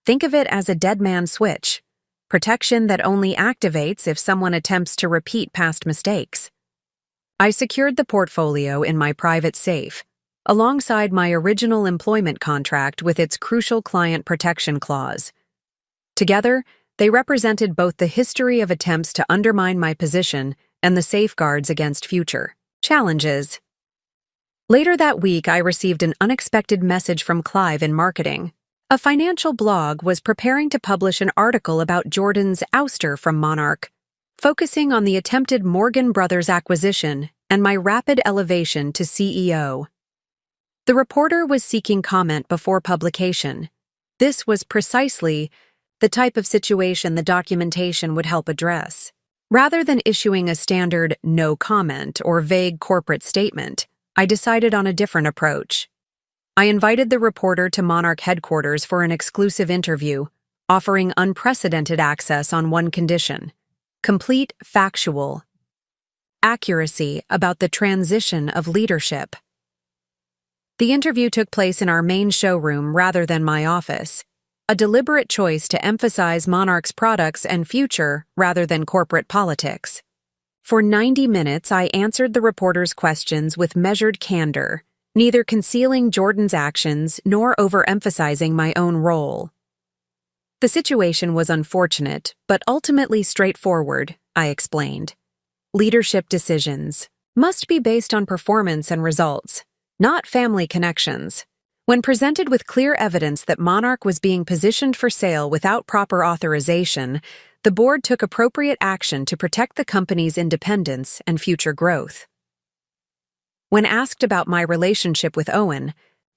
Think of it as a dead man switch, protection that only activates if someone attempts to repeat past mistakes. I secured the portfolio in my private safe, alongside my original employment contract with its crucial client protection clause. Together, they represented both the history of attempts to undermine my position and the safeguards against future challenges. Later that week, I received an unexpected message from Clive in marketing. A financial blog was preparing to publish an article about Jordan's ouster from Monarch, focusing on the attempted Morgan Brothers acquisition and my rapid elevation to CEO. The reporter was seeking comment before publication. This was precisely the type of situation the documentation would help address. Rather than issuing a standard no comment or vague corporate statement, I decided on a different approach. I invited the reporter to Monarch headquarters for an exclusive interview, offering unprecedented access on one condition: complete factual accuracy about the transition of leadership. The interview took place in our main showroom rather than my office, a deliberate choice to emphasize Monarch's products and future rather than corporate politics. For 90 minutes, I answered the reporter's questions with measured candor, neither concealing Jordan's actions nor overemphasizing my own role. The situation was unfortunate, but ultimately straightforward, I explained. Leadership decisions must be based on performance and results, not family connections. When presented with clear evidence that Monarch was being positioned for sale without proper authorization, the board took appropriate action to protect the company's independence and future growth. When asked about my relationship with Owen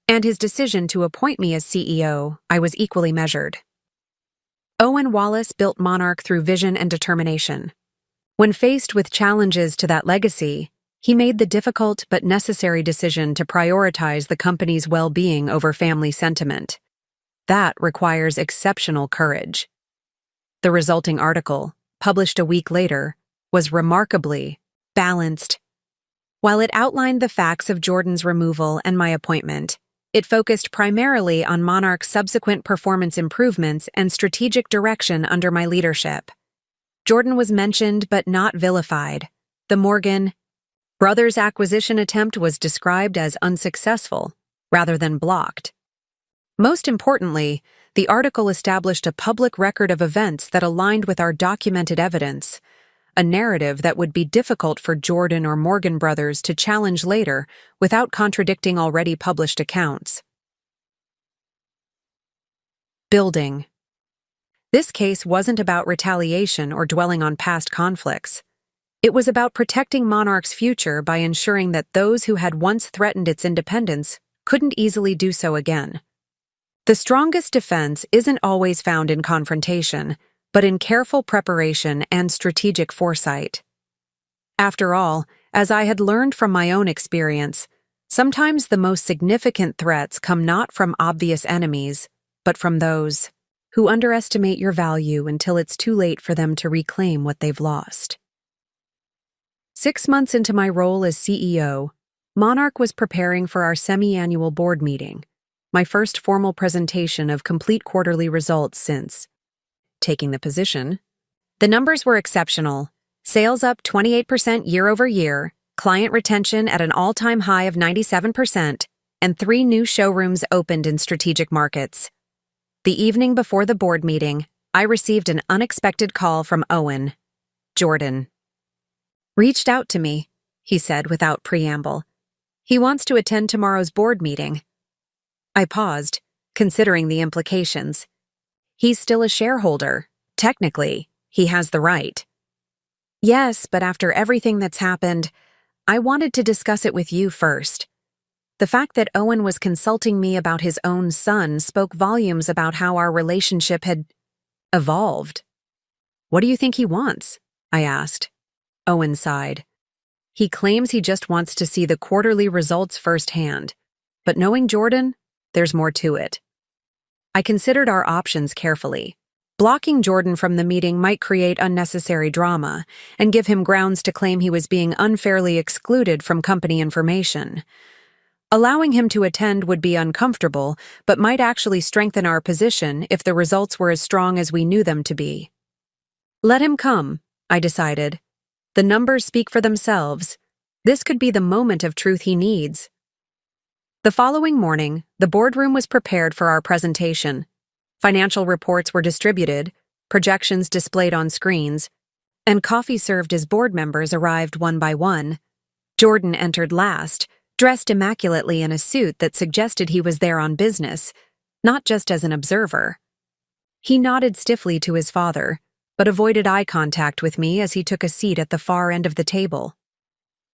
and his decision to appoint me as CEO, I was equally measured. Owen Wallace built Monarch through vision and determination. When faced with challenges to that legacy, he made the difficult but necessary decision to prioritize the company's well-being over family sentiment. That requires exceptional courage. The resulting article, published a week later, was remarkably balanced. While it outlined the facts of Jordan's removal and my appointment, It focused primarily on Monarch's subsequent performance improvements and strategic direction under my leadership. Jordan was mentioned but not vilified. The Morgan Brothers acquisition attempt was described as unsuccessful, rather than blocked. Most importantly, the article established a public record of events that aligned with our documented evidence, a narrative that would be difficult for Jordan or Morgan Brothers to challenge later without contradicting already published accounts. Building. This case wasn't about retaliation or dwelling on past conflicts. It was about protecting Monarch's future by ensuring that those who had once threatened its independence couldn't easily do so again. The strongest defense isn't always found in confrontation, but in careful preparation and strategic foresight. After all, as I had learned from my own experience, sometimes the most significant threats come not from obvious enemies, but from those who underestimate your value until it's too late for them to reclaim what they've lost. 6 months into my role as CEO, Monarch was preparing for our semi-annual board meeting, my first formal presentation of complete quarterly results since taking the position. The numbers were exceptional. Sales up 28% year-over-year, client retention at an all-time high of 97%, and 3 new showrooms opened in strategic markets. The evening before the board meeting, I received an unexpected call from Owen. Jordan reached out to me, he said without preamble. He wants to attend tomorrow's board meeting. I paused, considering the implications. He's still a shareholder. Technically, he has the right. Yes, but after everything that's happened, I wanted to discuss it with you first. The fact that Owen was consulting me about his own son spoke volumes about how our relationship had evolved. What do you think he wants? I asked. Owen sighed. He claims he just wants to see the quarterly results firsthand. But knowing Jordan, there's more to it. I considered our options carefully. Blocking Jordan from the meeting might create unnecessary drama and give him grounds to claim he was being unfairly excluded from company information. Allowing him to attend would be uncomfortable, but might actually strengthen our position if the results were as strong as we knew them to be. Let him come, I decided. The numbers speak for themselves. This could be the moment of truth he needs. The following morning, the boardroom was prepared for our presentation. Financial reports were distributed, projections displayed on screens, and coffee served as board members arrived one by one. Jordan entered last, dressed immaculately in a suit that suggested he was there on business, not just as an observer. He nodded stiffly to his father, but avoided eye contact with me as he took a seat at the far end of the table.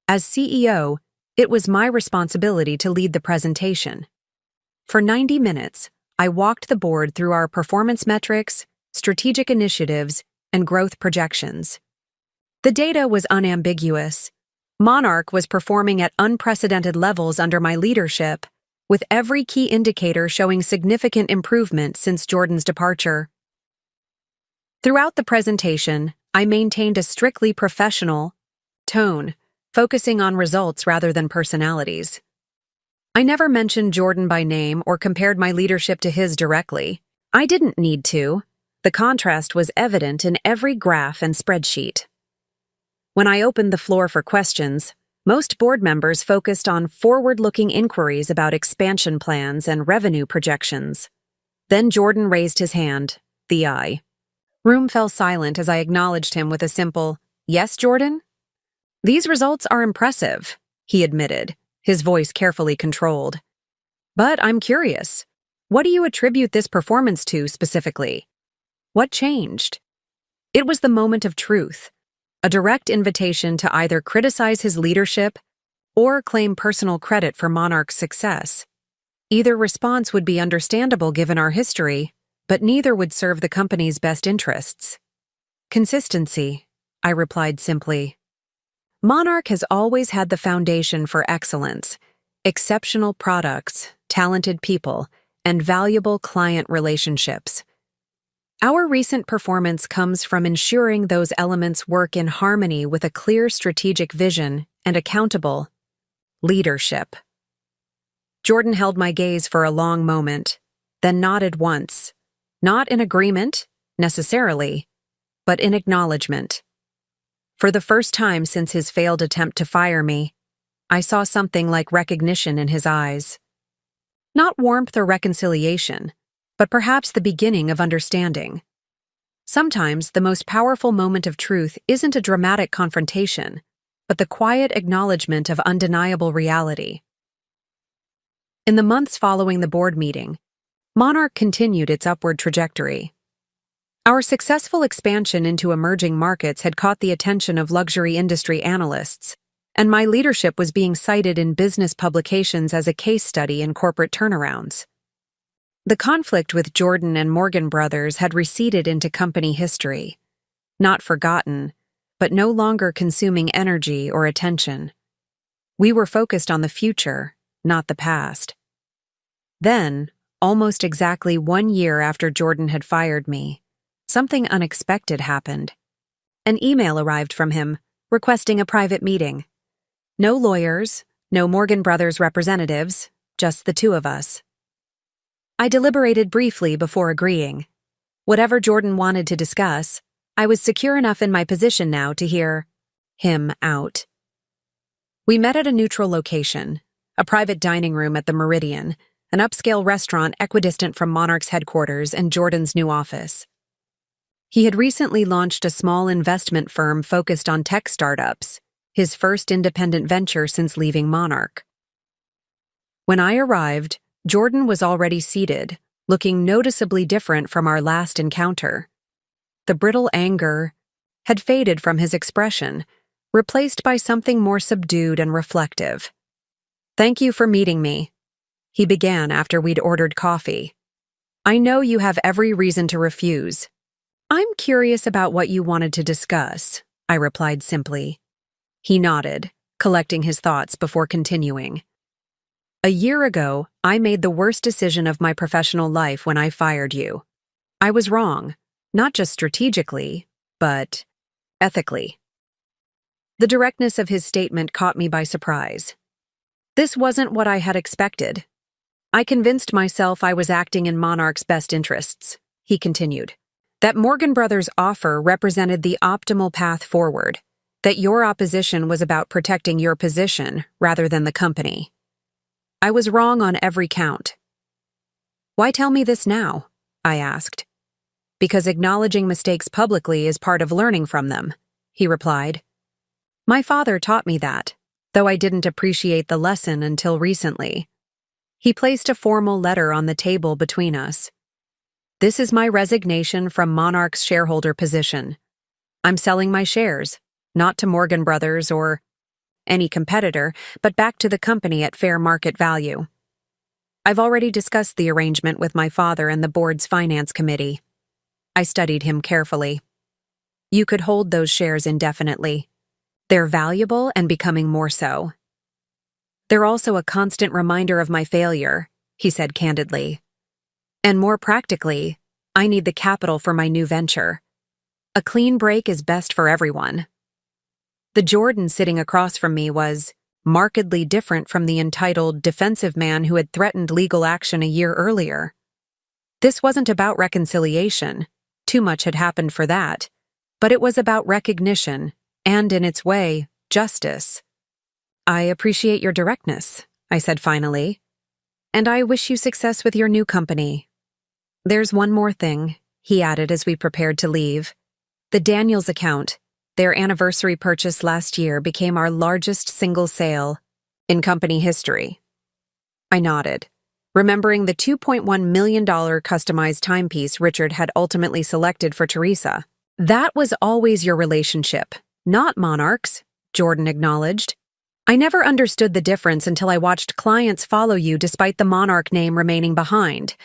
As CEO, it was my responsibility to lead the presentation. For 90 minutes, I walked the board through our performance metrics, strategic initiatives, and growth projections. The data was unambiguous. Monarch was performing at unprecedented levels under my leadership, with every key indicator showing significant improvement since Jordan's departure. Throughout the presentation, I maintained a strictly professional tone, focusing on results rather than personalities. I never mentioned Jordan by name or compared my leadership to his directly. I didn't need to. The contrast was evident in every graph and spreadsheet. When I opened the floor for questions, most board members focused on forward-looking inquiries about expansion plans and revenue projections. Then Jordan raised his hand, the eye. Room fell silent as I acknowledged him with a simple, "Yes, Jordan?" "These results are impressive," he admitted, his voice carefully controlled. "But I'm curious. What do you attribute this performance to specifically? What changed?" It was the moment of truth, a direct invitation to either criticize his leadership or claim personal credit for Monarch's success. Either response would be understandable given our history, but neither would serve the company's best interests. "Consistency," I replied simply. Monarch has always had the foundation for excellence, exceptional products, talented people, and valuable client relationships. Our recent performance comes from ensuring those elements work in harmony with a clear strategic vision and accountable leadership. Jordan held my gaze for a long moment, then nodded once, not in agreement, necessarily, but in acknowledgement. For the first time since his failed attempt to fire me, I saw something like recognition in his eyes. Not warmth or reconciliation, but perhaps the beginning of understanding. Sometimes the most powerful moment of truth isn't a dramatic confrontation, but the quiet acknowledgement of undeniable reality. In the months following the board meeting, Monarch continued its upward trajectory. Our successful expansion into emerging markets had caught the attention of luxury industry analysts, and my leadership was being cited in business publications as a case study in corporate turnarounds. The conflict with Jordan and Morgan Brothers had receded into company history, not forgotten, but no longer consuming energy or attention. We were focused on the future, not the past. Then, almost exactly 1 year after Jordan had fired me, something unexpected happened. An email arrived from him, requesting a private meeting. No lawyers, no Morgan Brothers representatives, just the two of us. I deliberated briefly before agreeing. Whatever Jordan wanted to discuss, I was secure enough in my position now to hear him out. We met at a neutral location, a private dining room at the Meridian, an upscale restaurant equidistant from Monarch's headquarters and Jordan's new office. He had recently launched a small investment firm focused on tech startups, his first independent venture since leaving Monarch. When I arrived, Jordan was already seated, looking noticeably different from our last encounter. The brittle anger had faded from his expression, replaced by something more subdued and reflective. "Thank you for meeting me," he began after we'd ordered coffee. "I know you have every reason to refuse." "I'm curious about what you wanted to discuss," I replied simply. He nodded, collecting his thoughts before continuing. "A year ago, I made the worst decision of my professional life when I fired you. I was wrong, not just strategically, but ethically." The directness of his statement caught me by surprise. This wasn't what I had expected. "I convinced myself I was acting in Monarch's best interests," he continued. "That Morgan Brothers' offer represented the optimal path forward, that your opposition was about protecting your position rather than the company. I was wrong on every count." "Why tell me this now?" I asked. "Because acknowledging mistakes publicly is part of learning from them," he replied. "My father taught me that, though I didn't appreciate the lesson until recently." He placed a formal letter on the table between us. "This is my resignation from Monarch's shareholder position. I'm selling my shares, not to Morgan Brothers or any competitor, but back to the company at fair market value. I've already discussed the arrangement with my father and the board's finance committee." I studied him carefully. "You could hold those shares indefinitely. They're valuable and becoming more so. They're also a constant reminder of my failure," he said candidly. "And more practically, I need the capital for my new venture. A clean break is best for everyone." The Jordan sitting across from me was markedly different from the entitled, defensive man who had threatened legal action a year earlier. This wasn't about reconciliation, too much had happened for that, but it was about recognition, and in its way, justice. "I appreciate your directness," I said finally, "and I wish you success with your new company. There's one more thing," he added as we prepared to leave. "The Daniels account. Their anniversary purchase last year became our largest single sale in company history." I nodded, remembering the $2.1 million customized timepiece Richard had ultimately selected for Teresa. "That was always your relationship, not Monarch's," Jordan acknowledged. "I never understood the difference until I watched clients follow you despite the Monarch name remaining behind.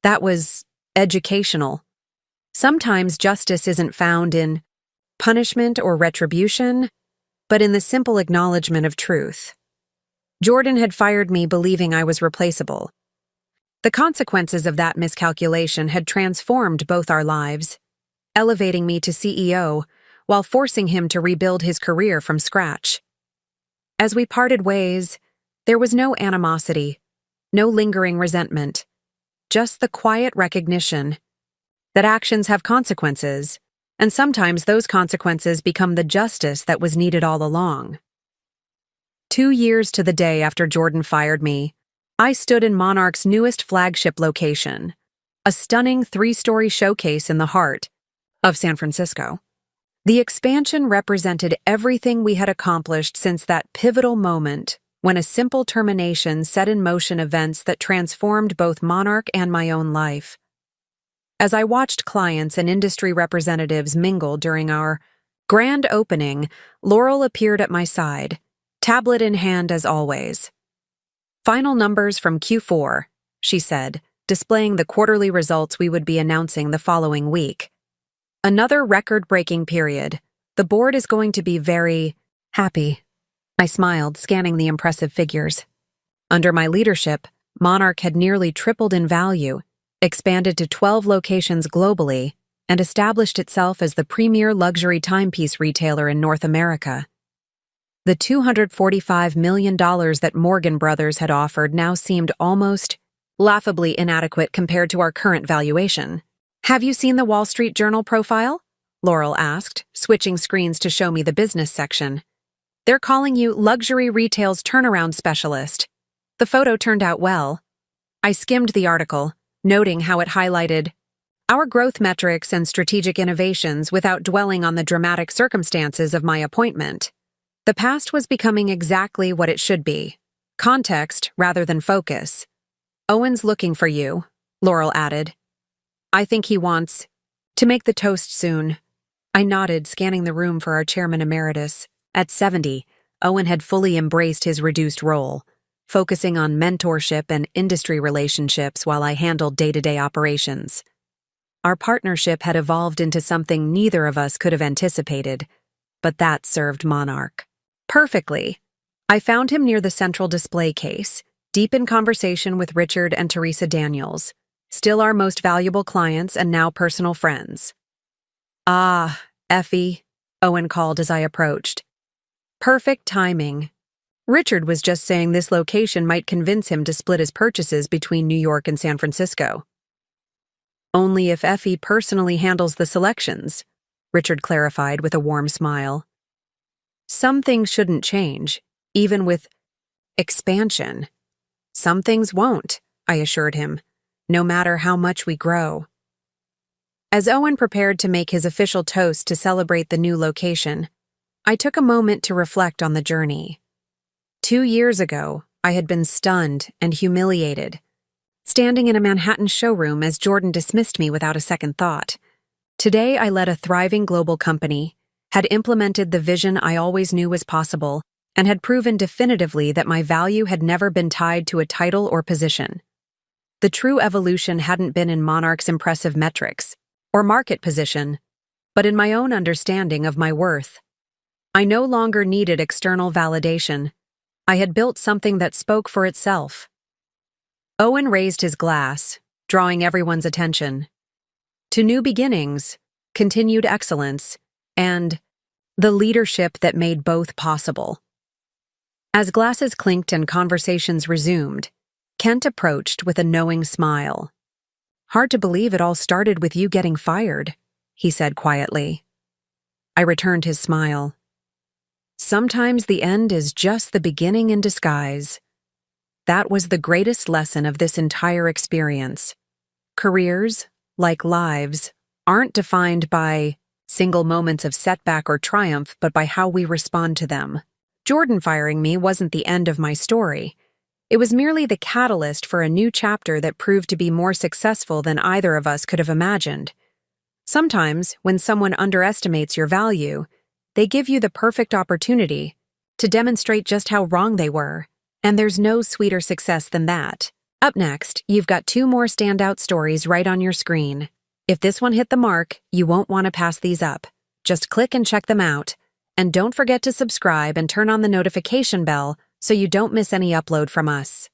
That was educational. Sometimes justice isn't found in punishment or retribution, but in the simple acknowledgement of truth." Jordan had fired me believing I was replaceable. The consequences of that miscalculation had transformed both our lives, elevating me to CEO while forcing him to rebuild his career from scratch. As we parted ways, there was no animosity, No lingering resentment. Just the quiet recognition that actions have consequences, and sometimes those consequences become the justice that was needed all along. 2 years to the day after Jordan fired me, I stood in Monarch's newest flagship location, a stunning 3-story showcase in the heart of San Francisco. The expansion represented everything we had accomplished since that pivotal moment when a simple termination set in motion events that transformed both Monarch and my own life. As I watched clients and industry representatives mingle during our grand opening, Laurel appeared at my side, tablet in hand as always. "Final numbers from Q4, she said, displaying the quarterly results we would be announcing the following week. "Another record-breaking period. The board is going to be very happy." I smiled, scanning the impressive figures. Under my leadership, Monarch had nearly tripled in value, expanded to 12 locations globally, and established itself as the premier luxury timepiece retailer in North America. The $245 million that Morgan Brothers had offered now seemed almost laughably inadequate compared to our current valuation. "Have you seen the Wall Street Journal profile?" Laurel asked, switching screens to show me the business section. "They're calling you luxury retail's turnaround specialist." The photo turned out well. I skimmed the article, noting how it highlighted our growth metrics and strategic innovations without dwelling on the dramatic circumstances of my appointment. The past was becoming exactly what it should be: context rather than focus. "Owen's looking for you," Laurel added. "I think he wants to make the toast soon." I nodded, scanning the room for our chairman emeritus. At 70, Owen had fully embraced his reduced role, focusing on mentorship and industry relationships while I handled day-to-day operations. Our partnership had evolved into something neither of us could have anticipated, but that served Monarch perfectly. I found him near the central display case, deep in conversation with Richard and Teresa Daniels, still our most valuable clients and now personal friends. "Ah, Effie," Owen called as I approached. "Perfect timing." Richard was just saying this location might convince him to split his purchases between New York and San Francisco. "Only if Effie personally handles the selections," Richard clarified with a warm smile. "Some things shouldn't change, even with expansion." "Some things won't," I assured him, "no matter how much we grow." As Owen prepared to make his official toast to celebrate the new location, I took a moment to reflect on the journey. 2 years ago, I had been stunned and humiliated, standing in a Manhattan showroom as Jordan dismissed me without a second thought. Today, I led a thriving global company, had implemented the vision I always knew was possible, and had proven definitively that my value had never been tied to a title or position. The true evolution hadn't been in Monarch's impressive metrics or market position, but in my own understanding of my worth. I no longer needed external validation. I had built something that spoke for itself. Owen raised his glass, drawing everyone's attention. To new beginnings, continued excellence, and the leadership that made both possible. As glasses clinked and conversations resumed, Kent approached with a knowing smile. "Hard to believe it all started with you getting fired," he said quietly. I returned his smile. Sometimes the end is just the beginning in disguise. That was the greatest lesson of this entire experience. Careers, like lives, aren't defined by single moments of setback or triumph, but by how we respond to them. Jordan firing me wasn't the end of my story. It was merely the catalyst for a new chapter that proved to be more successful than either of us could have imagined. Sometimes, when someone underestimates your value, they give you the perfect opportunity to demonstrate just how wrong they were, and there's no sweeter success than that. Up next, you've got 2 more standout stories right on your screen. If this one hit the mark, you won't want to pass these up. Just click and check them out. And don't forget to subscribe and turn on the notification bell so you don't miss any upload from us.